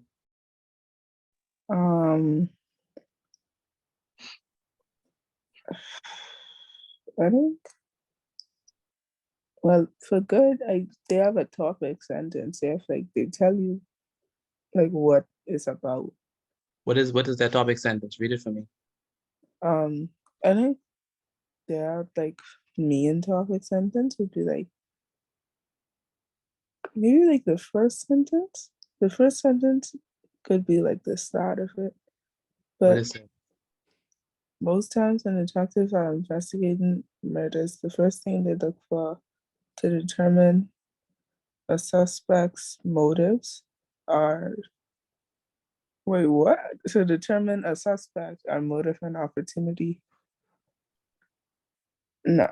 I think, well, for good, they have a topic sentence. They tell you like what it's about. What is that topic sentence? Read it for me. I think they have like main topic sentence would be like maybe like the first sentence. The first sentence could be like the start of it. What But is it? most times when detectives are investigating murders, the first thing they look for to determine a suspect's motives are to determine a suspect are motive and opportunity. No,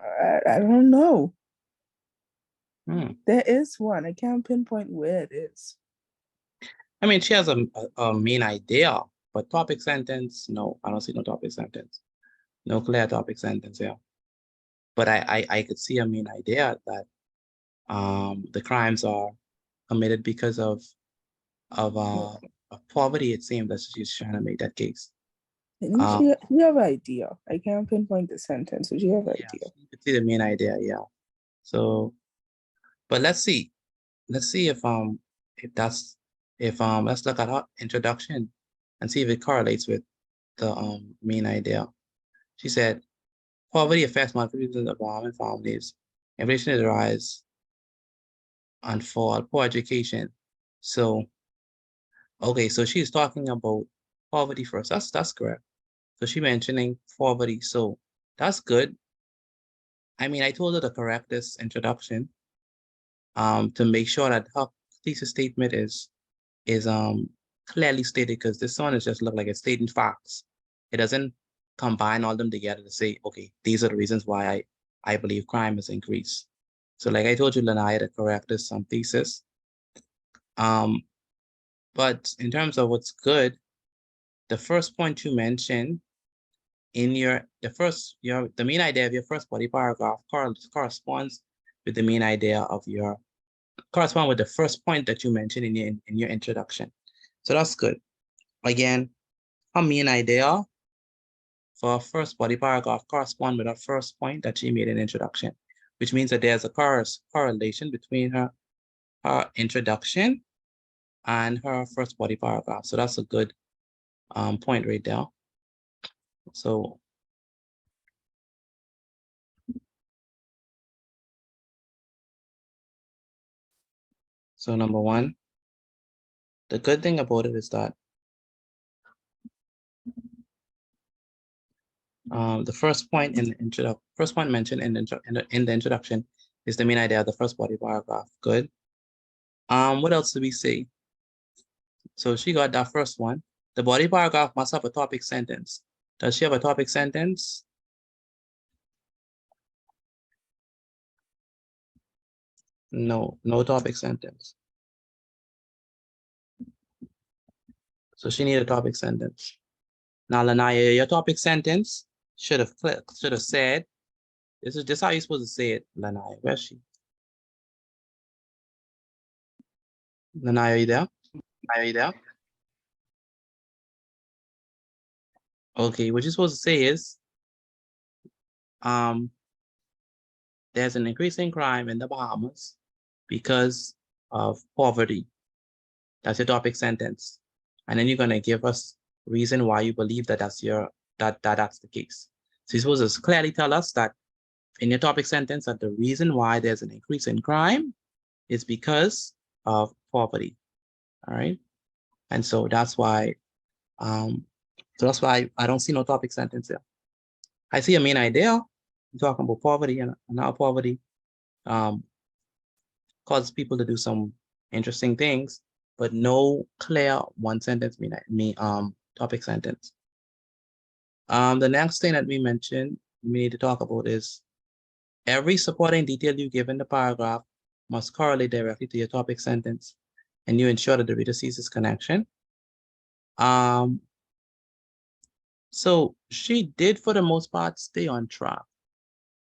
I don't know. There is one. I can't pinpoint where it is. I mean, she has a main idea, but topic sentence, no, I don't see no topic sentence. No clear topic sentence here. But I could see a main idea that the crimes are committed because of poverty. It seems that she's trying to make that case. You have an idea. I can't pinpoint the sentence, but you have an idea. You could see the main idea, yeah. So, but let's see if let's look at her introduction and see if it correlates with the main idea. She said, poverty affects multiple of and families. Inflation is a rise and fall, poor education. So, okay, so she's talking about poverty first. That's correct. So she mentioning poverty. So that's good. I mean, I told her to correct this introduction to make sure that her thesis statement is clearly stated, because this one is just look like it's stating facts. It doesn't combine all them together to say, okay, these are the reasons why I believe crime has increased. So like I told you, Lanaya, to correct this thesis. But in terms of what's good, the first point you mentioned in the main idea of your first body paragraph corresponds with the main idea of correspond with the first point that you mentioned in your introduction. So that's good. Again, her main idea for our first body paragraph correspond with our first point that she made in introduction, which means that there's a correlation between her introduction and her first body paragraph. So that's a good point right there. So number one, the good thing about it is that the first point mentioned in the introduction is the main idea of the first body paragraph. Good. What else do we say? So she got that first one. The body paragraph must have a topic sentence. Does she have a topic sentence? No topic sentence. So she needed a topic sentence. Now, Lanaya, your topic sentence should have said, this is just how you're supposed to say it, Lanaya. Where's she? Lanaya, are you there? Are you there? Okay, what you're supposed to say is, there's an increase in crime in the Bahamas because of poverty. That's your topic sentence. And then you're gonna give us reason why you believe that that's the case. So you're supposed to clearly tell us that in your topic sentence that the reason why there's an increase in crime is because of poverty. All right. And so that's why I don't see no topic sentence here. I see a main idea. I'm talking about poverty and how poverty causes people to do some interesting things, but no clear one sentence topic sentence. The next thing that we need to talk about is every supporting detail you give in the paragraph must correlate directly to your topic sentence. and you ensure that the reader sees this connection. So she did, for the most part, stay on track.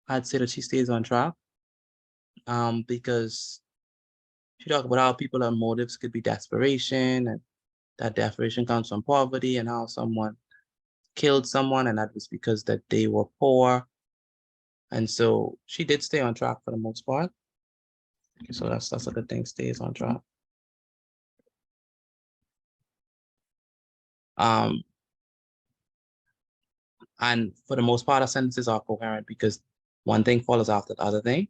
I'd say that she stays on track, because she talked about how people are motives could be desperation, and that desperation comes from poverty, and how someone killed someone, and that was because that they were poor. And so she did stay on track for the most part. So that's a good thing, stays on track. And for the most part, our sentences are coherent because one thing follows after the other thing.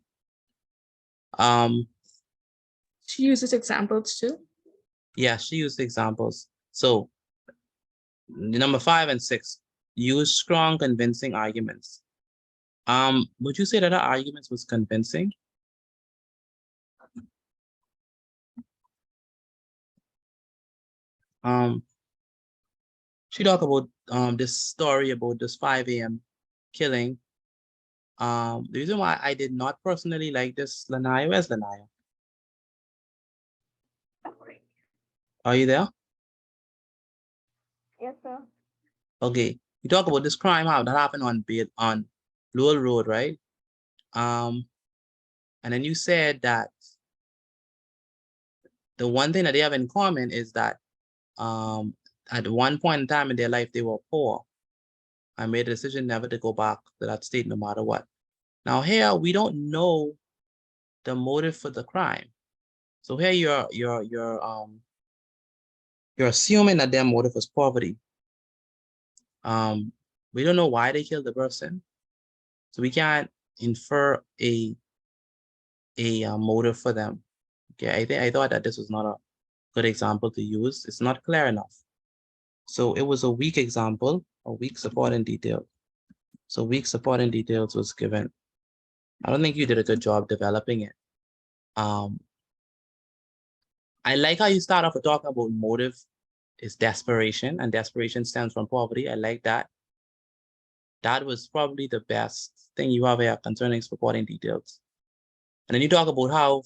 She uses examples too. Yeah, she used examples. So number 5 and 6, use strong, convincing arguments. Would you say that her arguments was convincing? She talked about this story about this 5 a.m. killing. The reason why I did not personally like this, Lanaya, where's Lanaya? Are you there? Yes, sir. Okay, you talk about this crime that happened on Lowell Road, right? And then you said that the one thing that they have in common is that at one point in time in their life they were poor and made a decision never to go back to that state no matter what. Now here we don't know the motive for the crime. So here you're assuming that their motive was poverty. We don't know why they killed the person, so we can't infer a motive for them. Okay, I thought that this was not a good example to use. It's not clear enough. So it was a weak example, a weak supporting detail. So weak supporting details was given. I don't think you did a good job developing it. I like how you start off with talking about motive is desperation, and desperation stems from poverty. I like that. That was probably the best thing you have here concerning supporting details. And then you talk about how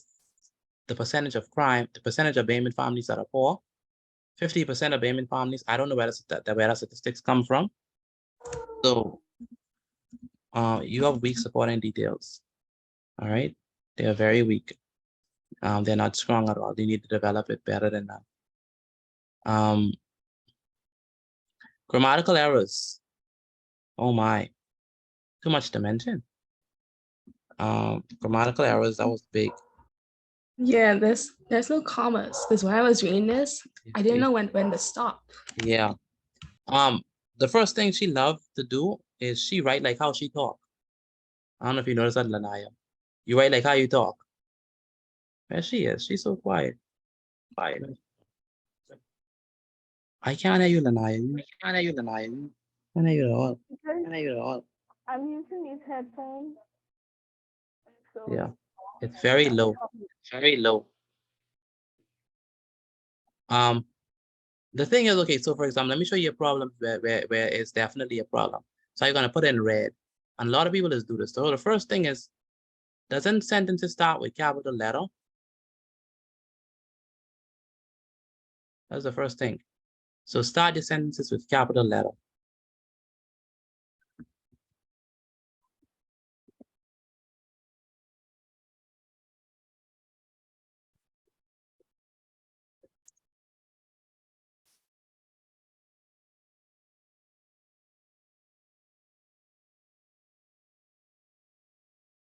the percentage of crime, the percentage of Bayman families that are poor, 50% of Bayman families, I don't know where the statistics come from. So you have weak supporting details. All right, they are very weak. They're not strong at all. They need to develop it better than that. Grammatical errors. Oh my, too much to mention. Grammatical errors, that was big. Yeah, there's no commas because when I was reading this, I didn't know when to stop. Yeah. The first thing she loved to do is she write like how she talk. I don't know if you noticed that, Lanaya. You write like how you talk. There she is. She's so quiet. Quiet. I can't hear you, Lanaya. I can't hear you, Lanaya. I can't hear you at all. I can't hear you at all. I'm using these headphones. So Yeah. It's very low. It's very low. The thing is, okay, so for example, let me show you a problem where it's definitely a problem. So you're gonna put in red. And a lot of people just do this. So the first thing is, doesn't sentences start with capital letter? That's the first thing. So start your sentences with capital letter.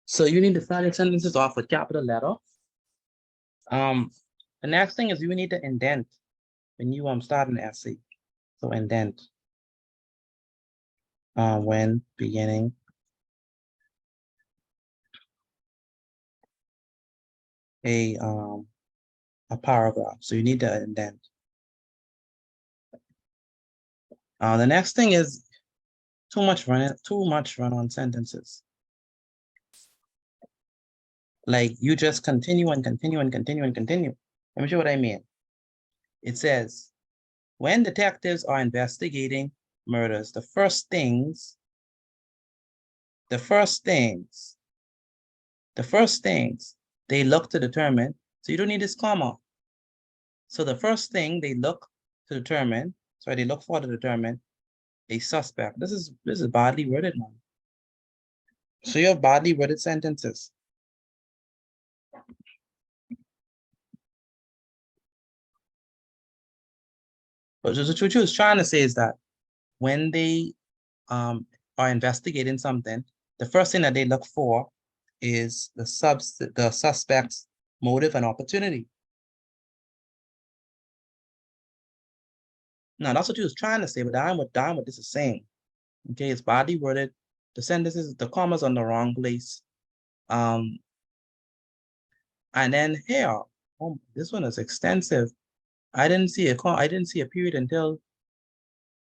So you need to start your sentences off with capital letter. The next thing is you need to indent when you start an essay. So indent when beginning a paragraph. So you need to indent. The next thing is too much run-on sentences. Like you just continue and continue and continue and continue. Let me show you what I mean. It says, when detectives are investigating murders, the first things they look to determine, so you don't need this comma. So the first thing they look to determine, sorry, they look for to determine a suspect. This is badly worded, man. So you have badly worded sentences. But what you was trying to say is that when they are investigating something, the first thing that they look for is the suspect's motive and opportunity. Now that's what you was trying to say, but what this is saying. Okay, it's badly worded. The sentences, the commas on the wrong place. And then here, oh, this one is extensive. I didn't see a period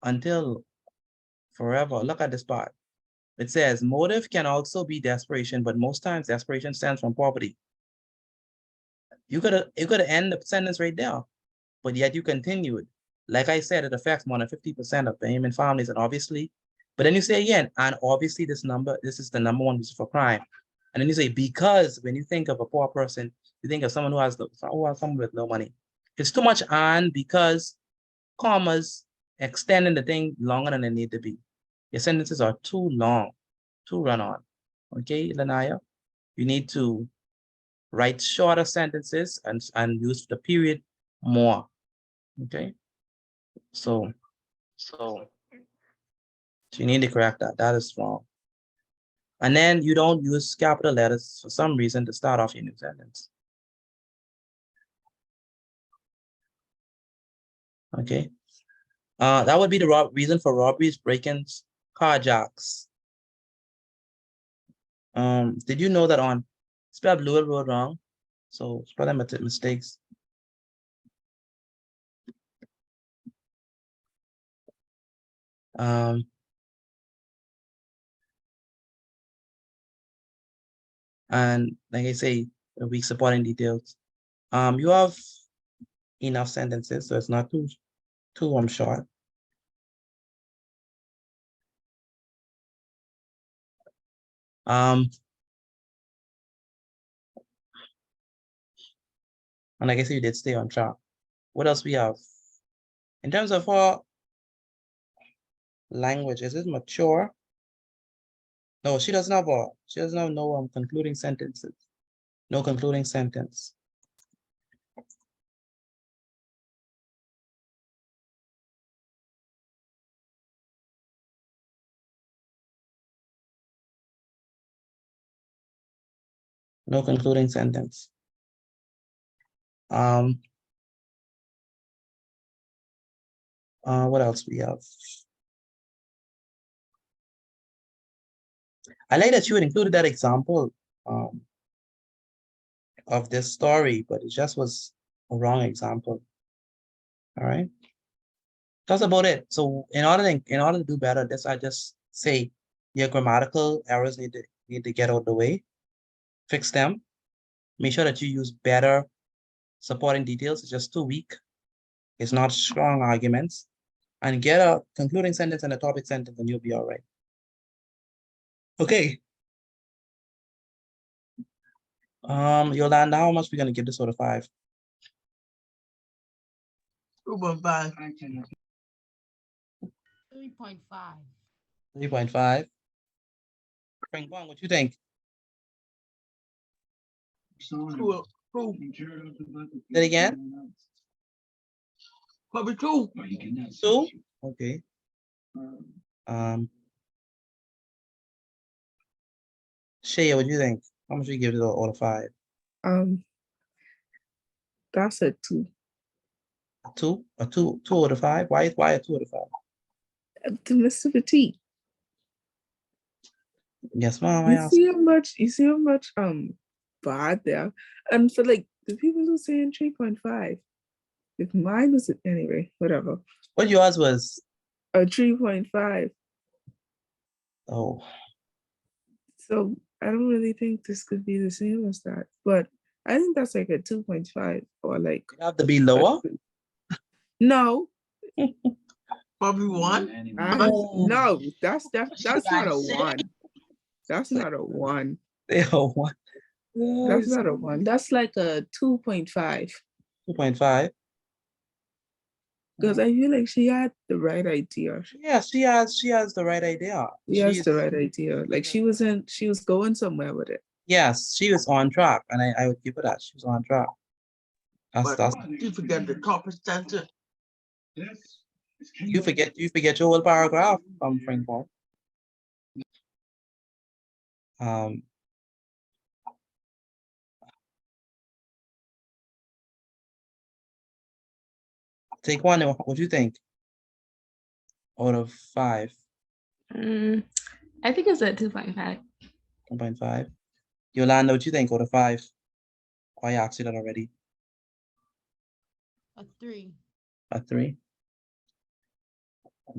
until forever. Look at this part. It says motive can also be desperation, but most times desperation stems from poverty. You could end the sentence right there, but yet you continued. Like I said, it affects more than 50% of Bahamian families, and obviously, but then you say again, and obviously this is the number one reason for crime. And then you say, because when you think of a poor person, you think of someone who has someone with no money. It's too much and because commas extending the thing longer than they need to be. Your sentences are too long, too run on. Okay, Lanaya, you need to write shorter sentences and use the period more. Okay, so you need to correct that. That is wrong. And then you don't use capital letters for some reason to start off your new sentence. Okay, that would be the reason for robberies, break-ins, carjacks. Did you know that on spelled Louis Road wrong? So spelling mistakes. And like I say, the weak supporting details. You have enough sentences, so it's not too short. And like I said, you did stay on track. What else we have? In terms of our language, is it mature? No, she doesn't have no concluding sentences. No concluding sentence. No concluding sentence. What else we have? I like that you had included that example of this story, but it just was a wrong example. All right. That's about it. So in order to do better, I just say your grammatical errors need to get out of the way, fix them, make sure that you use better supporting details. It's just too weak. It's not strong arguments, and get a concluding sentence and a topic sentence, and you'll be all right. Okay. Yolanda, how much we gonna give this out of 5? 2.5. 3.5. 3.5. Ping pong, what you think? Cool. Say it again. Probably 2. 2? Okay. Shea, what do you think? How much do you give it out of 5? That's a 2. A 2? A 2 out of 5? Why a 2 out of 5? To Mr. Petit. Yes, ma'am. You see how much bad there. And for like the people who saying 3.5. If mine was anyway, whatever. What yours was? A 3.5. Oh. So I don't really think this could be the same as that. But I think that's like a 2.5 or like. You have to be lower? No. Probably 1. No, that's not a 1. That's not a 1. They are 1. That's not a 1. That's like a 2.5. 2.5. Because I feel like she had the right idea. Yeah, she has the right idea. She has the right idea. Like she was going somewhere with it. Yes, she was on track, and I would give her that. She was on track. That's You forget the topic center. you forget your whole paragraph, Frank Paul. Take one. What do you think? Out of 5. I think it's a 2.5. 2.5. Yolanda, what do you think out of 5? Oh, I asked you that already. A 3. A 3.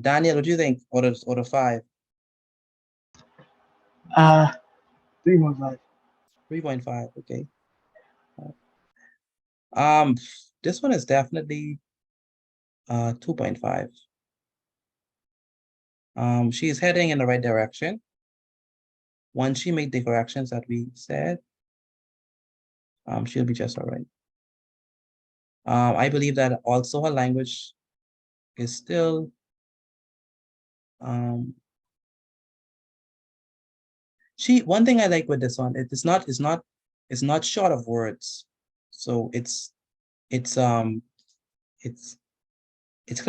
Daniel, what do you think out of 5? 3.5. 3.5. Okay. This one is definitely 2.5. She's heading in the right direction. Once she made the corrections that we said, she'll be just all right. I believe that also her language is still one thing I like with this one, it's not short of words. So it's clear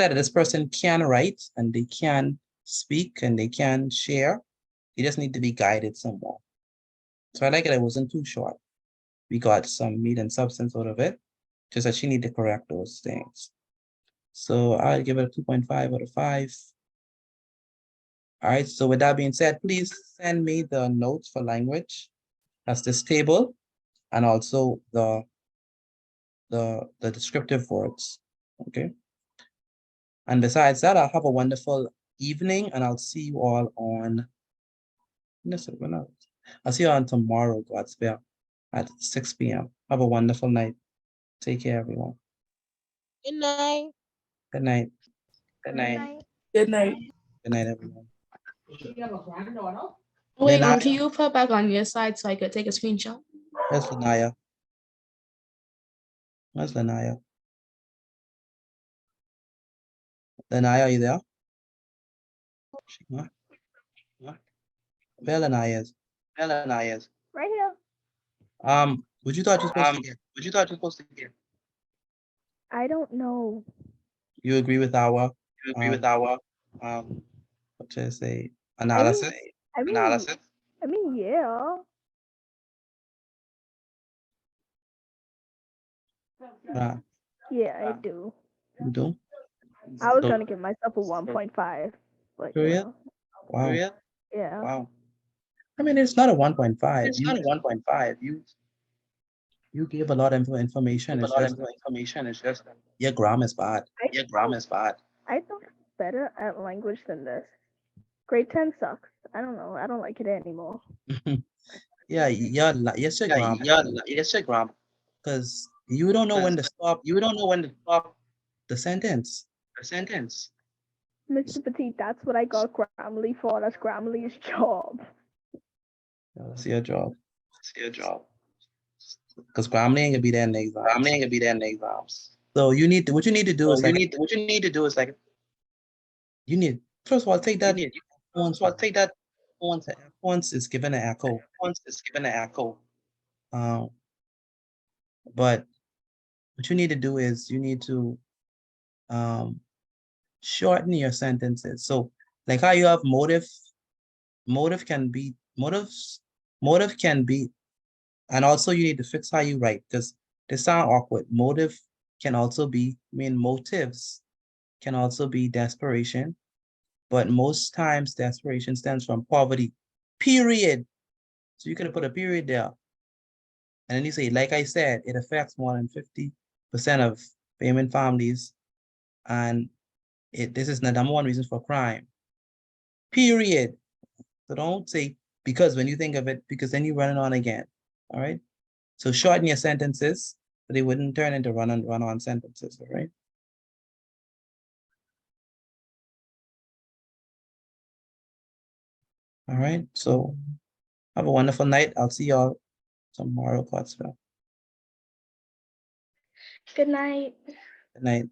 that this person can write and they can speak and they can share. They just need to be guided some more. So I like it. It wasn't too short. We got some meat and substance out of it, just that she needed to correct those things. So I'll give it a 2.5 out of 5. All right, so with that being said, please send me the notes for language. That's this table, and also the descriptive words, okay? And besides that, I'll have a wonderful evening, and I'll see you all on, I'll see you on tomorrow, God's will, at 6 p.m. Have a wonderful night. Take care, everyone. Good night. Good night. Good night. Good night. Good night, everyone. Wait, Lanaya? can you put back on your side so I could take a screenshot? Where's Lanaya? Where's Lanaya? Lanaya, are you there? What? Where Lanaya is? Right here. Would you thought you're supposed to get? I don't know. You agree with our what should I say, analysis? I mean, yeah. Yeah, I do. You do? I was gonna give myself a 1.5, but For real? Wow. yeah. Wow. I mean, it's not a 1.5. It's not a 1.5. You gave a lot of information. It's just your grammar is bad. I thought better at language than this. Grade 10 sucks. I don't know. I don't like it anymore. Yeah, yes, your grammar. Because you don't know when to stop. The sentence. Mr. Petit, that's what I got Grammarly for. That's Grammarly's job. Yeah, that's your job. Because Grammarly ain't gonna be there in the exams. So what you need to do is you need, first of all, take that once is given an echo. But what you need to do is you need to shorten your sentences. So like how you have motive can be, and also you need to fix how you write, because they sound awkward. Motive can also be, motives can also be desperation, but most times desperation stems from poverty, period. So you could have put a period there. And then you say, like I said, it affects more than 50% of payment families. And this is the number one reason for crime, period. So don't say because when you think of it, because then you run it on again. All right. So shorten your sentences so they wouldn't turn into run-on sentences. All right. All right. So have a wonderful night. I'll see y'all tomorrow, Pottsville. Good night. Good night.